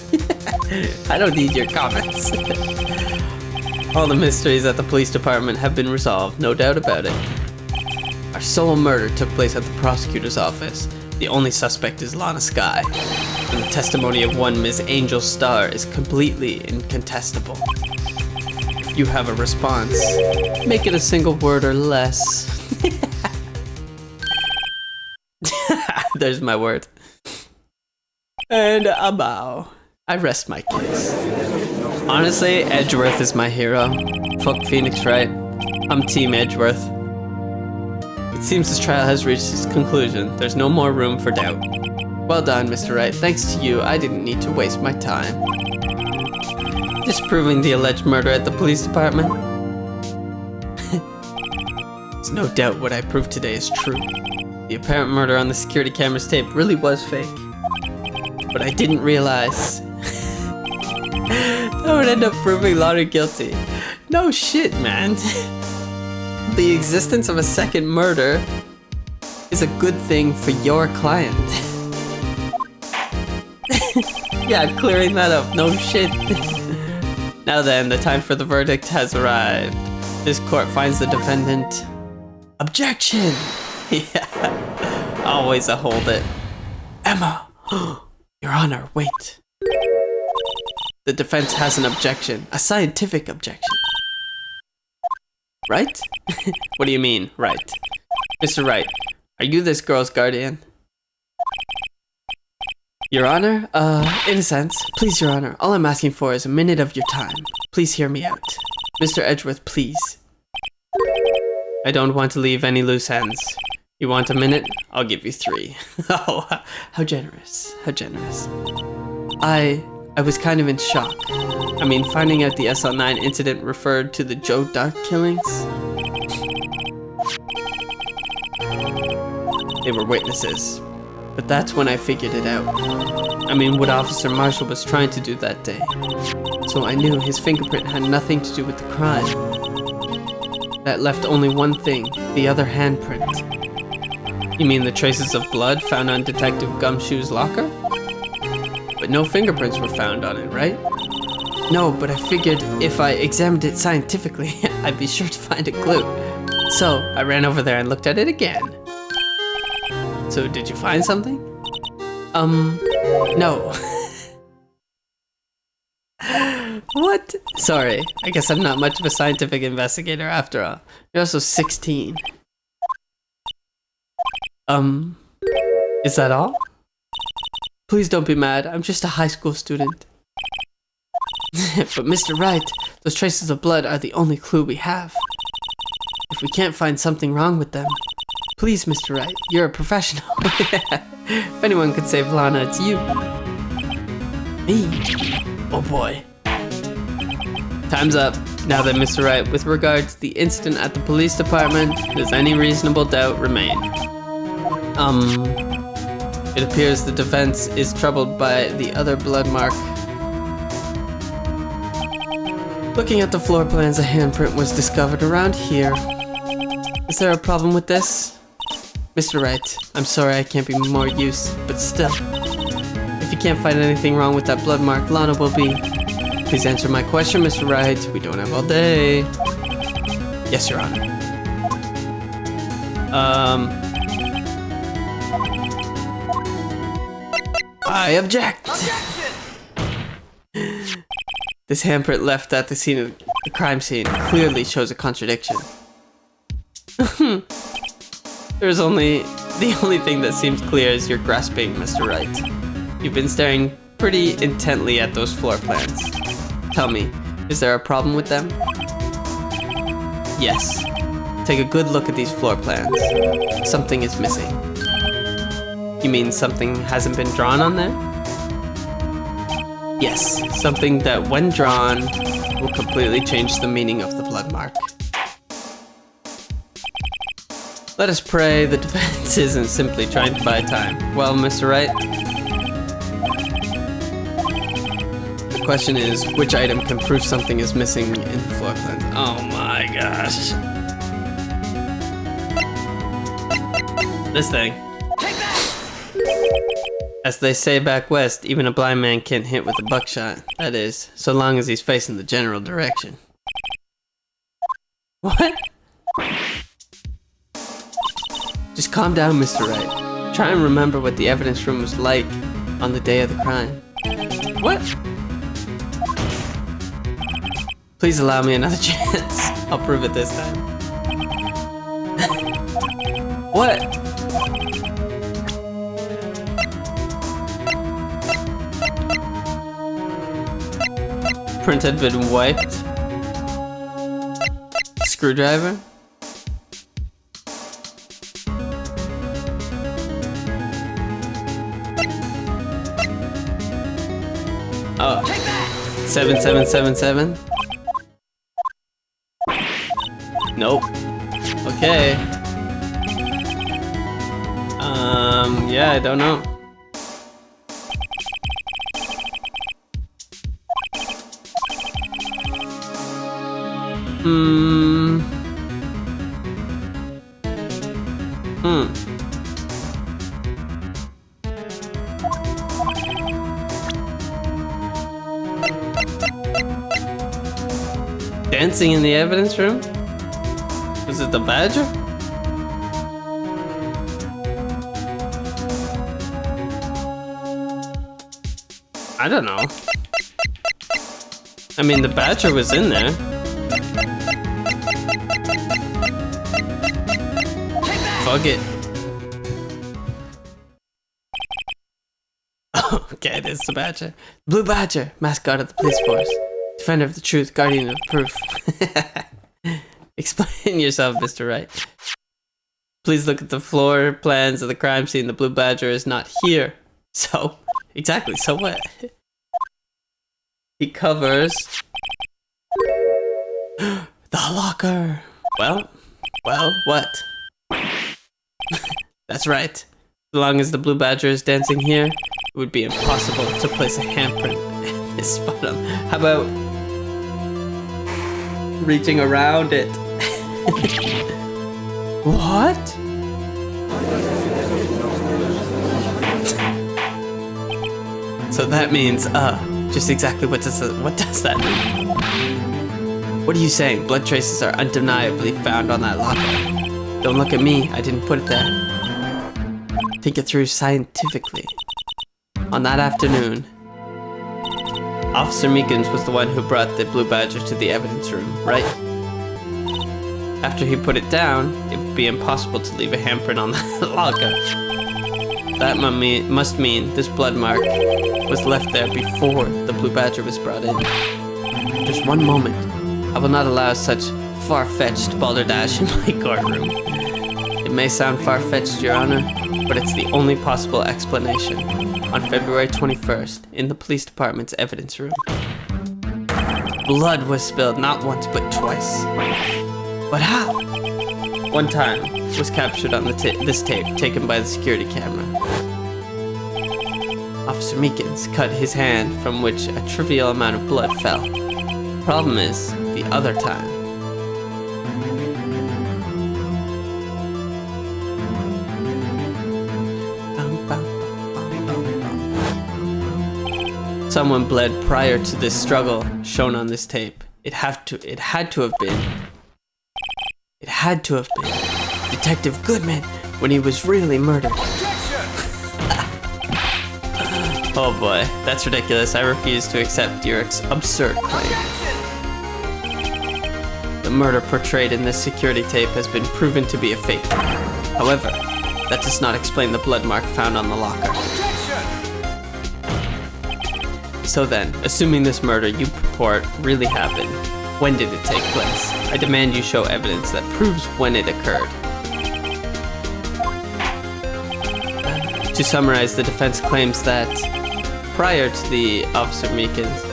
I don't need your comments. All the mysteries at the police department have been resolved, no doubt about it. Our sole murder took place at the prosecutor's office. The only suspect is Lana Skye, and the testimony of one Ms. Angel Starr is completely incontestable. If you have a response, make it a single word or less. There's my word. And a bow. I rest my case. Honestly, Edgeworth is my hero. Fuck Phoenix Wright. I'm Team Edgeworth. It seems this trial has reached its conclusion. There's no more room for doubt. Well done, Mr. Wright. Thanks to you, I didn't need to waste my time. Disproving the alleged murder at the police department? There's no doubt what I proved today is true. The apparent murder on the security camera's tape really was fake. But I didn't realize that would end up proving Lana guilty. No shit, man. The existence of a second murder is a good thing for your client. Yeah, clearing that up, no shit. Now then, the time for the verdict has arrived. This court finds the defendant... Objection! Yeah, always a hold it. Emma! Your Honor, wait. The defense has an objection, a scientific objection. Right? What do you mean, right? Mr. Wright, are you this girl's guardian? Your Honor, in a sense. Please, Your Honor, all I'm asking for is a minute of your time. Please hear me out. Mr. Edgeworth, please. I don't want to leave any loose ends. You want a minute? I'll give you 3. Oh, how generous, how generous. I was kind of in shock. I mean, finding out the SL9 incident referred to the Joe Dark killings. They were witnesses. But that's when I figured it out. I mean, what Officer Marshall was trying to do that day. So I knew his fingerprint had nothing to do with the crime. That left only one thing, the other handprint. You mean the traces of blood found on Detective Gumshoe's locker? But no fingerprints were found on it, right? No, but I figured if I examined it scientifically, I'd be sure to find a clue. So I ran over there and looked at it again. So did you find something? No. What? Sorry, I guess I'm not much of a scientific investigator after all. You're also 16. Is that all? Please don't be mad, I'm just a high school student. But Mr. Wright, those traces of blood are the only clue we have. If we can't find something wrong with them, please, Mr. Wright, you're a professional. If anyone could save Lana, it's you. Me? Oh boy. Time's up. Now then, Mr. Wright, with regard to the incident at the police department, does any reasonable doubt remain? It appears the defense is troubled by the other blood mark. Looking at the floor plans, a handprint was discovered around here. Is there a problem with this? Mr. Wright, I'm sorry I can't be more use, but still. If you can't find anything wrong with that blood mark, Lana will be. Please answer my question, Mr. Wright. We don't have all day. Yes, Your Honor. I object!
Objection!
This handprint left at the scene of the crime scene clearly shows a contradiction. The only thing that seems clear is your grasping, Mr. Wright. You've been staring pretty intently at those floor plans. Tell me, is there a problem with them? Yes. Take a good look at these floor plans. Something is missing. You mean something hasn't been drawn on there? Yes, something that when drawn will completely change the meaning of the blood mark. Let us pray the defense isn't simply trying to buy time. Well, Mr. Wright? The question is, which item can prove something is missing in the floor plans? Oh my gosh. This thing.
Take that!
As they say back west, even a blind man can't hit with a buckshot. That is, so long as he's facing the general direction. What? Just calm down, Mr. Wright. Try and remember what the evidence room was like on the day of the crime. What? Please allow me another chance. I'll prove it this time. What? Print had been wiped. Screwdriver? Oh. 7777? Nope. Okay. Yeah, I don't know. Dancing in the evidence room? Was it the badger? I don't know. I mean, the badger was in there. Fuck it. Okay, it is the badger. Blue Badger, mascot of the police force. Defender of the truth, guardian of proof. Explain yourself, Mr. Wright. Please look at the floor plans of the crime scene. The Blue Badger is not here. So, exactly, so what? He covers the locker. Well, what? That's right. As long as the Blue Badger is dancing here, it would be impossible to place a handprint in this spot. How about reaching around it? What? So that means, just exactly what does that mean? What are you saying? Blood traces are undeniably found on that locker. Don't look at me, I didn't put it there. Think it through scientifically. On that afternoon, Officer Meekins was the one who brought the Blue Badger to the evidence room, right? After he put it down, it would be impossible to leave a handprint on the locker. That must mean this blood mark was left there before the Blue Badger was brought in. Just one moment. I will not allow such far-fetched balderdash in my courtroom. It may sound far-fetched, Your Honor, but it's the only possible explanation. On February 21st, in the police department's evidence room, blood was spilled not once but twice. But how? One time was captured on this tape taken by the security camera. Officer Meekins cut his hand from which a trivial amount of blood fell. Problem is, the other time. Someone bled prior to this struggle shown on this tape. It had to have been Detective Goodman when he was really murdered. Oh boy, that's ridiculous. I refuse to accept your absurd claim. The murder portrayed in this security tape has been proven to be a fake. However, that does not explain the blood mark found on the locker. So then, assuming this murder you purport really happened, When did it take place? I demand you show evidence that proves when it occurred. To summarize, the defense claims that prior to the Officer Meekins...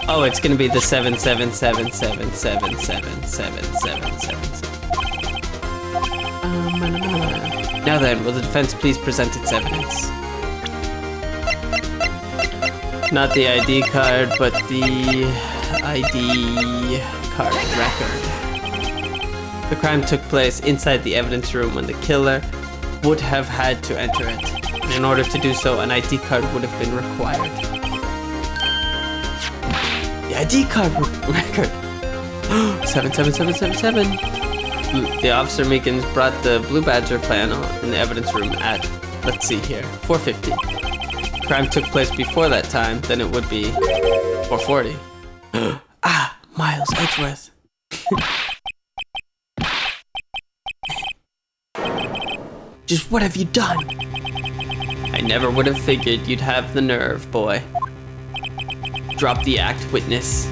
Oh, it's gonna be the 777777777. Now then, will the defense please present its evidence? Not the ID card, but the ID card record. The crime took place inside the evidence room when the killer would have had to enter it. And in order to do so, an ID card would have been required. The ID card record! 77777. The Officer Meekins brought the Blue Badger plan in the evidence room at, let's see here, 4:50. Crime took place before that time, then it would be 4:40. Ah, Miles Edgeworth. Just what have you done? I never would have figured you'd have the nerve, boy. Drop the act, witness.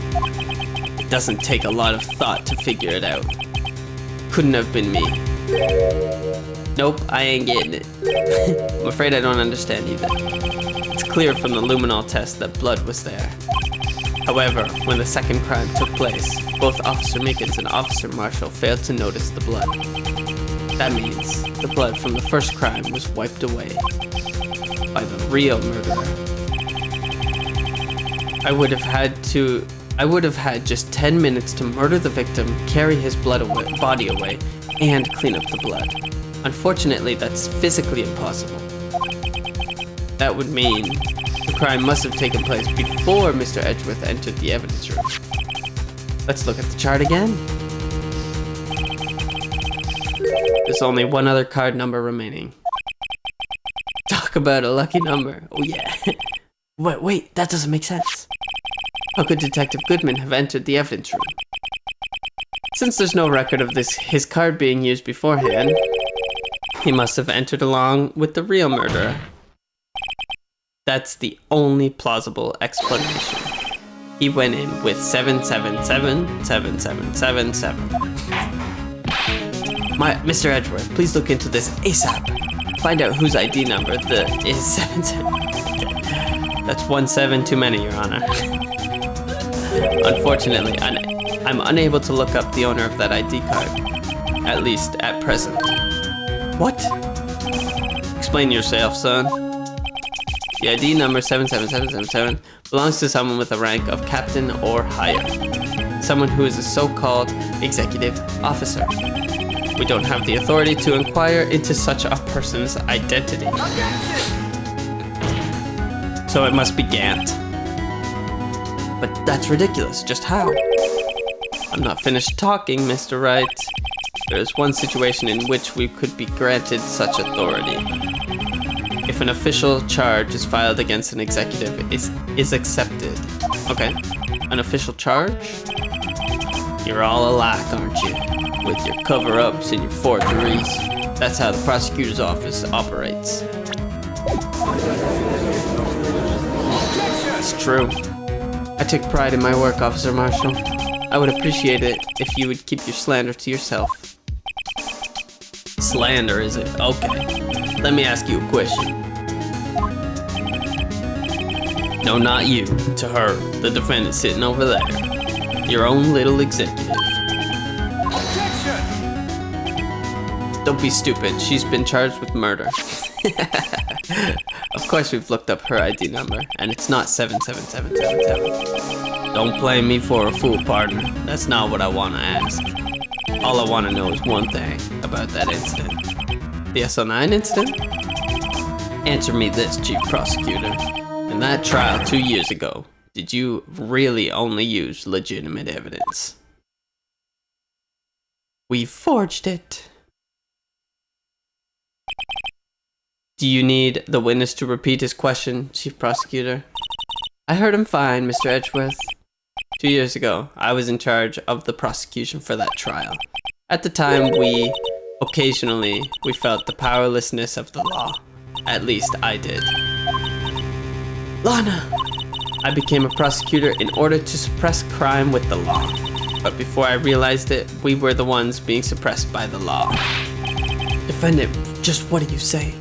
It doesn't take a lot of thought to figure it out. Couldn't have been me. Nope, I ain't getting it. I'm afraid I don't understand either. It's clear from the luminol test that blood was there. However, when the second crime took place, both Officer Meekins and Officer Marshall failed to notice the blood. That means the blood from the first crime was wiped away by the real murderer. I would have had just 10 minutes to murder the victim, carry his body away, and clean up the blood. Unfortunately, that's physically impossible. That would mean the crime must have taken place before Mr. Edgeworth entered the evidence room. Let's look at the chart again. There's only one other card number remaining. Talk about a lucky number. Oh yeah. Wait, that doesn't make sense. How could Detective Goodman have entered the evidence room? Since there's no record of his card being used beforehand, he must have entered along with the real murderer. That's the only plausible explanation. He went in with 7777777. Mr. Edgeworth, please look into this ASAP. Find out whose ID number is 77. That's 17 too many, Your Honor. Unfortunately, I'm unable to look up the owner of that ID card, at least at present. What? Explain yourself, son. The ID number 77777 belongs to someone with a rank of captain or higher. Someone who is a so-called executive officer. We don't have the authority to inquire into such a person's identity. So it must be Gant. But that's ridiculous. Just how? I'm not finished talking, Mr. Wright. There is one situation in which we could be granted such authority. If an official charge is filed against an executive is accepted. Okay. An official charge? You're all alike, aren't you? With your cover-ups and your forgeries. That's how the prosecutor's office operates. It's true. I take pride in my work, Officer Marshall. I would appreciate it if you would keep your slander to yourself. Slander, is it? Okay. Let me ask you a question. No, not you. To her, the defendant sitting over there. Your own little executive. Don't be stupid. She's been charged with murder. Of course we've looked up her ID number, and it's not 77777. Don't blame me for a fool, partner. That's not what I want to ask. All I want to know is one thing about that incident. The SO9 incident? Answer me this, Chief Prosecutor. In that trial 2 years ago, did you really only use legitimate evidence? We forged it. Do you need the witness to repeat his question, Chief Prosecutor? I heard him fine, Mr. Edgeworth. 2 years ago, I was in charge of the prosecution for that trial. At the time, we felt the powerlessness of the law. At least I did. Lana! I became a prosecutor in order to suppress crime with the law. But before I realized it, we were the ones being suppressed by the law. Defendant, just what do you say?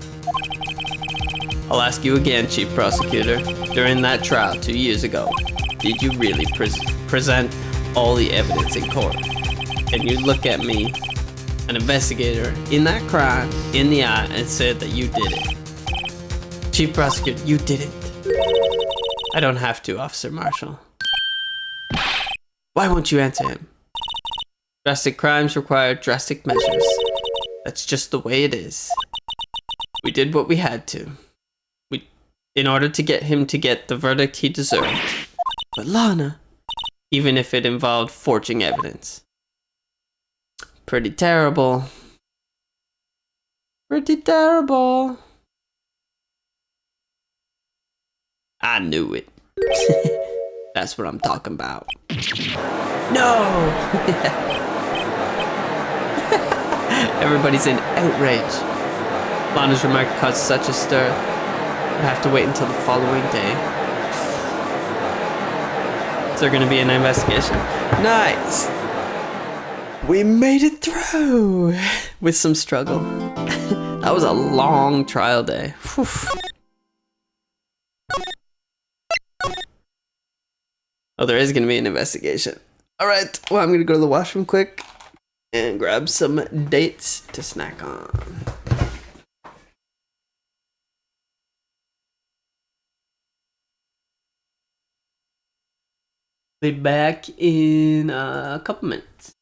I'll ask you again, Chief Prosecutor. During that trial 2 years ago, did you really present all the evidence in court? Can you look at me, an investigator, in that crime, in the eye, and say that you did it? Chief Prosecutor, you didn't. I don't have to, Officer Marshall. Why won't you answer him? Drastic crimes require drastic measures. That's just the way it is. We did what we had to. In order to get him to get the verdict he deserved. But Lana, even if it involved forging evidence. Pretty terrible. Pretty terrible. I knew it. That's what I'm talking about. No! Everybody's in outrage. Lana's remark caused such a stir. We'll have to wait until the following day. Is there gonna be an investigation? Nice! We made it through! With some struggle. That was a long trial day. Whew. Oh, there is gonna be an investigation. Alright, well, I'm gonna go to the washroom quick and grab some dates to snack on. Be back in a couple minutes.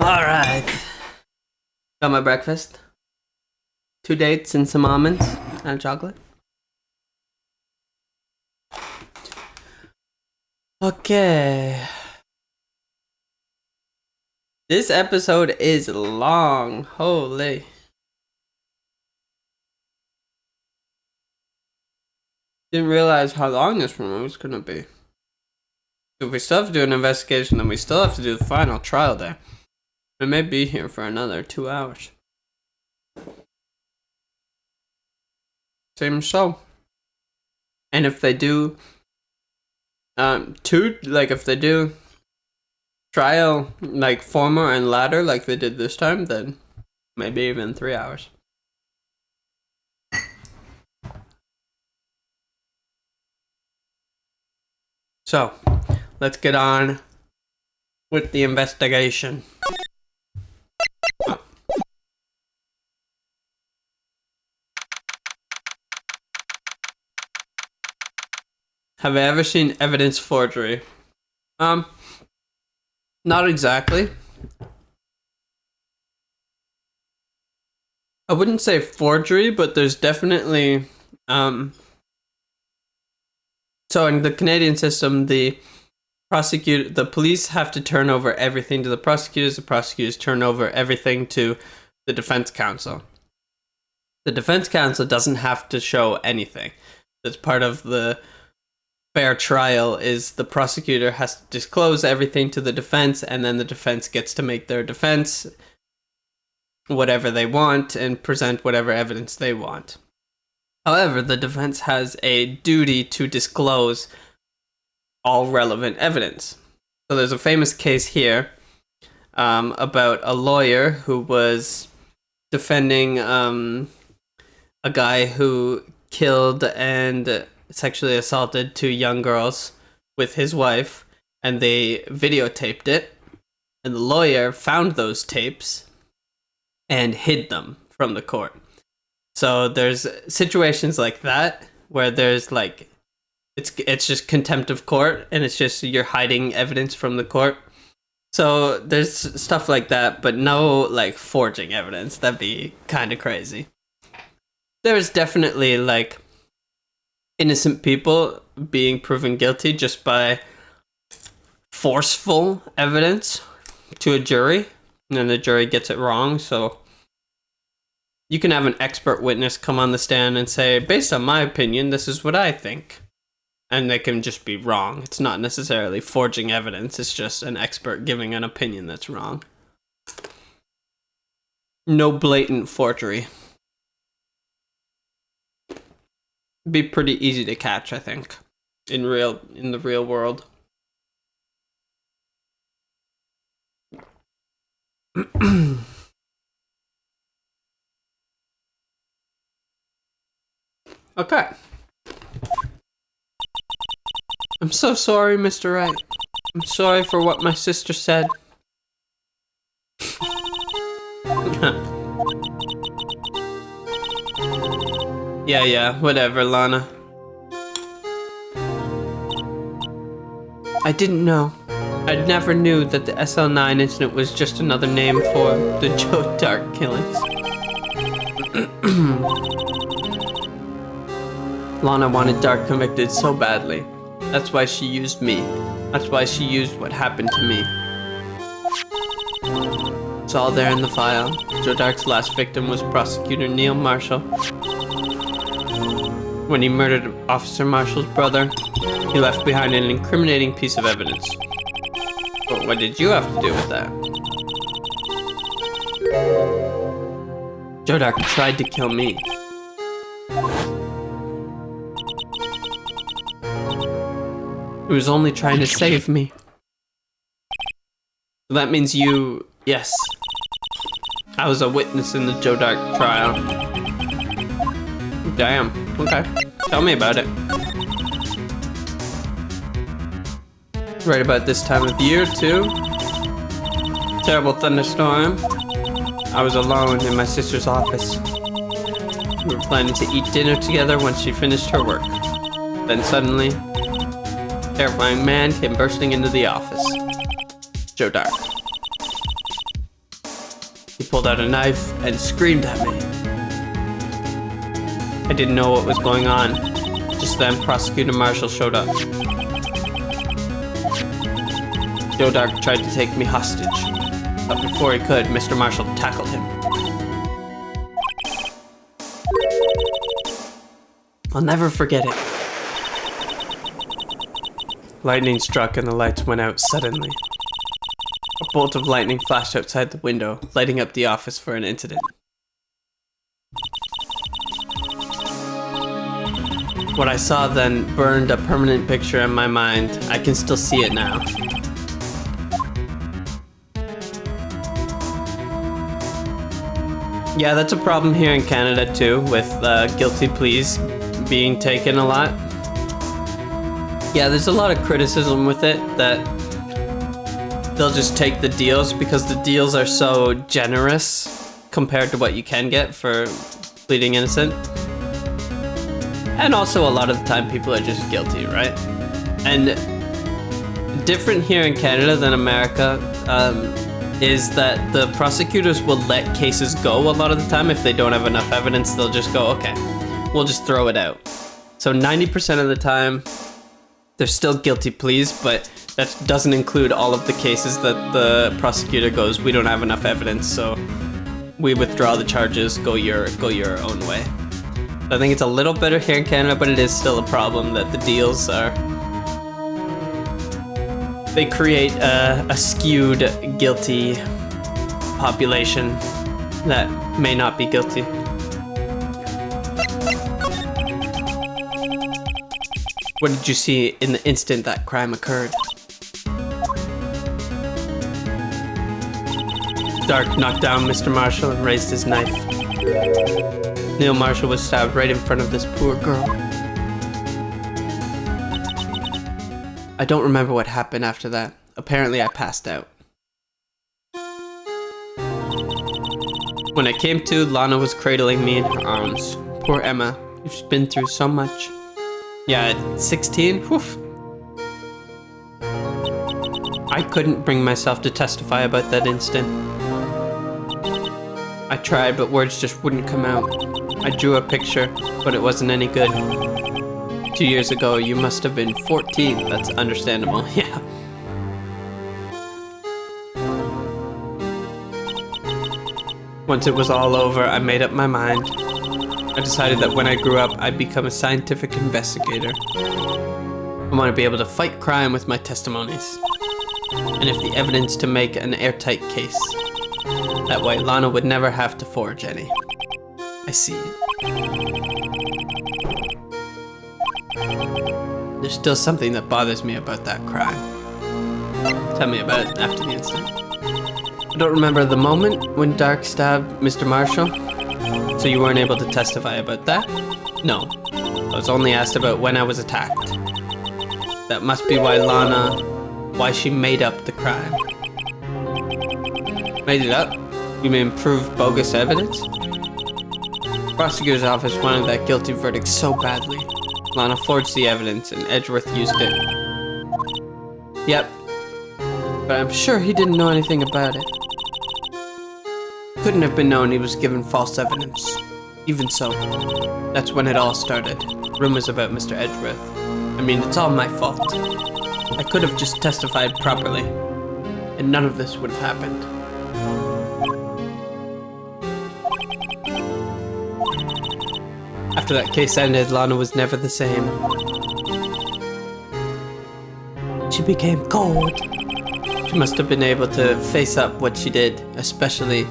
Alright. Got my breakfast. 2 dates and some almonds and chocolate. Okay. This episode is long. Holy. Didn't realize how long this one was gonna be. If we still have to do an investigation, then we still have to do the final trial day. We may be here for another 2 hours. Seems so. And if they do, if they do trial, like former and latter, like they did this time, then Maybe even 3 hours. So, let's get on with the investigation. Have I ever seen evidence forgery? Not exactly. I wouldn't say forgery, but there's definitely, so in the Canadian system, the police have to turn over everything to the prosecutors turn over everything to the defense counsel. The defense counsel doesn't have to show anything. That's part of the fair trial, is the prosecutor has to disclose everything to the defense, and then the defense gets to make their defense whatever they want and present whatever evidence they want. However, the defense has a duty to disclose all relevant evidence. So there's a famous case here about a lawyer who was defending a guy who killed and sexually assaulted 2 young girls with his wife, and they videotaped it, and the lawyer found those tapes and hid them from the court. So there's situations like that where there's like it's just contempt of court, and it's just you're hiding evidence from the court. So there's stuff like that, but no like forging evidence. That'd be kind of crazy. There's definitely like innocent people being proven guilty just by forceful evidence to a jury, and then the jury gets it wrong. So you can have an expert witness come on the stand and say, based on my opinion, this is what I think. And they can just be wrong. It's not necessarily forging evidence, it's just an expert giving an opinion that's wrong. No blatant forgery. Be pretty easy to catch, I think, in the real world. Okay. I'm so sorry, Mr. Wright. I'm sorry for what my sister said. Yeah, whatever, Lana. I didn't know. I never knew that the SL9 incident was just another name for the Joe Dark killings. Lana wanted Dark convicted so badly. That's why she used me. That's why she used what happened to me. It's all there in the file. Joe Dark's last victim was Prosecutor Neil Marshall. When he murdered Officer Marshall's brother, he left behind an incriminating piece of evidence. But what did you have to do with that? Joe Dark tried to kill me. He was only trying to save me. So that means you... Yes. I was a witness in the Joe Dark trial. Damn. Okay. Tell me about it. Right about this time of year, too. Terrible thunderstorm. I was alone in my sister's office. We were planning to eat dinner together once she finished her work. Then suddenly, a terrifying man came bursting into the office. Joe Dark. He pulled out a knife and screamed at me. I didn't know what was going on. Just then, Prosecutor Marshall showed up. Joe Dark tried to take me hostage, but before he could, Mr. Marshall tackled him. I'll never forget it. Lightning struck and the lights went out suddenly. A bolt of lightning flashed outside the window, lighting up the office for an incident. What I saw then burned a permanent picture in my mind. I can still see it now. Yeah, that's a problem here in Canada too, with guilty pleas being taken a lot. Yeah, there's a lot of criticism with it that they'll just take the deals because the deals are so generous compared to what you can get for pleading innocent. And also a lot of the time people are just guilty, right? And different here in Canada than America is that the prosecutors will let cases go a lot of the time. If they don't have enough evidence, they'll just go, okay, we'll just throw it out. So 90% of the time, there's still guilty pleas, but that doesn't include all of the cases that the prosecutor goes, we don't have enough evidence, so we withdraw the charges, go your own way. So I think it's a little better here in Canada, but it is still a problem that the deals are... They create a skewed guilty population that may not be guilty. What did you see in the instant that crime occurred? Dark knocked down Mr. Marshall and raised his knife. Neil Marshall was stabbed right in front of this poor girl. I don't remember what happened after that. Apparently I passed out. When I came to, Lana was cradling me in her arms. Poor Emma, she's been through so much. Yeah, at 16, whew. I couldn't bring myself to testify about that instant. I tried, but words just wouldn't come out. I drew a picture, but it wasn't any good. 2 years ago, you must have been 14. That's understandable, yeah. Once it was all over, I made up my mind. I decided that when I grew up, I'd become a scientific investigator. I want to be able to fight crime with my testimonies. And if the evidence to make an airtight case. That way, Lana would never have to forge any. I see. There's still something that bothers me about that crime. Tell me about it after the incident. I don't remember the moment when Dark stabbed Mr. Marshall. So you weren't able to testify about that? No. I was only asked about when I was attacked. That must be why she made up the crime. Made it up? You mean prove bogus evidence? Prosecutor's office wanted that guilty verdict so badly. Lana forged the evidence and Edgeworth used it. Yep. But I'm sure he didn't know anything about it. Couldn't have been known he was given false evidence. Even so, that's when it all started. Rumors about Mr. Edgeworth. I mean, it's all my fault. I could have just testified properly, and none of this would have happened. After that case ended, Lana was never the same. She became cold. She must have been able to face up what she did, especially...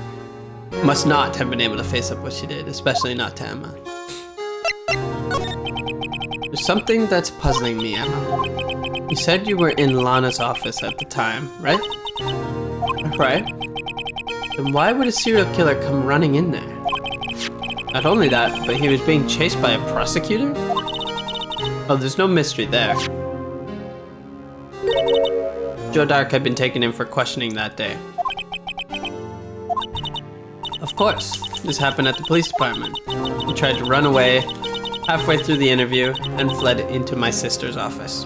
Must not have been able to face up what she did, especially not to Emma. There's something that's puzzling me, Emma. You said you were in Lana's office at the time, right? Right? Then why would a serial killer come running in there? Not only that, but he was being chased by a prosecutor? Oh, there's no mystery there. Joe Dark had been taken in for questioning that day. Of course, this happened at the police department. He tried to run away halfway through the interview and fled into my sister's office.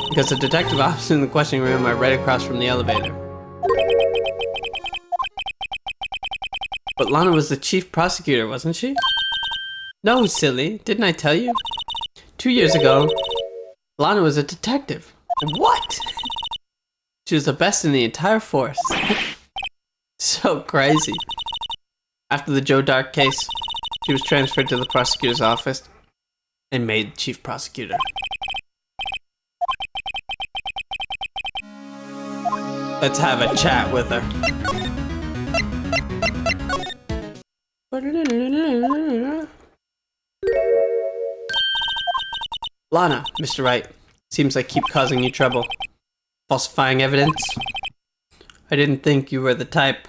Because the detective office in the questioning room are right across from the elevator. But Lana was the chief prosecutor, wasn't she? No, silly. Didn't I tell you? 2 years ago, Lana was a detective. What? She was the best in the entire force. So crazy. After the Joe Dark case, she was transferred to the prosecutor's office and made chief prosecutor. Let's have a chat with her. Lana, Mr. Wright. Seems I keep causing you trouble. Falsifying evidence? I didn't think you were the type.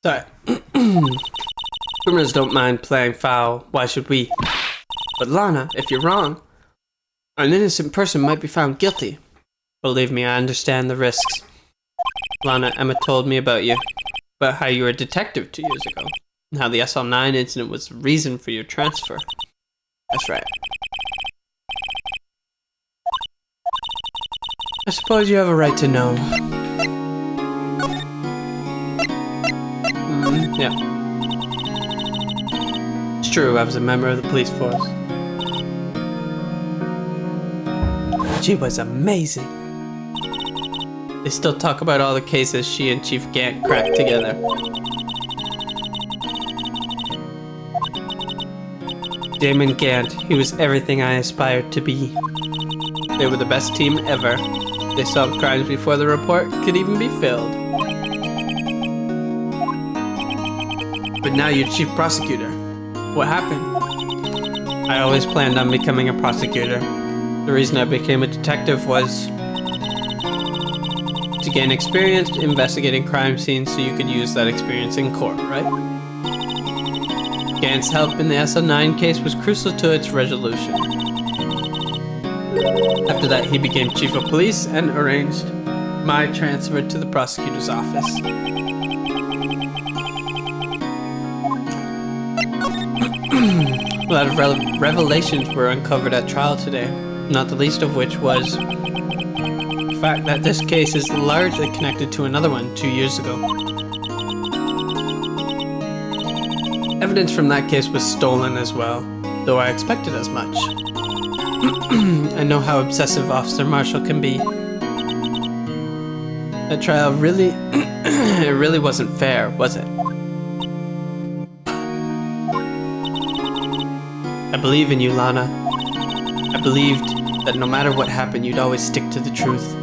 Sorry. Criminals don't mind playing foul. Why should we? But Lana, if you're wrong, an innocent person might be found guilty. Believe me, I understand the risks. Lana, Emma told me about you. About how you were a detective 2 years ago. And how the SL9 incident was the reason for your transfer. That's right. I suppose you have a right to know. Yeah. It's true, I was a member of the police force. She was amazing. They still talk about all the cases she and Chief Gant cracked together. Damon Gant, he was everything I aspired to be. They were the best team ever. They solved crimes before the report could even be filled. But now you're chief prosecutor. What happened? I always planned on becoming a prosecutor. The reason I became a detective was to gain experience investigating crime scenes so you could use that experience in court, right? Gant's help in the SL9 case was crucial to its resolution. After that, he became chief of police and arranged my transfer to the prosecutor's office. A lot of revelations were uncovered at trial today, not the least of which was the fact that this case is largely connected to another one 2 years ago. Evidence from that case was stolen as well, though I expected as much. I know how obsessive Officer Marshall can be. That trial really, it really wasn't fair, was it? I believe in you, Lana. I believed that no matter what happened, you'd always stick to the truth.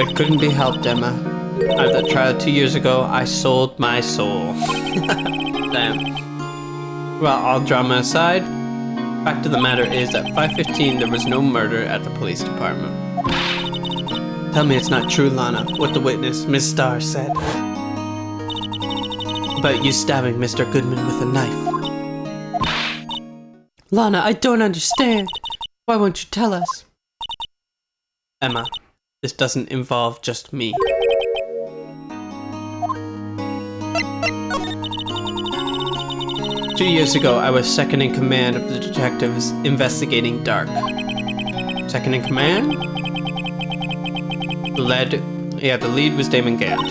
It couldn't be helped, Emma. At that trial 2 years ago, I sold my soul. Damn. Well, all drama aside, fact of the matter is that 5:15 there was no murder at the police department. Tell me it's not true, Lana, what the witness, Miss Starr, said. About you stabbing Mr. Goodman with a knife. Lana, I don't understand. Why won't you tell us? Emma, this doesn't involve just me. Two years ago, I was second in command of the detectives investigating Dark. Second in command? The lead was Damon Gant.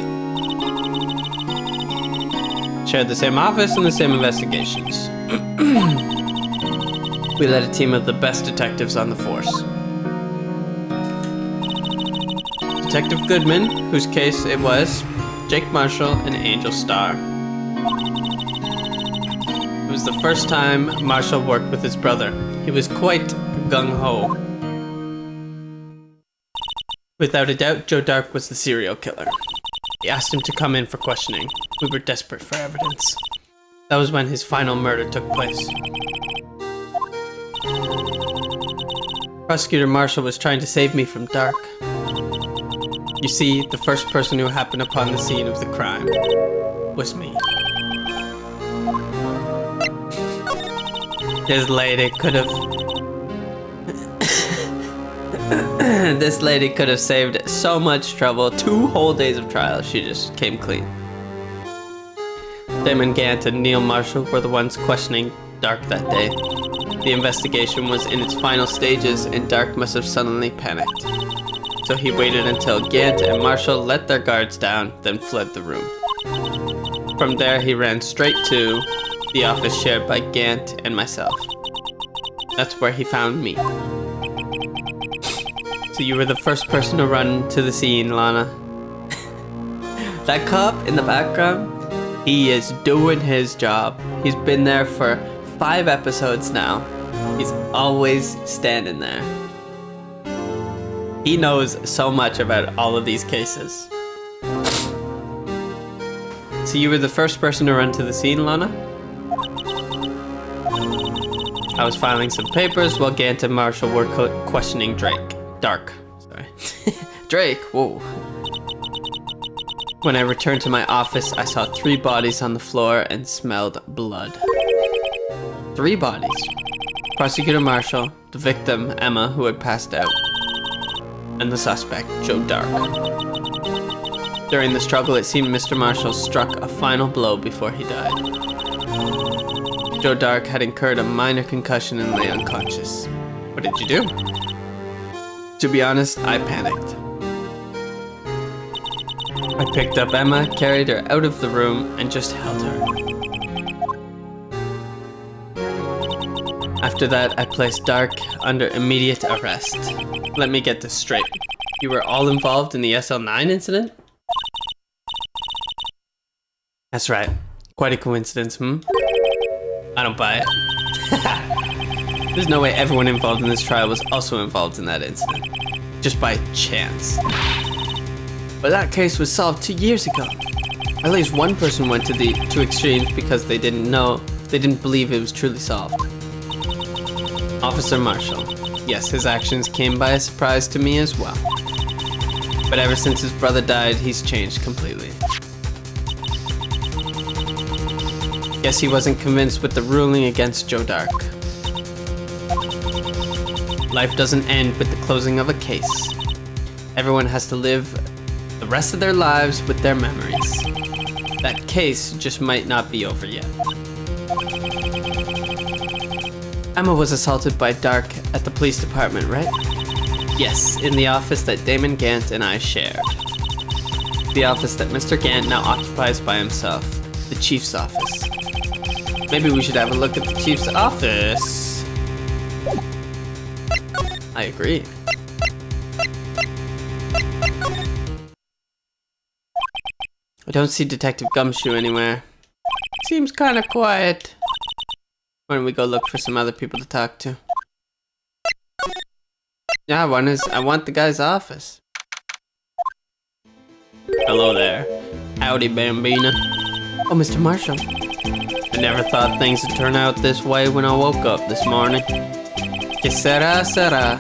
Shared the same office and the same investigations. We led a team of the best detectives on the force. Detective Goodman, whose case it was, Jake Marshall, and Angel Starr. It was the first time Marshall worked with his brother. He was quite gung-ho. Without a doubt, Joe Dark was the serial killer. He asked him to come in for questioning. We were desperate for evidence. That was when his final murder took place. Prosecutor Marshall was trying to save me from Dark. You see, the first person who happened upon the scene of the crime was me. This lady could have... This lady could have saved so much trouble. 2 whole days of trial, she just came clean. Damon Gant and Neil Marshall were the ones questioning Dark that day. The investigation was in its final stages and Dark must have suddenly panicked. So he waited until Gant and Marshall let their guards down, then fled the room. From there, he ran straight to the office shared by Gant and myself. That's where he found me. So you were the first person to run to the scene, Lana. That cop in the background, he is doing his job. He's been there for 5 episodes now. He's always standing there. He knows so much about all of these cases. So you were the first person to run to the scene, Lana? I was filing some papers while Gant and Marshall were questioning Dark. Sorry. Drake, whoa. When I returned to my office, I saw 3 bodies on the floor and smelled blood. 3 bodies. Prosecutor Marshall, the victim, Emma, who had passed out, and the suspect, Joe Dark. During the struggle, it seemed Mr. Marshall struck a final blow before he died. Joe Dark had incurred a minor concussion and lay unconscious. What did you do? To be honest, I panicked. I picked up Emma, carried her out of the room, and just held her. After that, I placed Dark under immediate arrest. Let me get this straight. You were all involved in the SL9 incident? That's right. Quite a coincidence, I don't buy it. There's no way everyone involved in this trial was also involved in that incident. Just by chance. But that case was solved 2 years ago. At least one person went to the 2 extremes because they didn't believe it was truly solved. Officer Marshall. Yes, his actions came by a surprise to me as well. But ever since his brother died, he's changed completely. Guess he wasn't convinced with the ruling against Joe Dark. Life doesn't end with the closing of a case. Everyone has to live the rest of their lives with their memories. That case just might not be over yet. Emma was assaulted by Dark at the police department, right? Yes, in the office that Damon Gant and I shared. The office that Mr. Gant now occupies by himself, the chief's office. Maybe we should have a look at the chief's office. I agree. I don't see Detective Gumshoe anywhere. Seems kind of quiet. Why don't we go look for some other people to talk to? Yeah, I want the guy's office. Hello there. Howdy, Bambina. Oh, Mr. Marshall. I never thought things would turn out this way when I woke up this morning. Que sera, sera.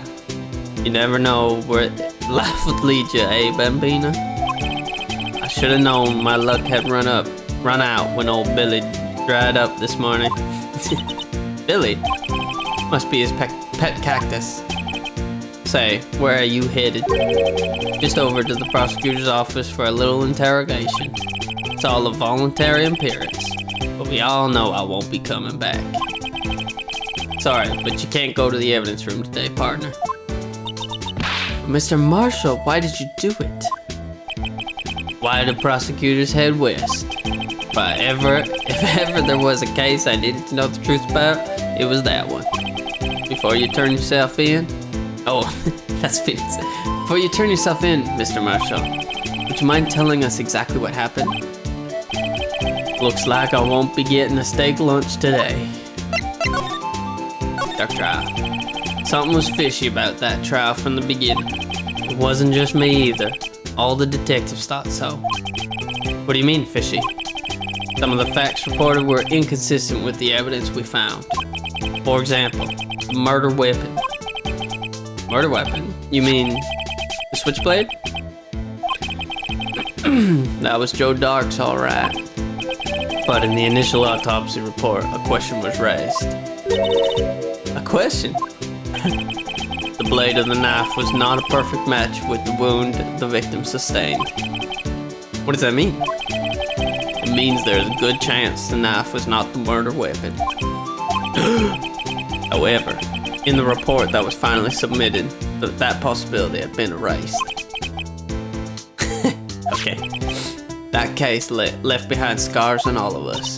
You never know where life would lead you, eh, Bambina? I should have known my luck had run out when old Billy dried up this morning. Billy? Must be his pet cactus. Say, where are you headed? Just over to the prosecutor's office for a little interrogation. It's all a voluntary appearance, but we all know I won't be coming back. Sorry, but you can't go to the evidence room today, partner. Mr. Marshall, why did you do it? Why did prosecutors head west? If ever there was a case I needed to know the truth about, it was that one. Before you turn yourself in, that's Phoenix. Before you turn yourself in, Mr. Marshall, would you mind telling us exactly what happened? Looks like I won't be getting a steak lunch today. Dark trial. Something was fishy about that trial from the beginning. It wasn't just me either. All the detectives thought so. What do you mean, fishy? Some of the facts reported were inconsistent with the evidence we found. For example, the murder weapon. Murder weapon? You mean the switchblade? That was Joe Dark's, alright. But in the initial autopsy report, a question was raised. A question? The blade of the knife was not a perfect match with the wound the victim sustained. What does that mean? It means there's a good chance the knife was not the murder weapon. However, in the report that was finally submitted, that possibility had been erased. Okay. That case left behind scars on all of us.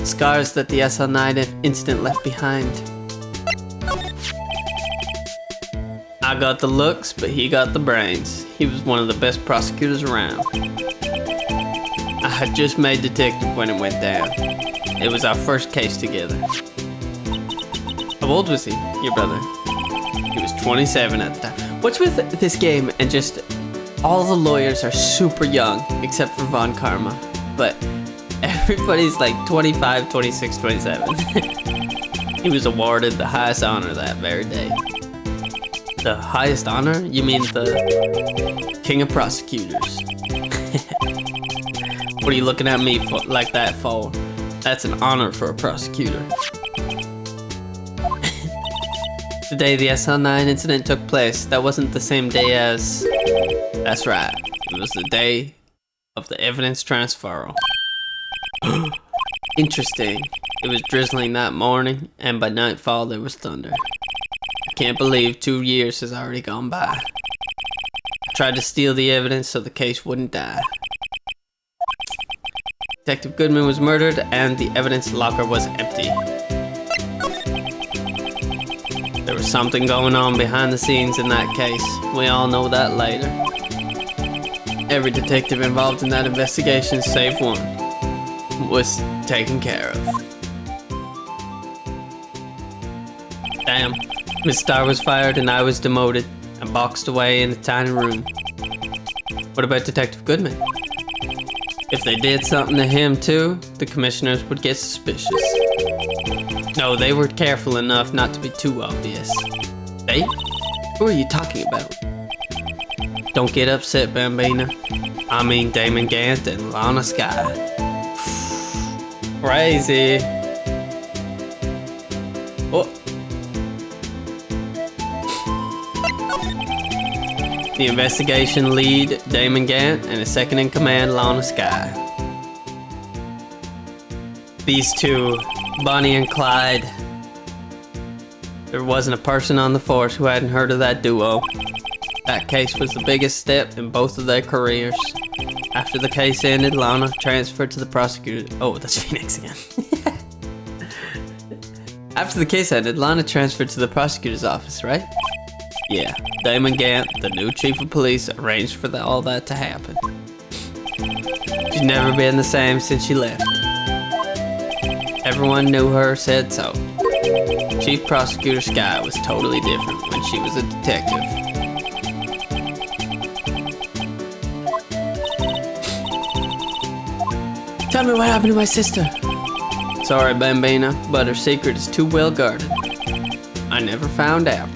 Scars that the SL9 incident left behind. I got the looks, but he got the brains. He was one of the best prosecutors around. I had just made detective when it went down. It was our first case together. How old was he, your brother? He was 27 at the time. What's with this game and just all the lawyers are super young, except for Von Karma. But everybody's like 25, 26, 27. He was awarded the highest honor that very day. The highest honor? You mean the king of prosecutors? What are you looking at me for, like that for? That's an honor for a prosecutor. The day the SL9 incident took place, that wasn't the same day as... That's right, it was the day of the evidence transfer. Interesting. It was drizzling that morning, and by nightfall there was thunder. I can't believe 2 years has already gone by. I tried to steal the evidence so the case wouldn't die. Detective Goodman was murdered, and the evidence locker was empty. There was something going on behind the scenes in that case. We all know that later. Every detective involved in that investigation, save one, was taken care of. Damn. Miss Starr was fired and I was demoted and boxed away in a tiny room. What about Detective Goodman? If they did something to him too, the commissioners would get suspicious. No, they were careful enough not to be too obvious. They? Who are you talking about? Don't get upset, Bambina. I mean Damon Gant and Lana Sky. Crazy. Oh. The investigation lead, Damon Gant, and his second in command, Lana Sky. These two, Bonnie and Clyde. There wasn't a person on the force who hadn't heard of that duo. That case was the biggest step in both of their careers. After the case ended, Lana transferred to the prosecutor. Oh, that's Phoenix again. After the case ended, Lana transferred to the prosecutor's office, right? Yeah, Damon Gant, the new chief of police, arranged for all that to happen. She's never been the same since she left. Everyone knew her, said so. Chief Prosecutor Sky was totally different when she was a detective. Tell me what happened to my sister. Sorry, Bambina, but her secret is too well guarded. I never found out.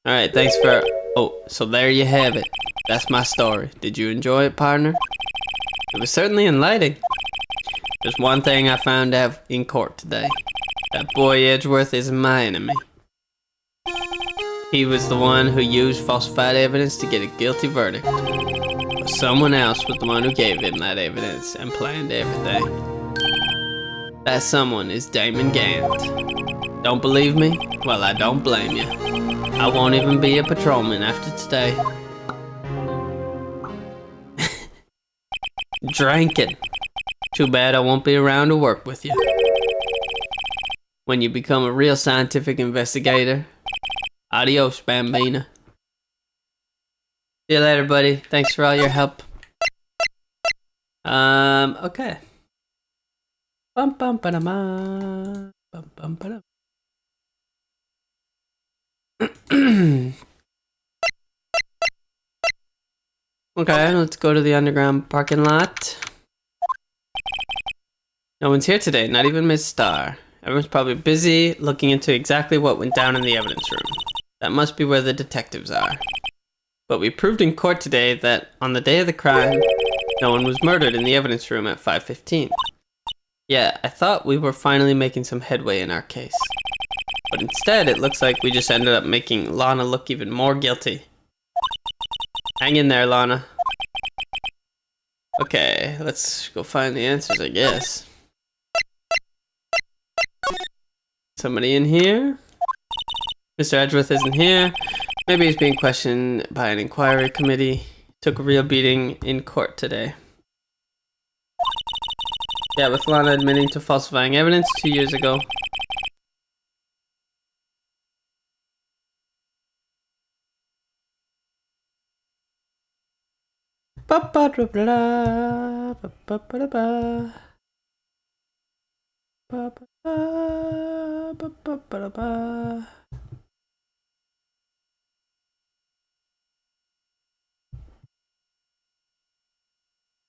Alright, thanks for... Oh, so there you have it. That's my story. Did you enjoy it, partner? It was certainly enlightening. There's one thing I found out in court today. That boy Edgeworth isn't my enemy. He was the one who used falsified evidence to get a guilty verdict. But someone else was the one who gave him that evidence and planned everything. That someone is Damon Gant. Don't believe me? Well, I don't blame you. I won't even be a patrolman after today. Drinking. Too bad I won't be around to work with you. When you become a real scientific investigator. Adios, Bambina. See you later, buddy. Thanks for all your help. Okay. Bum bum ba bum bum ba. Okay, let's go to the underground parking lot. No one's here today, not even Miss Starr. Everyone's probably busy looking into exactly what went down in the evidence room. That must be where the detectives are. But we proved in court today that on the day of the crime, no one was murdered in the evidence room at 5:15. Yeah, I thought we were finally making some headway in our case. But instead, it looks like we just ended up making Lana look even more guilty. Hang in there, Lana. Okay, let's go find the answers, I guess. Somebody in here? Mr. Edgeworth isn't here. Maybe he's being questioned by an inquiry committee. Took a real beating in court today. Yeah, with Lana admitting to falsifying evidence 2 years ago.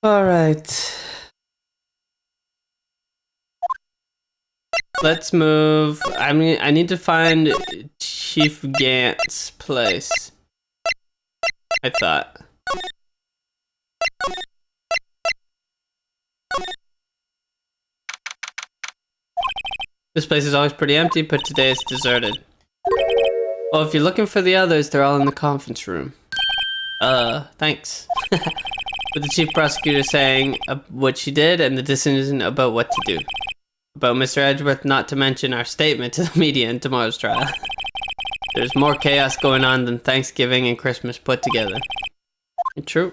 All right. Let's move. I need to find Chief Gant's place. I thought. This place is always pretty empty, but today it's deserted. Well, if you're looking for the others, they're all in the conference room. Thanks. With the chief prosecutor saying what she did and the decision about what to do. About Mr. Edgeworth, not to mention our statement to the media in tomorrow's trial. There's more chaos going on than Thanksgiving and Christmas put together. True.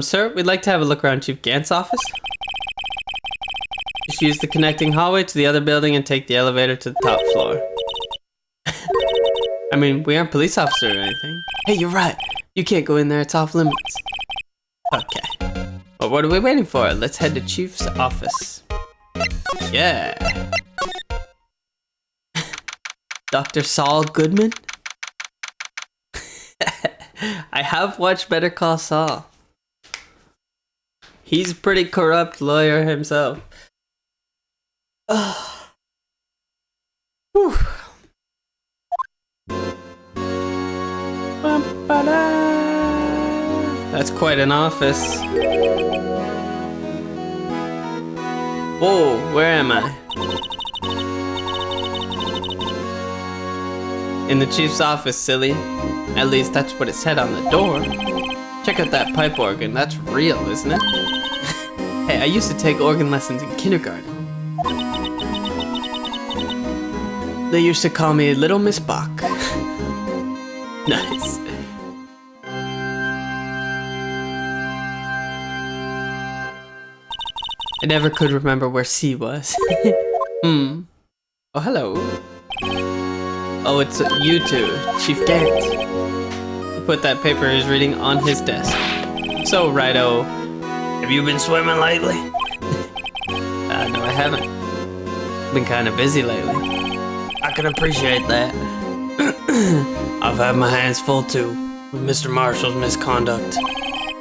Sir, we'd like to have a look around Chief Gant's office. Just use the connecting hallway to the other building and take the elevator to the top floor. I mean, we aren't police officers or anything. Hey, you're right. You can't go in there, it's off limits. Okay. Well, what are we waiting for? Let's head to Chief's office. Yeah. Dr. Saul Goodman? I have watched Better Call Saul. He's a pretty corrupt lawyer himself. Whew. That's quite an office. Whoa, where am I? In the chief's office, silly. At least that's what it said on the door. Check out that pipe organ, that's real, isn't it? Hey, I used to take organ lessons in kindergarten. They used to call me Little Miss Bach. Nice. I never could remember where C was. Oh, hello. Oh, it's you two, Chief Gant. He put that paper he's reading on his desk. So, Righto, have you been swimming lately? No, I haven't. Been kind of busy lately. I can appreciate that. I've had my hands full too, with Mr. Marshall's misconduct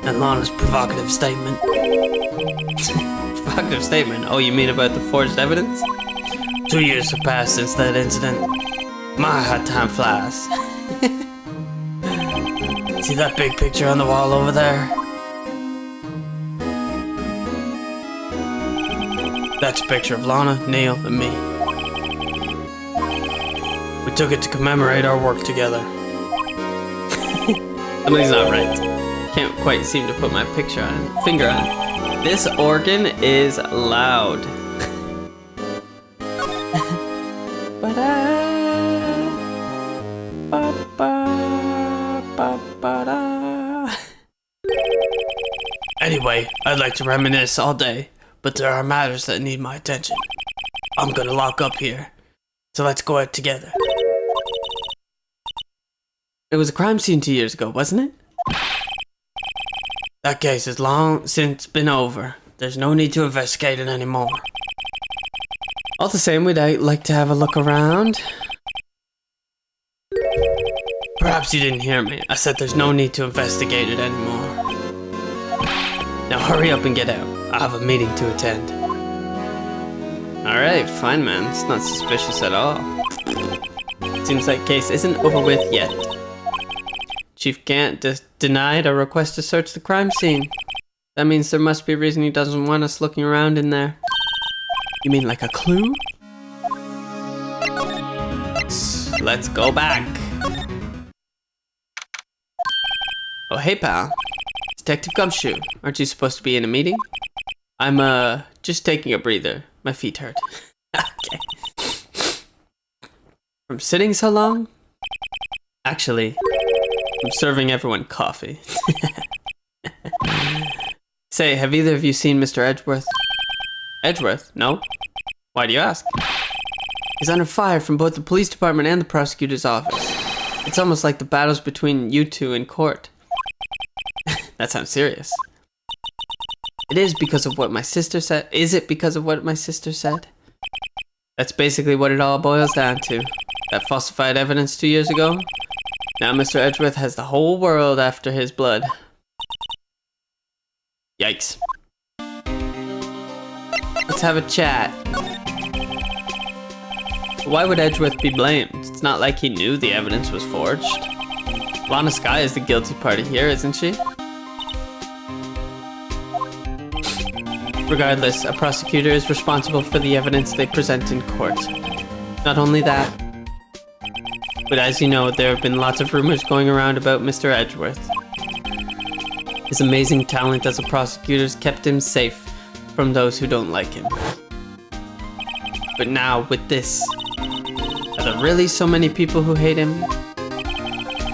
and Lana's provocative statement. Provocative statement? Oh, you mean about the forged evidence? 2 years have passed since that incident. My, how time flies. See that big picture on the wall over there? That's a picture of Lana, Neil, and me. We took it to commemorate our work together. Something's not right. Can't quite seem to put my finger on it. This organ is loud. Anyway, I'd like to reminisce all day, but there are matters that need my attention. I'm gonna lock up here, so let's go out together. It was a crime scene 2 years ago, wasn't it? That case has long since been over. There's no need to investigate it anymore. All the same, we'd like to have a look around. Perhaps you didn't hear me. I said there's no need to investigate it anymore. Now hurry up and get out. I have a meeting to attend. Alright, fine man. It's not suspicious at all. Seems like case isn't over with yet. Chief Gant denied our request to search the crime scene. That means there must be a reason he doesn't want us looking around in there. You mean like a clue? Let's go back. Oh, hey pal. Detective Gumshoe. Aren't you supposed to be in a meeting? I'm, just taking a breather. My feet hurt. Okay. From sitting so long? Actually, I'm serving everyone coffee. Say, have either of you seen Mr. Edgeworth? Edgeworth? No? Why do you ask? He's under fire from both the police department and the prosecutor's office. It's almost like the battles between you two in court. That sounds serious. It is because of what my sister said. Is it because of what my sister said? That's basically what it all boils down to. That falsified evidence 2 years ago. Now Mr. Edgeworth has the whole world after his blood. Yikes. Let's have a chat. Why would Edgeworth be blamed? It's not like he knew the evidence was forged. Lana Skye is the guilty party here, isn't she? Regardless, a prosecutor is responsible for the evidence they present in court. Not only that, but as you know, there have been lots of rumors going around about Mr. Edgeworth. His amazing talent as a prosecutor has kept him safe from those who don't like him. But now, with this, are there really so many people who hate him?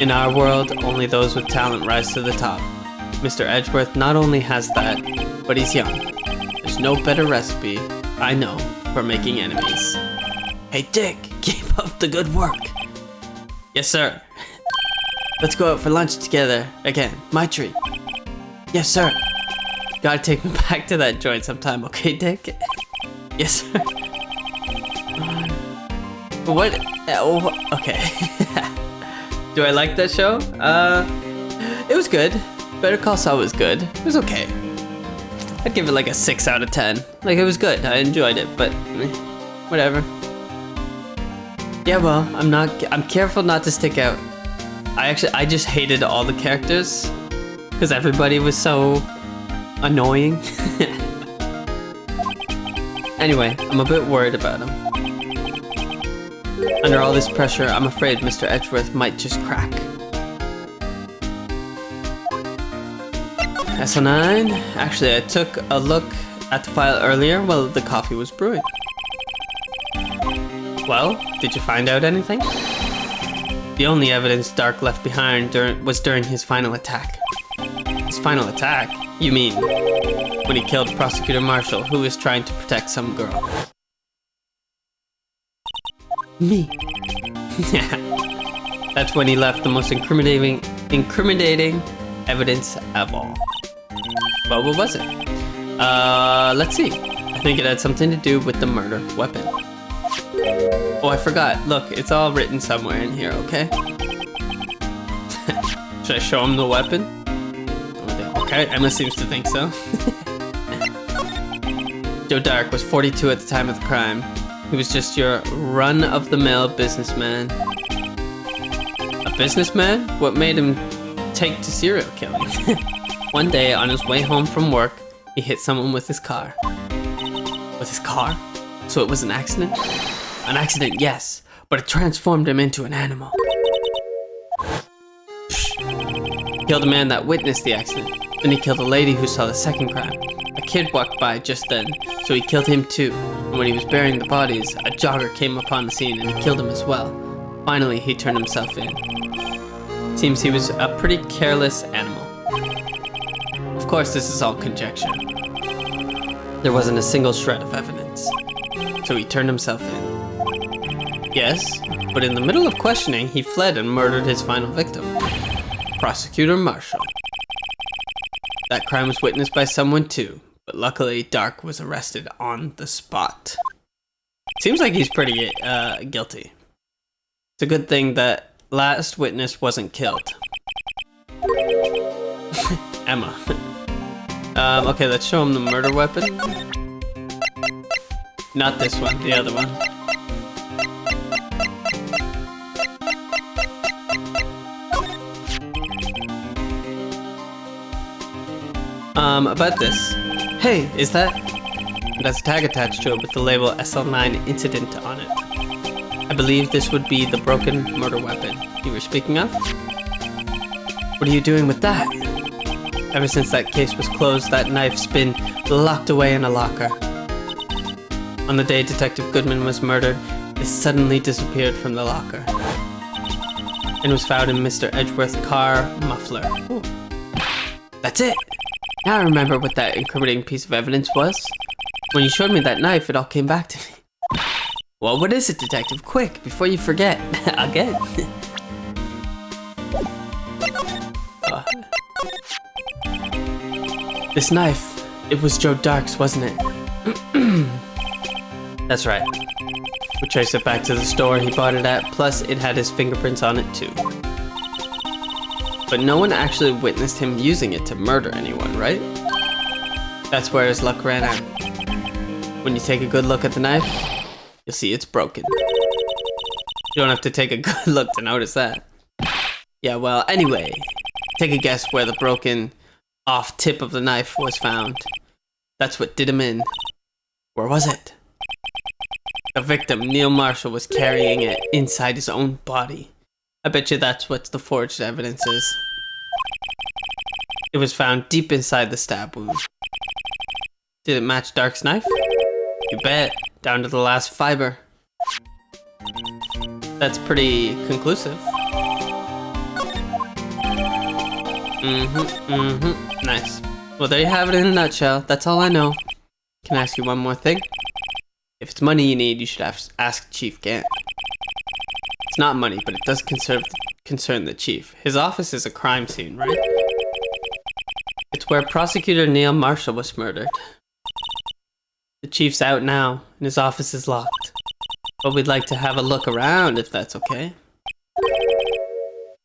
In our world, only those with talent rise to the top. Mr. Edgeworth not only has that, but he's young. There's no better recipe, I know, for making enemies. Hey Dick, keep up the good work. Yes, sir. Let's go out for lunch together. Again, my treat. Yes, sir. Gotta take me back to that joint sometime, okay, Dick? Yes, sir. What? Oh, okay. Do I like that show? It was good. Better Call Saul was good. It was okay. I'd give it like a 6 out of 10. Like, it was good. I enjoyed it, but whatever. Yeah, well, I'm careful not to stick out. I just hated all the characters because everybody was so annoying. Anyway, I'm a bit worried about him. Under all this pressure, I'm afraid Mr. Edgeworth might just crack. SO9. Actually, I took a look at the file earlier while the coffee was brewing. Well, did you find out anything? The only evidence Dark left behind was during his final attack. His final attack? You mean when he killed Prosecutor Marshall, who was trying to protect some girl? Me. That's when he left the most incriminating evidence of all. Well, what was it? Let's see. I think it had something to do with the murder weapon. Oh, I forgot. Look, it's all written somewhere in here, okay? Should I show him the weapon? Okay, Emma seems to think so. Joe Dark was 42 at the time of the crime. He was just your run-of-the-mill businessman. A businessman? What made him take to serial killing? One day, on his way home from work, he hit someone with his car. With his car? So it was an accident? An accident, yes, but it transformed him into an animal. Shh. He killed a man that witnessed the accident. Then he killed a lady who saw the second crime. A kid walked by just then, so he killed him too. And when he was burying the bodies, a jogger came upon the scene and he killed him as well. Finally, he turned himself in. Seems he was a pretty careless animal. Of course, this is all conjecture. There wasn't a single shred of evidence. So he turned himself in. Yes, but in the middle of questioning, he fled and murdered his final victim, Prosecutor Marshall. That crime was witnessed by someone too, but luckily Dark was arrested on the spot. Seems like he's pretty guilty. It's a good thing that last witness wasn't killed. Emma. Okay, let's show him the murder weapon. Not this one, the other one. About this. Hey, is that? It has a tag attached to it with the label SL9 Incident on it. I believe this would be the broken murder weapon you were speaking of. What are you doing with that? Ever since that case was closed, that knife's been locked away in a locker. On the day Detective Goodman was murdered, it suddenly disappeared from the locker and was found in Mr. Edgeworth's car muffler. Ooh. That's it! Now I remember what that incriminating piece of evidence was. When you showed me that knife, it all came back to me. Well, what is it, Detective? Quick, before you forget. Again. This knife, it was Joe Dark's, wasn't it? That's right. We traced it back to the store he bought it at, plus it had his fingerprints on it too. But no one actually witnessed him using it to murder anyone, right? That's where his luck ran out. When you take a good look at the knife, you'll see it's broken. You don't have to take a good look to notice that. Yeah, well, anyway, take a guess where the broken off tip of the knife was found. That's what did him in. Where was it? The victim, Neil Marshall, was carrying it inside his own body. I bet you that's what the forged evidence is. It was found deep inside the stab wound. Did it match Dark's knife? You bet, down to the last fiber. That's pretty conclusive. Nice. Well, there you have it in a nutshell. That's all I know. Can I ask you one more thing? If it's money you need, you should ask Chief Gant. It's not money, but it does concern the chief. His office is a crime scene, right? It's where Prosecutor Neil Marshall was murdered. The chief's out now, and his office is locked. But we'd like to have a look around, if that's okay.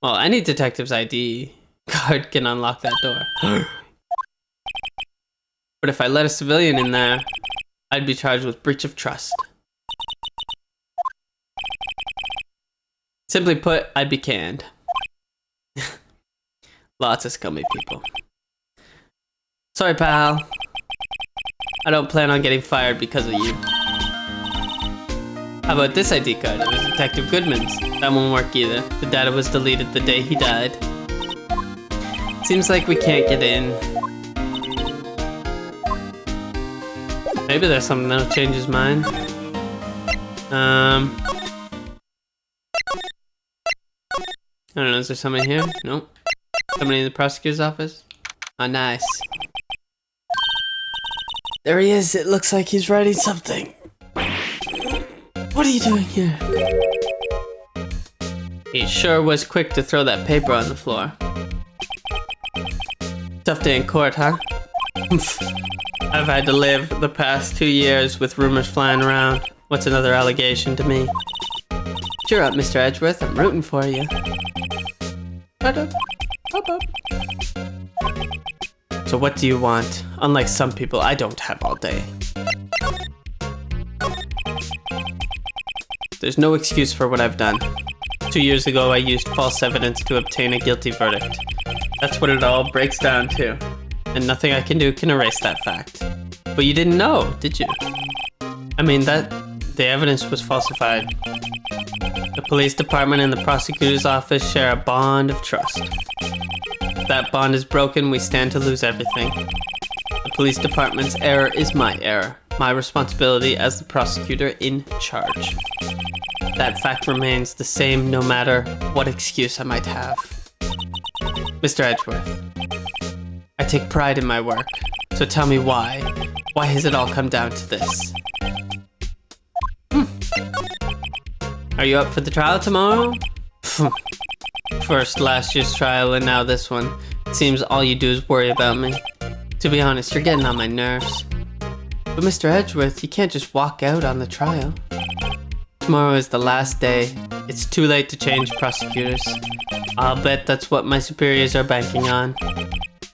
Well, any detective's ID card can unlock that door. But if I let a civilian in there, I'd be charged with breach of trust. Simply put, I'd be canned. Lots of scummy people. Sorry, pal. I don't plan on getting fired because of you. How about this ID card? It was Detective Goodman's. That won't work either. The data was deleted the day he died. Seems like we can't get in. Maybe there's something that'll change his mind. I don't know, is there somebody here? Nope. Somebody in the prosecutor's office? Oh, nice. There he is. It looks like he's writing something. What are you doing here? He sure was quick to throw that paper on the floor. Tough day in court, huh? I've had to live the past 2 years with rumors flying around. What's another allegation to me? Cheer up, Mr. Edgeworth. I'm rooting for you. So what do you want? Unlike some people, I don't have all day. There's no excuse for what I've done. 2 years ago, I used false evidence to obtain a guilty verdict. That's what it all breaks down to. And nothing I can do can erase that fact. But you didn't know, did you? I mean, the evidence was falsified. The police department and the prosecutor's office share a bond of trust. If that bond is broken, we stand to lose everything. The police department's error is my error. My responsibility as the prosecutor in charge. That fact remains the same no matter what excuse I might have. Mr. Edgeworth, I take pride in my work, so tell me why. Why has it all come down to this? Are you up for the trial tomorrow? First last year's trial and now this one. It seems all you do is worry about me. To be honest, you're getting on my nerves. But Mr. Edgeworth, you can't just walk out on the trial. Tomorrow is the last day. It's too late to change prosecutors. I'll bet that's what my superiors are banking on.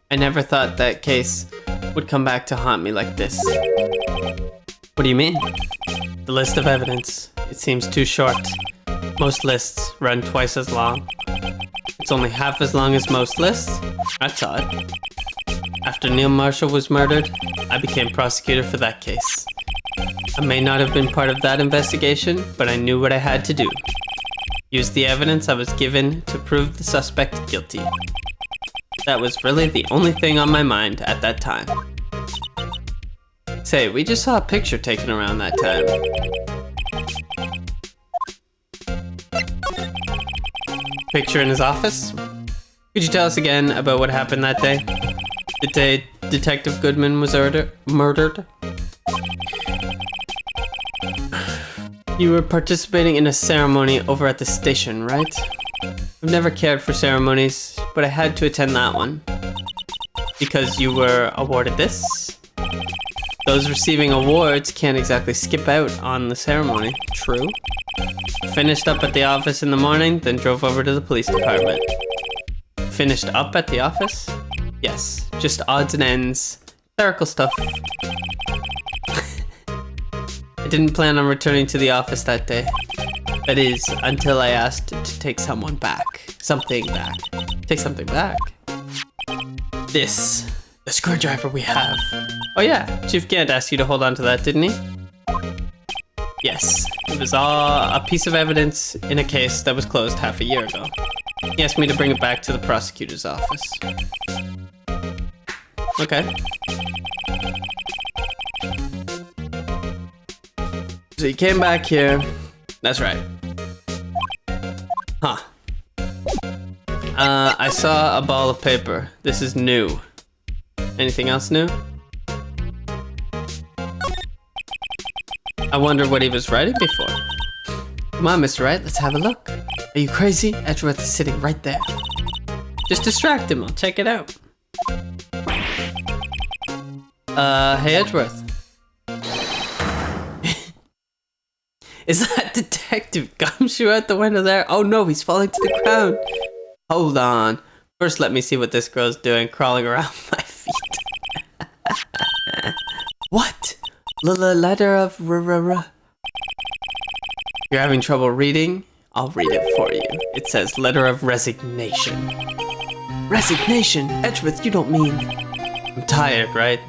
I never thought that case would come back to haunt me like this. What do you mean? The list of evidence. It seems too short. Most lists run twice as long. It's only half as long as most lists? That's odd. After Neil Marshall was murdered, I became prosecutor for that case. I may not have been part of that investigation, but I knew what I had to do. Use the evidence I was given to prove the suspect guilty. That was really the only thing on my mind at that time. Say, we just saw a picture taken around that time. Picture in his office? Could you tell us again about what happened that day? The day Detective Goodman was murdered? You were participating in a ceremony over at the station, right? I've never cared for ceremonies, but I had to attend that one. Because you were awarded this? Those receiving awards can't exactly skip out on the ceremony, true? Finished up at the office in the morning, then drove over to the police department. Finished up at the office? Yes, just odds and ends. Clerical stuff. didn't plan on returning to the office that day. That is, until I asked to take someone back. Something back. Take something back. This. The screwdriver we have. Oh yeah, Chief Gant asked you to hold on to that, didn't he? Yes, it was all a piece of evidence in a case that was closed half a year ago. He asked me to bring it back to the prosecutor's office. Okay. So you came back here. That's right. Huh. I saw a ball of paper. This is new. Anything else new? I wonder what he was writing before. Come on, Mr. Wright, let's have a look. Are you crazy? Edgeworth is sitting right there. Just distract him, I'll check it out. Hey Edgeworth. Is that Detective Gumshoe out the window there? Oh no, he's falling to the ground. Hold on. First, let me see what this girl's doing, crawling around my feet. What? Letter of You're having trouble reading? I'll read it for you. It says letter of resignation. Resignation? Edgeworth, you don't mean... I'm tired, right?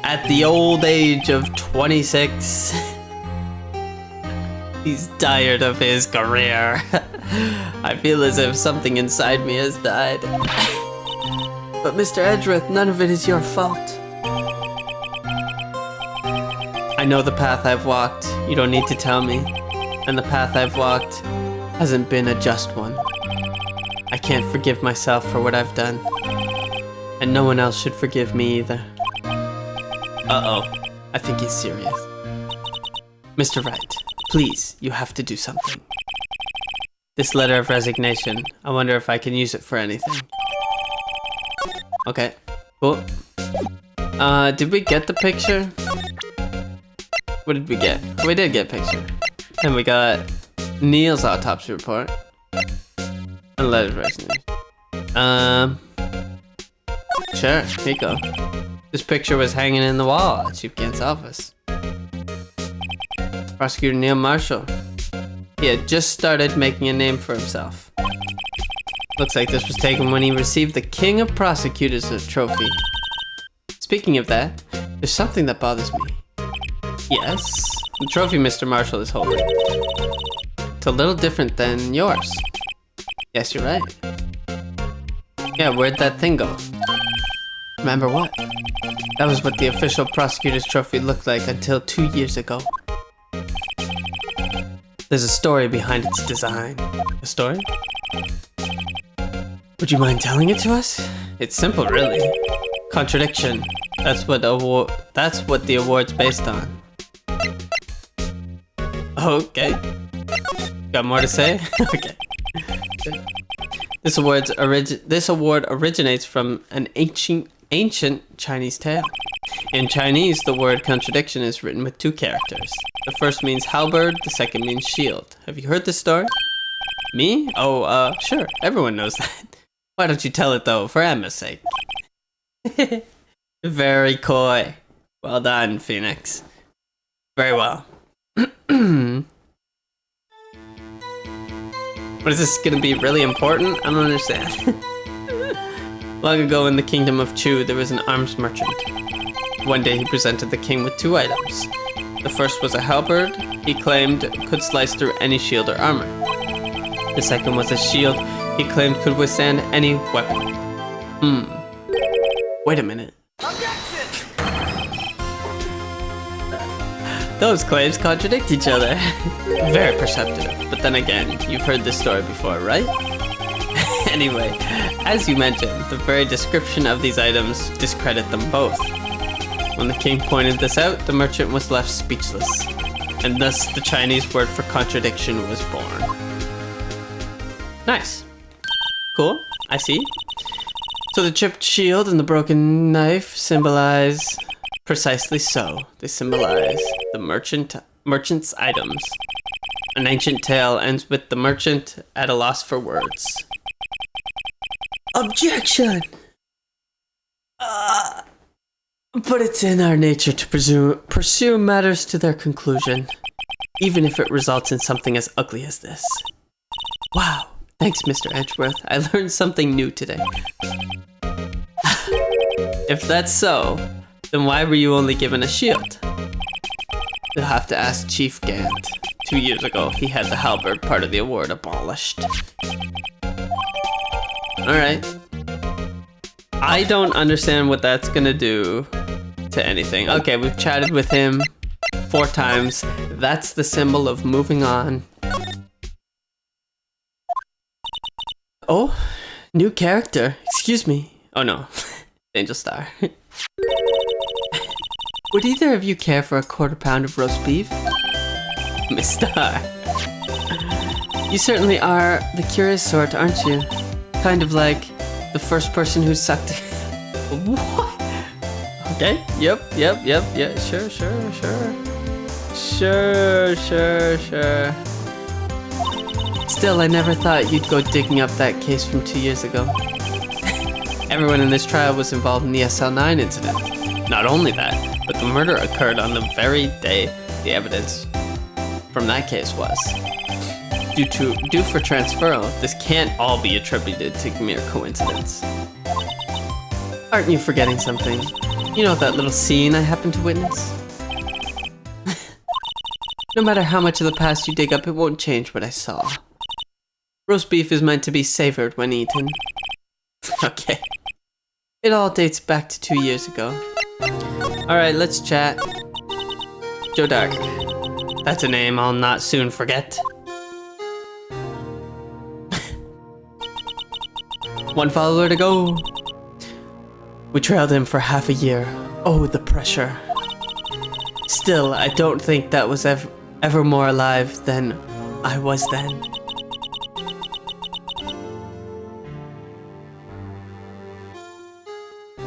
At the old age of 26... He's tired of his career. I feel as if something inside me has died. But Mr. Edgeworth, none of it is your fault. I know the path I've walked. You don't need to tell me. And the path I've walked hasn't been a just one. I can't forgive myself for what I've done. And no one else should forgive me either. Uh-oh. I think he's serious. Mr. Wright, please, you have to do something. This letter of resignation, I wonder if I can use it for anything. Okay, cool. Did we get the picture? What did we get? We did get a picture. And we got Neil's autopsy report. And letter of resignation. Sure, here you go. This picture was hanging in the wall at Chief Gant's office. Prosecutor Neil Marshall. He had just started making a name for himself. Looks like this was taken when he received the King of Prosecutors trophy. Speaking of that, there's something that bothers me. Yes, the trophy Mr. Marshall is holding. It's a little different than yours. Yes, you're right. Yeah, where'd that thing go? Remember what? That was what the official prosecutor's trophy looked like until 2 years ago. There's a story behind its design. A story? Would you mind telling it to us? It's simple, really. Contradiction. That's what the award's based on. Okay. Got more to say? Okay. This award originates from an ancient Chinese tale. In Chinese, the word contradiction is written with 2 characters. The first means halberd, the second means shield. Have you heard this story? Me? Oh, sure. Everyone knows that. Why don't you tell it, though, for Emma's sake? Very coy. Well done, Phoenix. Very well. What is this gonna be really important? I don't understand. Long ago in the kingdom of Chu, there was an arms merchant. One day he presented the king with 2 items. The first was a halberd he claimed could slice through any shield or armor. The second was a shield he claimed could withstand any weapon. Wait a minute.
Objection!
Those claims contradict each other. Very perceptive, but then again, you've heard this story before, right? Anyway, as you mentioned, the very description of these items discredit them both. When the king pointed this out, the merchant was left speechless, and thus the Chinese word for contradiction was born. Nice. Cool, I see. So the chipped shield and the broken knife symbolize... Precisely so. They symbolize the merchant's items. An ancient tale ends with the merchant at a loss for words. Objection! But it's in our nature to pursue matters to their conclusion, even if it results in something as ugly as this. Wow, thanks, Mr. Edgeworth. I learned something new today. If that's so, then why were you only given a shield? You'll have to ask Chief Gant. 2 years ago, he had the halberd part of the award abolished. Alright. I don't understand what that's gonna do to anything. Okay, we've chatted with him 4 times. That's the symbol of moving on. Oh, new character. Excuse me. Oh no, Angel Star. Would either of you care for a quarter pound of roast beef? Miss Star. You certainly are the curious sort, aren't you? Kind of like the first person who sucked. What? Okay. Yep. Yeah. Sure. Still, I never thought you'd go digging up that case from 2 years ago. Everyone in this trial was involved in the SL9 incident. Not only that, but the murder occurred on the very day the evidence from that case was. Due for transferal, this can't all be attributed to mere coincidence. Aren't you forgetting something? You know that little scene I happened to witness? No matter how much of the past you dig up, it won't change what I saw. Roast beef is meant to be savored when eaten. Okay. It all dates back to 2 years ago. Alright, let's chat. Joe Dark. That's a name I'll not soon forget. One follower to go. We trailed him for half a year. Oh, the pressure. Still, I don't think that was ever more alive than I was then.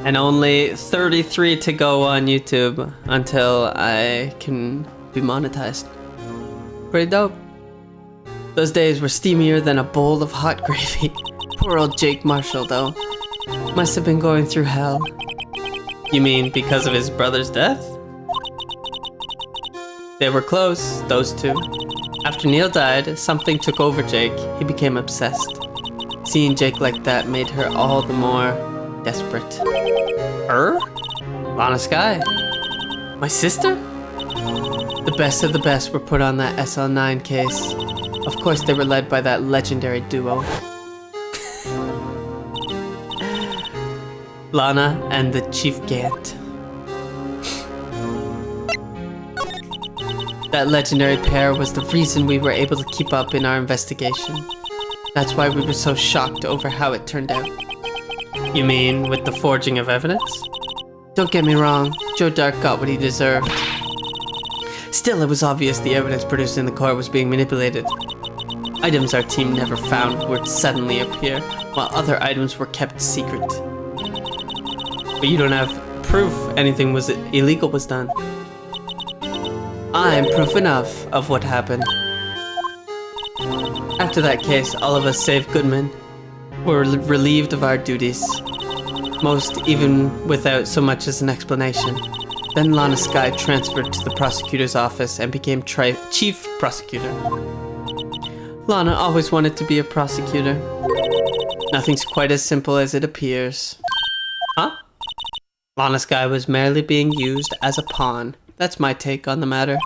And only 33 to go on YouTube until I can be monetized. Pretty dope. Those days were steamier than a bowl of hot gravy. Poor old Jake Marshall, though. Must have been going through hell. You mean because of his brother's death? They were close, those two. After Neil died, something took over Jake. He became obsessed. Seeing Jake like that made her all the more desperate. Her? Lana Skye? My sister? The best of the best were put on that SL9 case. Of course, they were led by that legendary duo. Lana and the Chief Gant. That legendary pair was the reason we were able to keep up in our investigation. That's why we were so shocked over how it turned out. You mean with the forging of evidence? Don't get me wrong, Joe Dark got what he deserved. Still, it was obvious the evidence produced in the court was being manipulated. Items our team never found would suddenly appear, while other items were kept secret. But you don't have proof anything was illegal was done. I'm proof enough of what happened. After that case, all of us save Goodman were relieved of our duties. Most even without so much as an explanation. Then Lana Skye transferred to the prosecutor's office and became chief prosecutor. Lana always wanted to be a prosecutor. Nothing's quite as simple as it appears. Huh? Lana Skye was merely being used as a pawn. That's my take on the matter.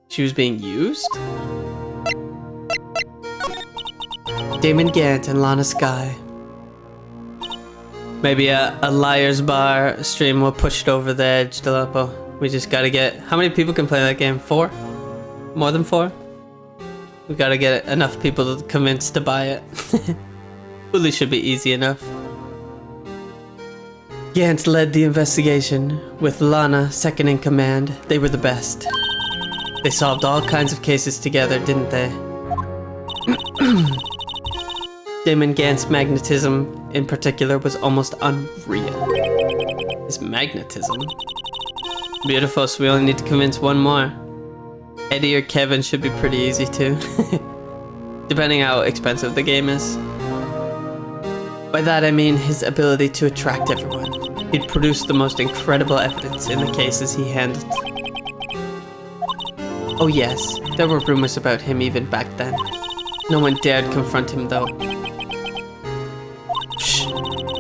She was being used? Damon Gant and Lana Skye. Maybe a Liar's Bar stream will push it over the edge, Delapo. We just gotta get... How many people can play that game? 4? More than 4? We gotta get enough people to convince to buy it. Bully should be easy enough. Gant led the investigation, with Lana second in command. They were the best. They solved all kinds of cases together, didn't they? Damon Gant's magnetism, in particular, was almost unreal. His magnetism? Beautiful, so we only need to convince one more. Eddie or Kevin should be pretty easy too. Depending how expensive the game is. By that I mean his ability to attract everyone. He'd produced the most incredible evidence in the cases he handled. Oh yes, there were rumors about him even back then. No one dared confront him though. Shh.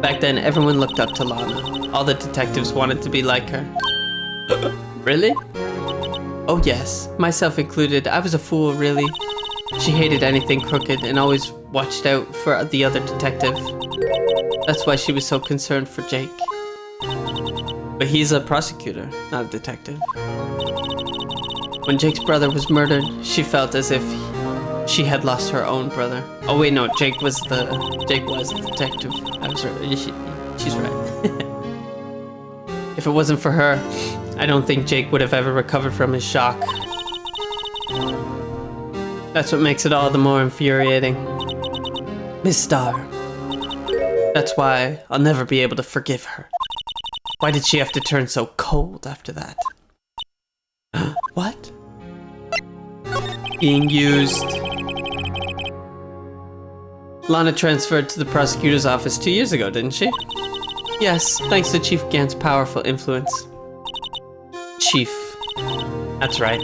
Back then, everyone looked up to Lana. All the detectives wanted to be like her. Really? Oh yes, myself included. I was a fool, really. She hated anything crooked and always watched out for the other detective. That's why she was so concerned for Jake. But he's a prosecutor, not a detective. When Jake's brother was murdered, she felt as if she had lost her own brother. Oh wait, no, Jake was the detective. I was right. She's right. If it wasn't for her, I don't think Jake would have ever recovered from his shock. That's what makes it all the more infuriating. Miss Starr. That's why I'll never be able to forgive her. Why did she have to turn so cold after that? What? Being used. Lana transferred to the prosecutor's office 2 years ago, didn't she? Yes, thanks to Chief Gant's powerful influence. Chief. That's right.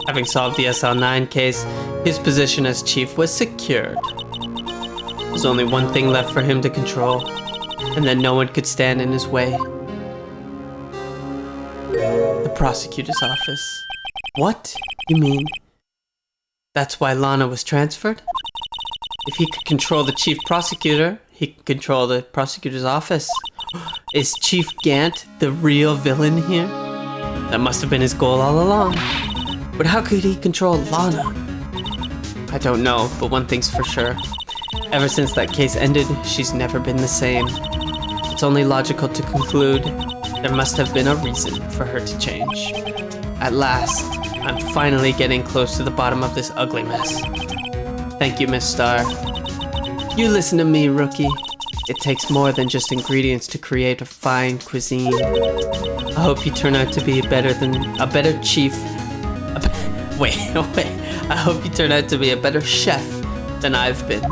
Having solved the SL9 case, his position as chief was secured. There's only one thing left for him to control, and then no one could stand in his way. The prosecutor's office. What? You mean that's why Lana was transferred? If he could control the chief prosecutor, he could control the prosecutor's office. Is Chief Gant the real villain here? That must have been his goal all along. But how could he control Lana? I don't know, but one thing's for sure. Ever since that case ended, she's never been the same. It's only logical to conclude there must have been a reason for her to change. At last, I'm finally getting close to the bottom of this ugly mess. Thank you, Miss Starr. You listen to me, rookie. It takes more than just ingredients to create a fine cuisine. I hope you turn out to be a better chief. Wait. I hope you turn out to be a better chef than I've been.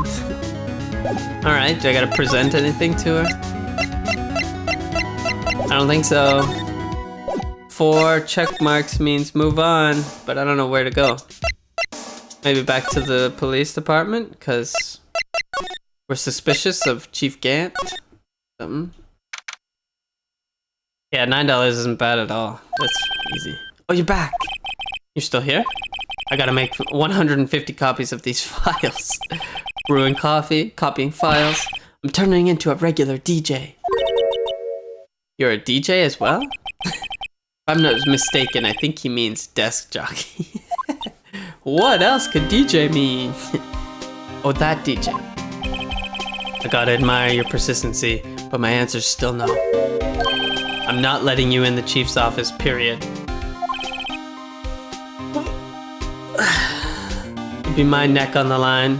Alright, do I gotta present anything to her? I don't think so. 4 check marks means move on, but I don't know where to go. Maybe back to the police department, because we're suspicious of Chief Gant. Something. Yeah, $9 isn't bad at all. That's easy. Oh, you're back. You're still here? I gotta make 150 copies of these files. Brewing coffee, copying files. I'm turning into a regular DJ. You're a DJ as well? If I'm not mistaken, I think he means desk jockey. What else could DJ mean? Oh, that DJ. I gotta admire your persistency, but my answer's still no. I'm not letting you in the chief's office, period. It'd be my neck on the line.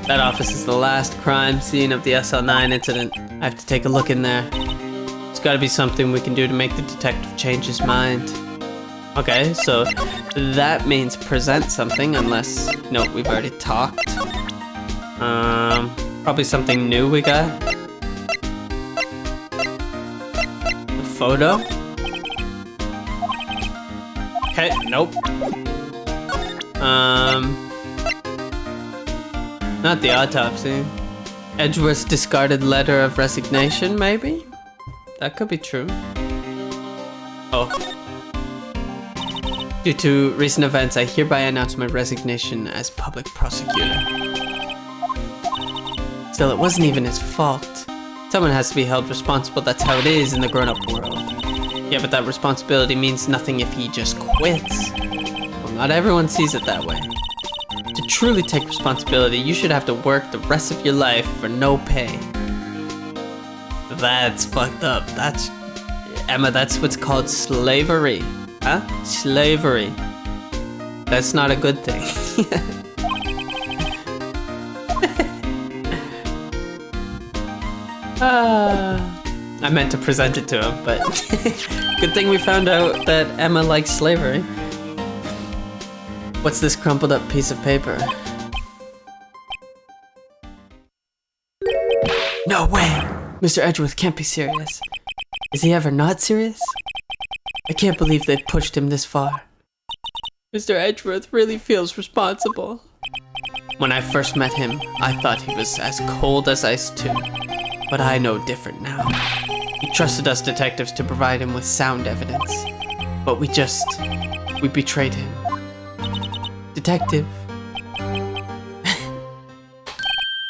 That office is the last crime scene of the SL9 incident. I have to take a look in there. There's gotta be something we can do to make the detective change his mind. Okay, so that means present something, unless, no, we've already talked. Probably something new we got. A photo? Okay, nope. Not the autopsy. Edgeworth's discarded letter of resignation, maybe? That could be true. Oh. Due to recent events, I hereby announce my resignation as public prosecutor. Still, it wasn't even his fault. Someone has to be held responsible, that's how it is in the grown-up world. Yeah, but that responsibility means nothing if he just quits. Well, not everyone sees it that way. To truly take responsibility, you should have to work the rest of your life for no pay. That's fucked up. That's... Emma, that's what's called slavery. Huh? Slavery. That's not a good thing. I meant to present it to him, but good thing we found out that Emma likes slavery. What's this crumpled up piece of paper? No way! Mr. Edgeworth can't be serious. Is he ever not serious? I can't believe they've pushed him this far. Mr. Edgeworth really feels responsible. When I first met him, I thought he was as cold as ice too. But I know different now. He trusted us detectives to provide him with sound evidence. But we betrayed him. Detective.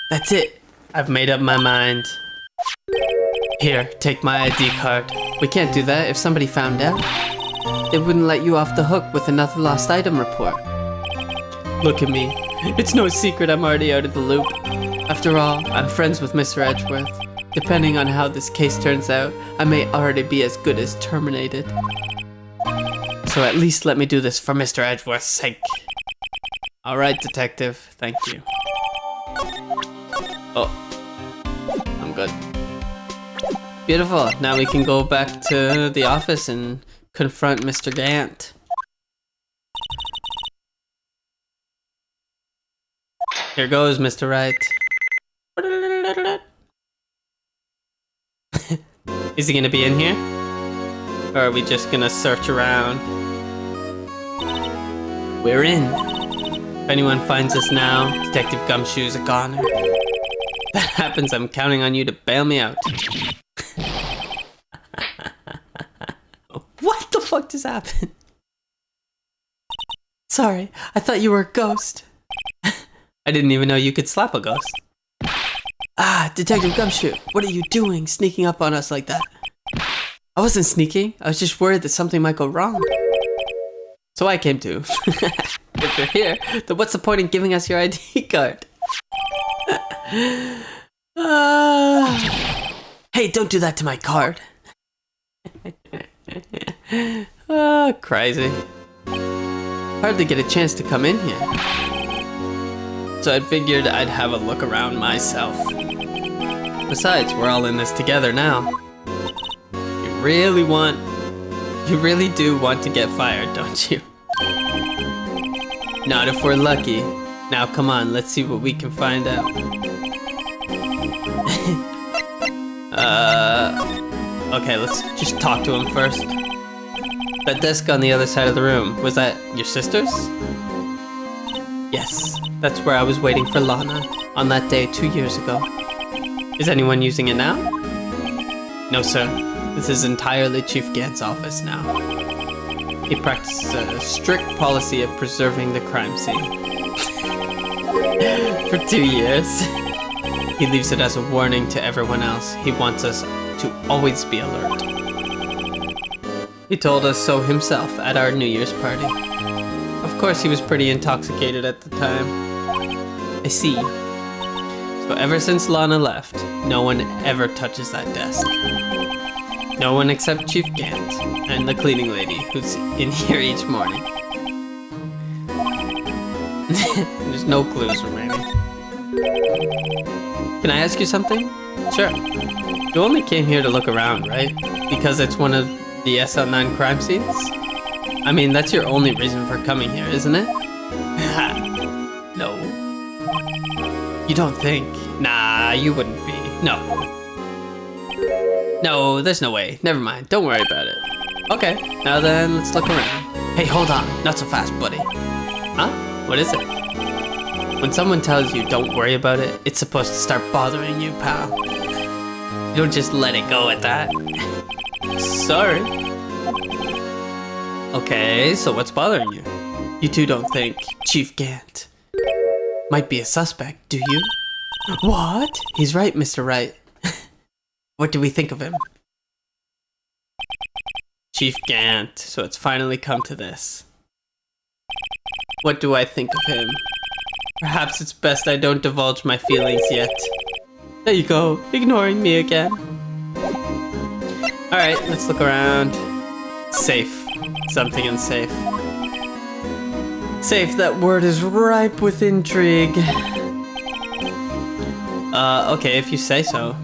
That's it. I've made up my mind. Here, take my ID card. We can't do that if somebody found out. They wouldn't let you off the hook with another lost item report. Look at me. It's no secret I'm already out of the loop. After all, I'm friends with Mr. Edgeworth. Depending on how this case turns out, I may already be as good as terminated. So at least let me do this for Mr. Edgeworth's sake. Alright, detective. Thank you. Oh. I'm good. Beautiful. Now we can go back to the office and confront Mr. Gant. Here goes, Mr. Wright. Is he gonna be in here? Or are we just gonna search around? We're in. If anyone finds us now, Detective Gumshoe's a goner. If that happens, I'm counting on you to bail me out. What the fuck just happened? Sorry, I thought you were a ghost. I didn't even know you could slap a ghost. Ah, Detective Gumshoe, what are you doing sneaking up on us like that? I wasn't sneaking, I was just worried that something might go wrong. So I came to. If you're here, then what's the point in giving us your ID card? Hey, don't do that to my card. Crazy. Hardly get a chance to come in here. So I figured I'd have a look around myself. Besides, we're all in this together now. You really do want to get fired, don't you? Not if we're lucky. Now come on, let's see what we can find out. Okay, let's just talk to him first. That desk on the other side of the room, was that your sister's? Yes, that's where I was waiting for Lana on that day 2 years ago. Is anyone using it now? No, sir. This is entirely Chief Gant's office now. He practices a strict policy of preserving the crime scene. For 2 years. He leaves it as a warning to everyone else. He wants us to always be alert. He told us so himself at our New Year's party. Of course, he was pretty intoxicated at the time. I see. So ever since Lana left, no one ever touches that desk. No one except Chief Gant and the cleaning lady who's in here each morning. There's no clues remaining. Can I ask you something? Sure. You only came here to look around, right? Because it's one of the SL9 crime scenes? I mean, that's your only reason for coming here, isn't it? No. You don't think? Nah, you wouldn't be. No. No, there's no way. Never mind. Don't worry about it. Okay, now then, let's look around. Hey, hold on. Not so fast, buddy. Huh? What is it? When someone tells you don't worry about it, it's supposed to start bothering you, pal. You don't just let it go at that. Sorry. Okay, so what's bothering you? You two don't think Chief Gant might be a suspect, do you? What? He's right, Mr. Wright. What do we think of him? Chief Gant, so it's finally come to this. What do I think of him? Perhaps it's best I don't divulge my feelings yet. There you go, ignoring me again. Alright, let's look around. Safe. Something unsafe. Safe, that word is ripe with intrigue. Okay, if you say so.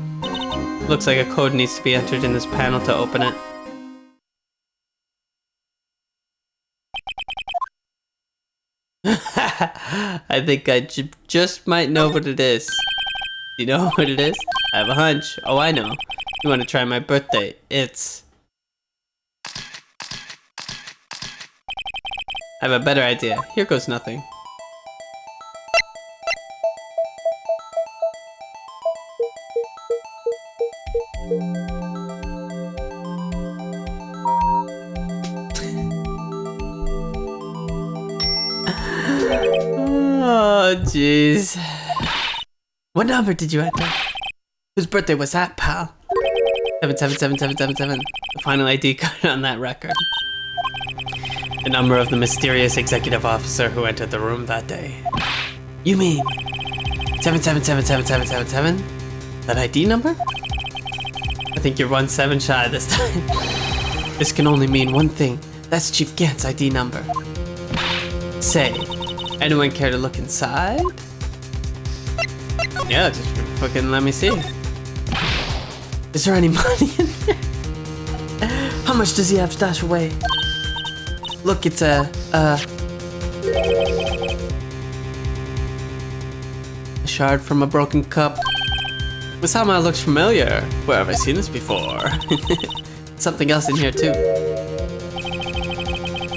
Looks like a code needs to be entered in this panel to open it. I think I just might know what it is. You know what it is? I have a hunch. Oh, I know. You want to try my birthday? It's... I have a better idea. Here goes nothing. Oh, jeez. What number did you enter? Whose birthday was that, pal? 777777. The final ID card on that record. The number of the mysterious executive officer who entered the room that day. You mean 77777777? That ID number? I think you're 17 shy this time. This can only mean one thing. That's Chief Gant's ID number. Say, anyone care to look inside? Yeah, just fucking let me see. Is there any money in there? How much does he have stashed away? Look, it's a shard from a broken cup. This somehow looks familiar. Where have I seen this before? Something else in here too.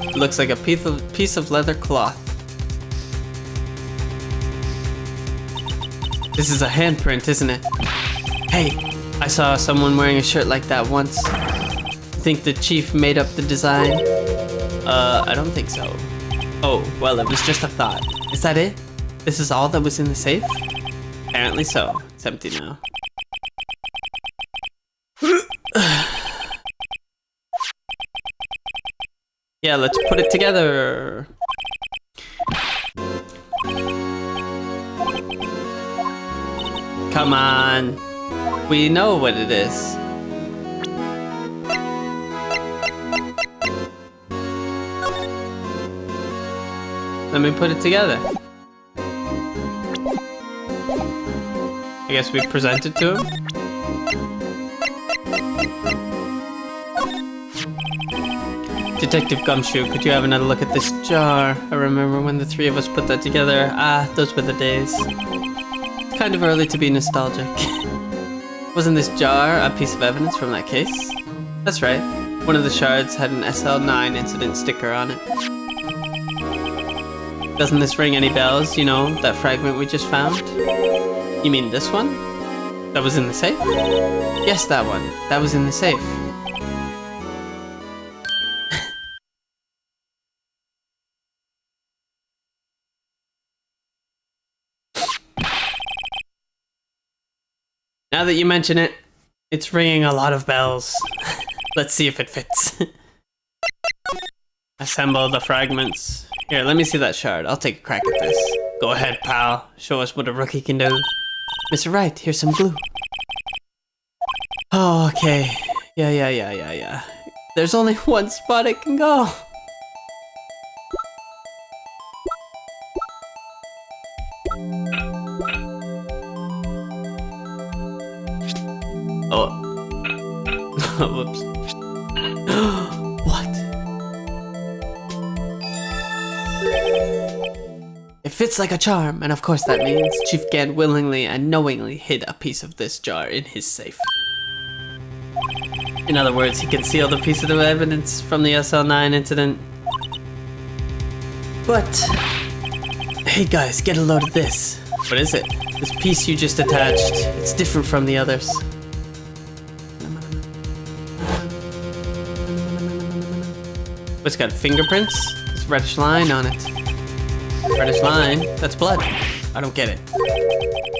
It looks like a piece of leather cloth. This is a handprint, isn't it? Hey, I saw someone wearing a shirt like that once. Think the chief made up the design? I don't think so. Oh, well, it was just a thought. Is that it? This is all that was in the safe? Apparently so. It's empty now. Yeah, let's put it together. Come on. We know what it is. Let me put it together. I guess we present it to him. Detective Gumshoe, could you have another look at this jar? I remember when the three of us put that together. Ah, those were the days. It's kind of early to be nostalgic. Wasn't this jar a piece of evidence from that case? That's right. One of the shards had an SL9 incident sticker on it. Doesn't this ring any bells? You know, that fragment we just found? You mean this one? That was in the safe? Yes, that one. That was in the safe. Now that you mention it, it's ringing a lot of bells. Let's see if it fits. Assemble the fragments. Here, let me see that shard. I'll take a crack at this. Go ahead, pal. Show us what a rookie can do. Mr. Wright, here's some glue. Oh, okay. Yeah. There's only one spot it can go. Oh. Whoops. What? It fits like a charm, and of course that means Chief Gant willingly and knowingly hid a piece of this jar in his safe. In other words, he concealed a piece of the evidence from the SL9 incident. But... hey guys, get a load of this. What is it? This piece you just attached. It's different from the others. It's got fingerprints. There's a reddish line on it. Reddish line? That's blood. I don't get it.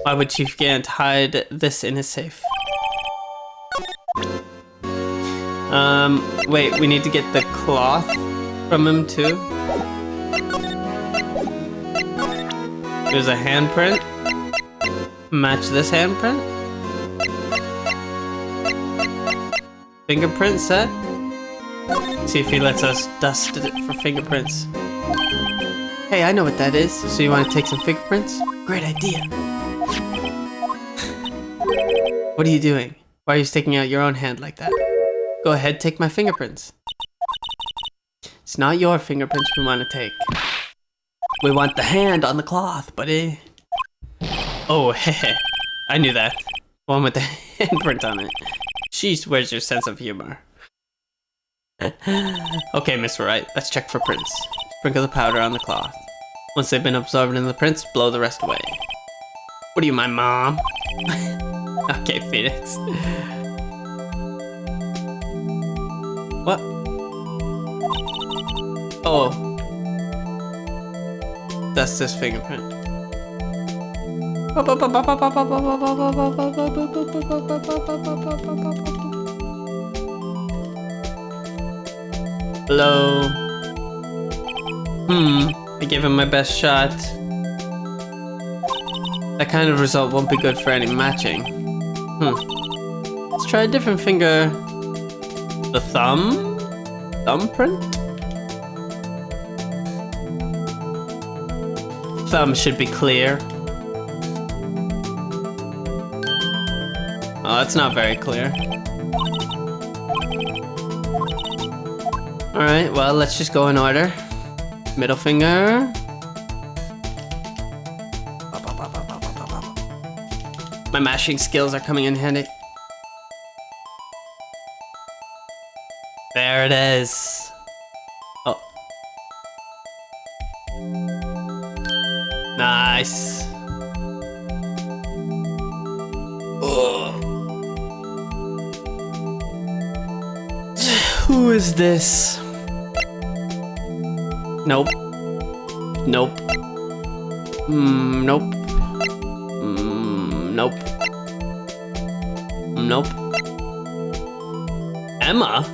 Why would Chief Gant hide this in his safe? Wait, we need to get the cloth from him too. There's a handprint. Match this handprint. Fingerprint set. See if he lets us dust it for fingerprints. Hey, I know what that is. So you want to take some fingerprints? Great idea. What are you doing? Why are you sticking out your own hand like that? Go ahead, take my fingerprints. It's not your fingerprints we want to take. We want the hand on the cloth, buddy. Oh, heh. I knew that. One with the handprint on it. Sheesh, where's your sense of humor? Okay, Mr. Wright, let's check for prints. Sprinkle the powder on the cloth. Once they've been absorbed in the prints, blow the rest away. What are you, my mom? Okay, Phoenix. What? Oh. That's this fingerprint. Hello. I gave him my best shot. That kind of result won't be good for any matching. Let's try a different finger. The thumb? Thumbprint? Thumb should be clear. Oh, that's not very clear. Alright, well, let's just go in order. Middle finger. My mashing skills are coming in handy. There it is. Oh. Nice. Ugh. Who is this? Nope. Nope. Nope. Nope. Nope. Emma?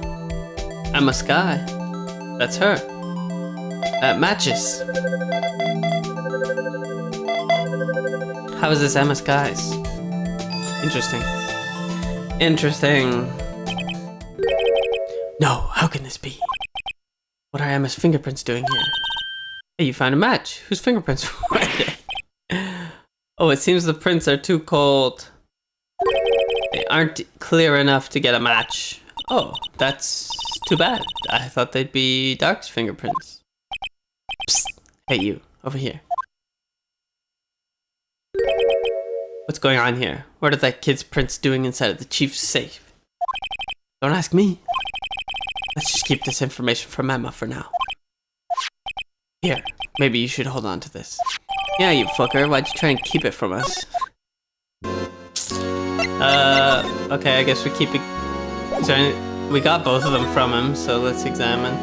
Emma Sky. That's her. That matches. How is this Emma Sky's? Interesting. Interesting. No, how can this be? What are Emma's fingerprints doing here? Hey, you found a match. Whose fingerprints were they? Oh, it seems the prints are too cold. They aren't clear enough to get a match. Oh, that's too bad. I thought they'd be Dark's fingerprints. Psst. Hey, you. Over here. What's going on here? What are that kid's prints doing inside of the chief's safe? Don't ask me. Let's just keep this information from Emma for now. Here, maybe you should hold on to this. Yeah, you fucker. Why'd you try and keep it from us? Okay, I guess we keep it... We got both of them from him, so let's examine.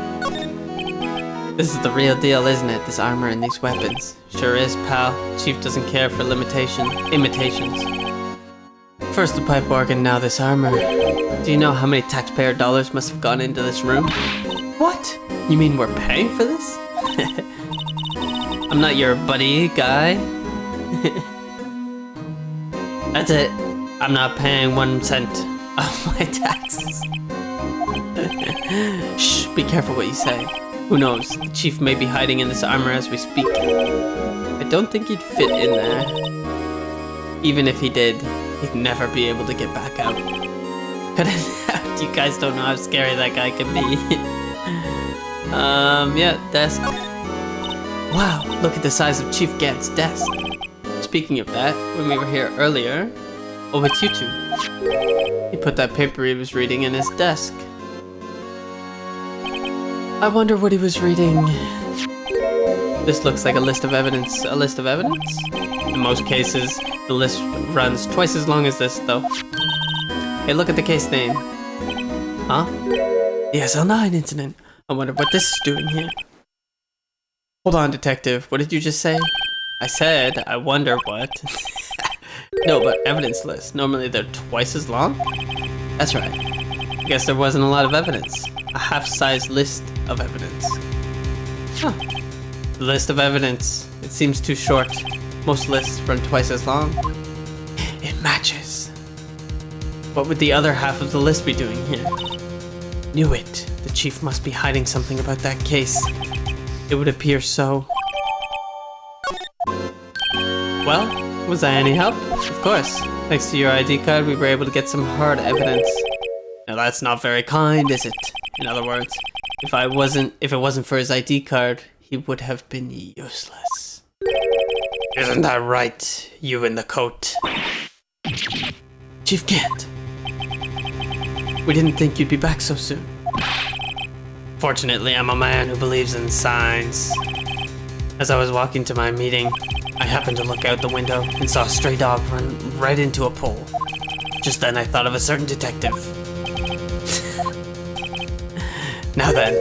This is the real deal, isn't it? This armor and these weapons. Sure is, pal. Chief doesn't care for imitations. First the pipe organ, now this armor. Do you know how many taxpayer dollars must have gone into this room? What? You mean we're paying for this? I'm not your buddy guy. That's it. I'm not paying 1 cent of my taxes. Shh, be careful what you say. Who knows? The chief may be hiding in this armor as we speak. I don't think he'd fit in there. Even if he did, he'd never be able to get back out. Cut it out. You guys don't know how scary that guy can be. Yeah, desk. Wow, look at the size of Chief Gant's desk. Speaking of that, when we were here earlier... Oh, it's you two. He put that paper he was reading in his desk. I wonder what he was reading. This looks like a list of evidence. A list of evidence? In most cases, the list runs twice as long as this, though. Hey, look at the case name. Huh? The SL9 incident. I wonder what this is doing here. Hold on, detective. What did you just say? I said, I wonder what. No, but evidence list. Normally they're twice as long? That's right. I guess there wasn't a lot of evidence. A half-size list of evidence. Huh. The list of evidence. It seems too short. Most lists run twice as long. It matches. What would the other half of the list be doing here? Knew it. The chief must be hiding something about that case. It would appear so. Well, was I any help? Of course. Thanks to your ID card, we were able to get some hard evidence. Now that's not very kind, is it? In other words, if it wasn't for his ID card, he would have been useless. Isn't that right, you in the coat? Chief Gant. We didn't think you'd be back so soon. Fortunately, I'm a man who believes in signs. As I was walking to my meeting, I happened to look out the window and saw a stray dog run right into a pole. Just then I thought of a certain detective. Now then,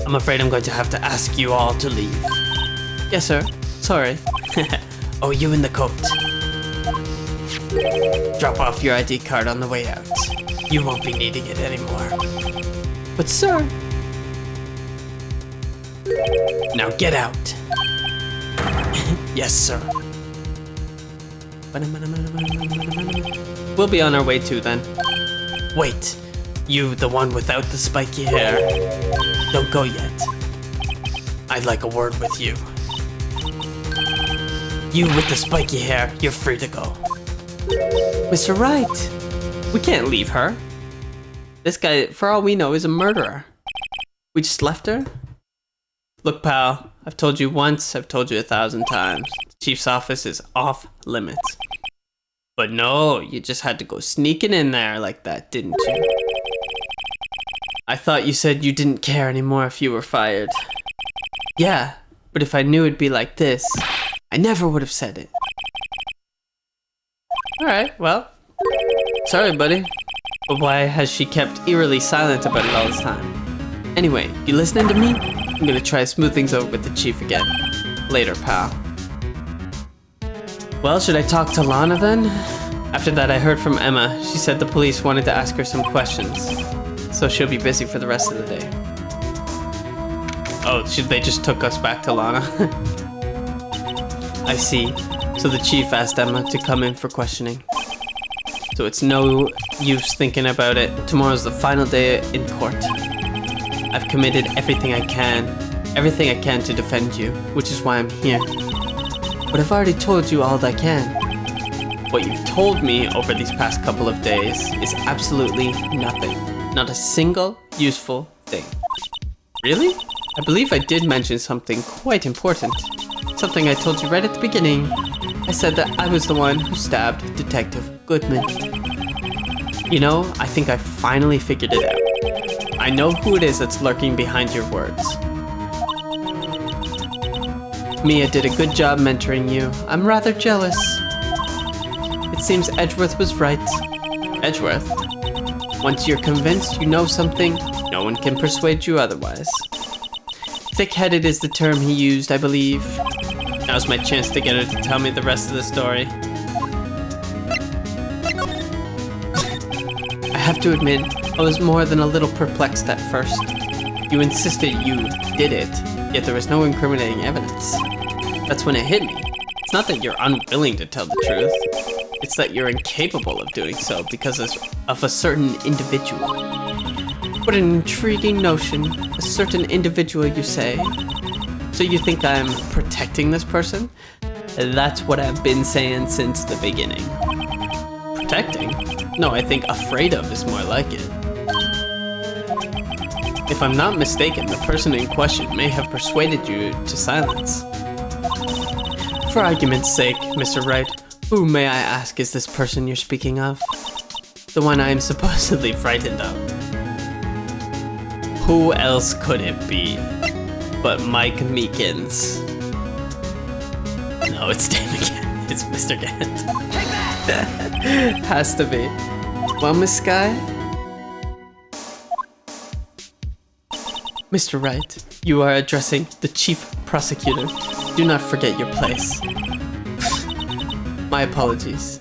I'm afraid I'm going to have to ask you all to leave. Yes, sir. Sorry. Oh, you in the coat. Drop off your ID card on the way out. You won't be needing it anymore. But sir... Now get out. Yes, sir. We'll be on our way too then. Wait, you the one without the spiky hair. Don't go yet. I'd like a word with you. You with the spiky hair, you're free to go. Mr. Wright, we can't leave her. This guy, for all we know, is a murderer. We just left her? Look, pal, I've told you once, I've told you 1,000 times. The chief's office is off limits. But no, you just had to go sneaking in there like that, didn't you? I thought you said you didn't care anymore if you were fired. Yeah, but if I knew it'd be like this, I never would have said it. Alright, well, sorry, buddy. But why has she kept eerily silent about it all this time? Anyway, you listening to me? I'm gonna try to smooth things over with the chief again. Later, pal. Well, should I talk to Lana then? After that, I heard from Emma. She said the police wanted to ask her some questions. So she'll be busy for the rest of the day. Oh, they just took us back to Lana? I see. So the chief asked Emma to come in for questioning. So it's no use thinking about it. Tomorrow's the final day in court. I've committed everything I can to defend you, which is why I'm here. But I've already told you all I can. What you've told me over these past couple of days is absolutely nothing. Not a single useful thing. Really? I believe I did mention something quite important. Something I told you right at the beginning. I said that I was the one who stabbed Detective Goodman. You know, I think I finally figured it out. I know who it is that's lurking behind your words. Mia did a good job mentoring you. I'm rather jealous. It seems Edgeworth was right. Edgeworth? Once you're convinced you know something, no one can persuade you otherwise. Thick-headed is the term he used, I believe. Now's my chance to get her to tell me the rest of the story. I have to admit, I was more than a little perplexed at first. You insisted you did it, yet there was no incriminating evidence. That's when it hit me. It's not that you're unwilling to tell the truth. It's that you're incapable of doing so because of a certain individual. What an intriguing notion. A certain individual, you say? So you think I'm protecting this person? That's what I've been saying since the beginning. Protecting? No, I think afraid of is more like it. If I'm not mistaken, the person in question may have persuaded you to silence. For argument's sake, Mr. Wright, who, may I ask, is this person you're speaking of? The one I am supposedly frightened of. Who else could it be but Mike Meekins? No, it's Dave again. It's Mr. Gant.
Take that!
Has to be. Well, Miss Sky? Mr. Wright, you are addressing the chief prosecutor. Do not forget your place. My apologies.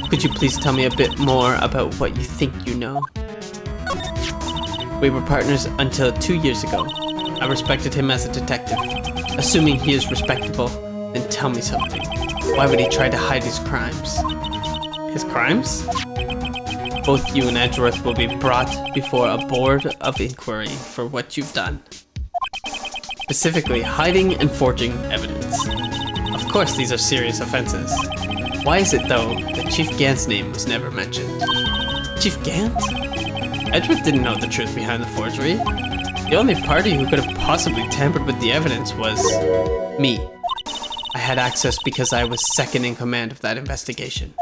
Could you please tell me a bit more about what you think you know? We were partners until 2 years ago. I respected him as a detective. Assuming he is respectable, then tell me something. Why would he try to hide his crimes? His crimes? Both you and Edgeworth will be brought before a board of inquiry for what you've done. Specifically, hiding and forging evidence. Of course, these are serious offenses. Why is it, though, that Chief Gant's name was never mentioned? Chief Gant? Edgeworth didn't know the truth behind the forgery. The only party who could have possibly tampered with the evidence was me. I had access because I was second in command of that investigation.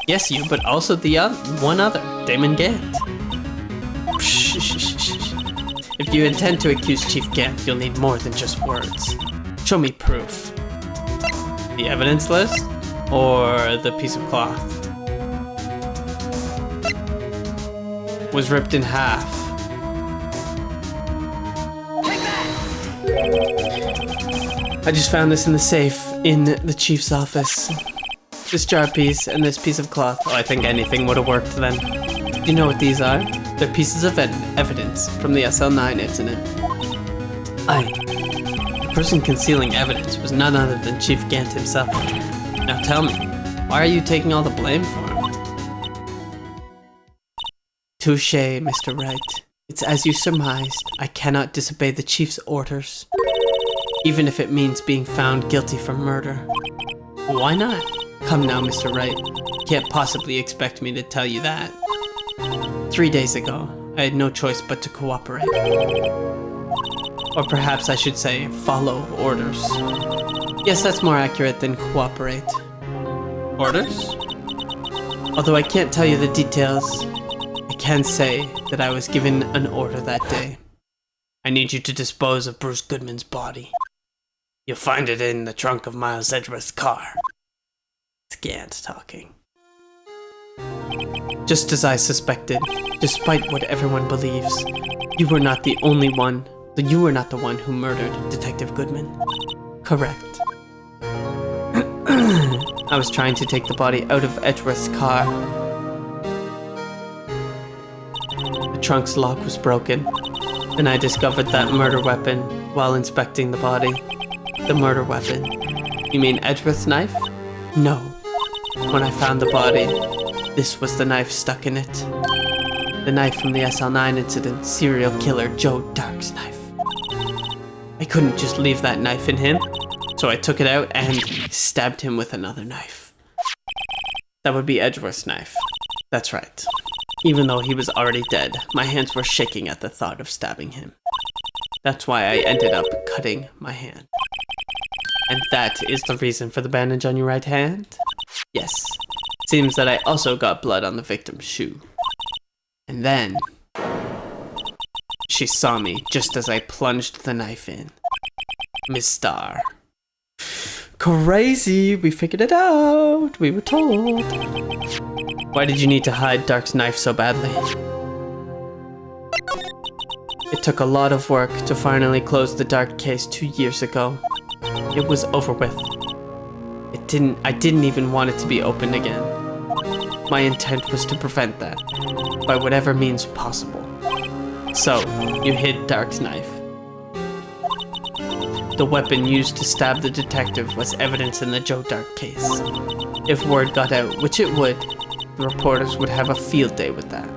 Yes, you, but also the one other, Damon Gant. If you intend to accuse Chief Gant, you'll need more than just words. Show me proof. The evidence list? Or the piece of cloth? Was ripped in half.
Take that!
I just found this in the safe in the chief's office. This jar piece and this piece of cloth. Oh, I think anything would have worked then. You know what these are? They're pieces of evidence from the SL9 incident. The person concealing evidence was none other than Chief Gant himself. Now tell me, why are you taking all the blame for him? Touché, Mr. Wright. It's as you surmised. I cannot disobey the Chief's orders, even if it means being found guilty for murder. Why not? Come now, Mr. Wright. You can't possibly expect me to tell you that. 3 days ago, I had no choice but to cooperate. Or perhaps I should say, follow orders. Yes, that's more accurate than cooperate. Orders? Although I can't tell you the details, I can say that I was given an order that day. I need you to dispose of Bruce Goodman's body. You'll find it in the trunk of Miles Edgeworth's car. It's Gant talking. Just as I suspected, despite what everyone believes, you were not the only one. You were not the one who murdered Detective Goodman. Correct. I was trying to take the body out of Edgeworth's car. The trunk's lock was broken, and I discovered that murder weapon while inspecting the body. The murder weapon? You mean Edgeworth's knife? No. When I found the body, this was the knife stuck in it. The knife from the SL9 incident, serial killer Joe Dark's knife. I couldn't just leave that knife in him, so I took it out and stabbed him with another knife. That would be Edgeworth's knife. That's right. Even though he was already dead, my hands were shaking at the thought of stabbing him. That's why I ended up cutting my hand. And that is the reason for the bandage on your right hand? Yes. Seems that I also got blood on the victim's shoe. And then she saw me just as I plunged the knife in. Miss Starr. Crazy! We figured it out! We were told! Why did you need to hide Dark's knife so badly? It took a lot of work to finally close the Dark case 2 years ago. It was over with. I didn't even want it to be opened again. My intent was to prevent that, by whatever means possible. So, you hid Dark's knife. The weapon used to stab the detective was evidence in the Joe Dark case. If word got out, which it would, the reporters would have a field day with that.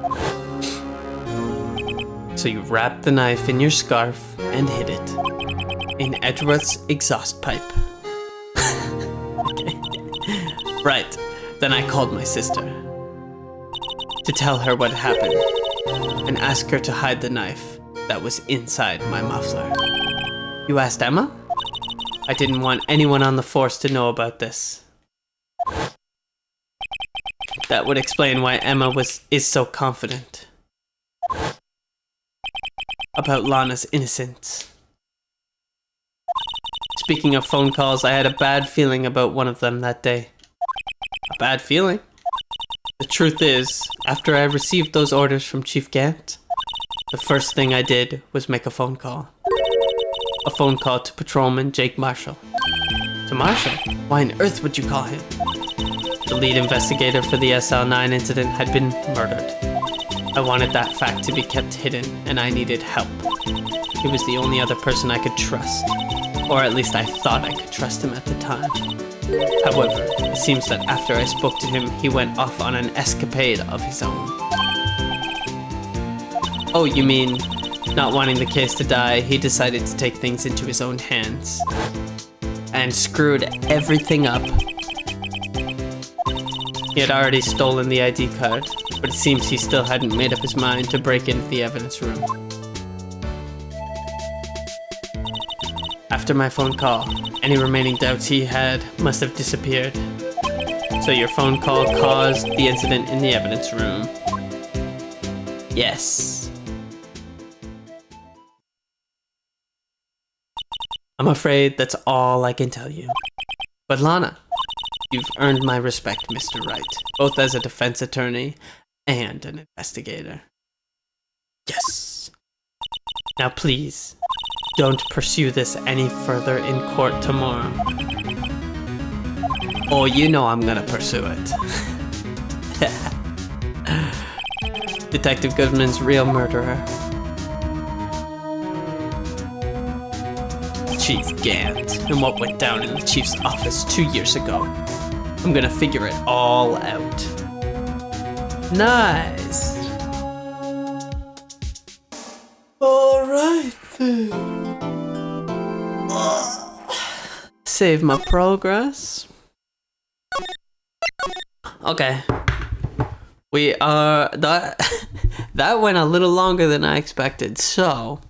So you wrapped the knife in your scarf and hid it in Edgeworth's exhaust pipe. Okay. Right, then I called my sister to tell her what happened and ask her to hide the knife that was inside my muffler. You asked Emma? I didn't want anyone on the force to know about this. That would explain why Emma is so confident about Lana's innocence. Speaking of phone calls, I had a bad feeling about one of them that day. A bad feeling? The truth is, after I received those orders from Chief Gant, the first thing I did was make a phone call. A phone call to Patrolman Jake Marshall. To Marshall? Why on earth would you call him? The lead investigator for the SL9 incident had been murdered. I wanted that fact to be kept hidden, and I needed help. He was the only other person I could trust. Or at least I thought I could trust him at the time. However, it seems that after I spoke to him, he went off on an escapade of his own. Oh, you mean, not wanting the case to die, he decided to take things into his own hands. And screwed everything up. He had already stolen the ID card, but it seems he still hadn't made up his mind to break into the evidence room. After my phone call, any remaining doubts he had must have disappeared. So your phone call caused the incident in the evidence room. Yes. I'm afraid that's all I can tell you. But Lana, you've earned my respect, Mr. Wright, both as a defense attorney and an investigator. Yes. Now please, don't pursue this any further in court tomorrow. Oh, you know I'm gonna pursue it. Detective Goodman's real murderer. Chief Gant, and what went down in the chief's office 2 years ago. I'm gonna figure it all out. Nice. Alright then. Save my progress. Okay. We are that went a little longer than I expected, so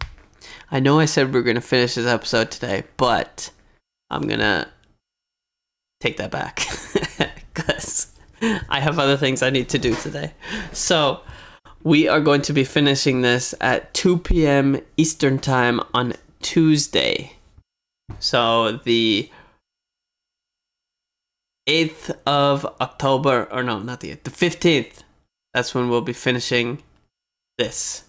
I know I said we were gonna finish this episode today, but I'm gonna take that back because I have other things I need to do today. So we are going to be finishing this at 2 p.m. Eastern time on Tuesday. So the 8th of October, or no, not the 8th, the 15th. That's when we'll be finishing this.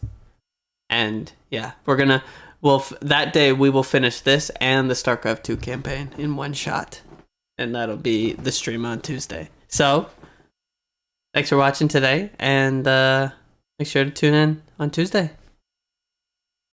And yeah, that day we will finish this and the StarCraft 2 campaign in one shot. And that'll be the stream on Tuesday. So, thanks for watching today, and make sure to tune in on Tuesday.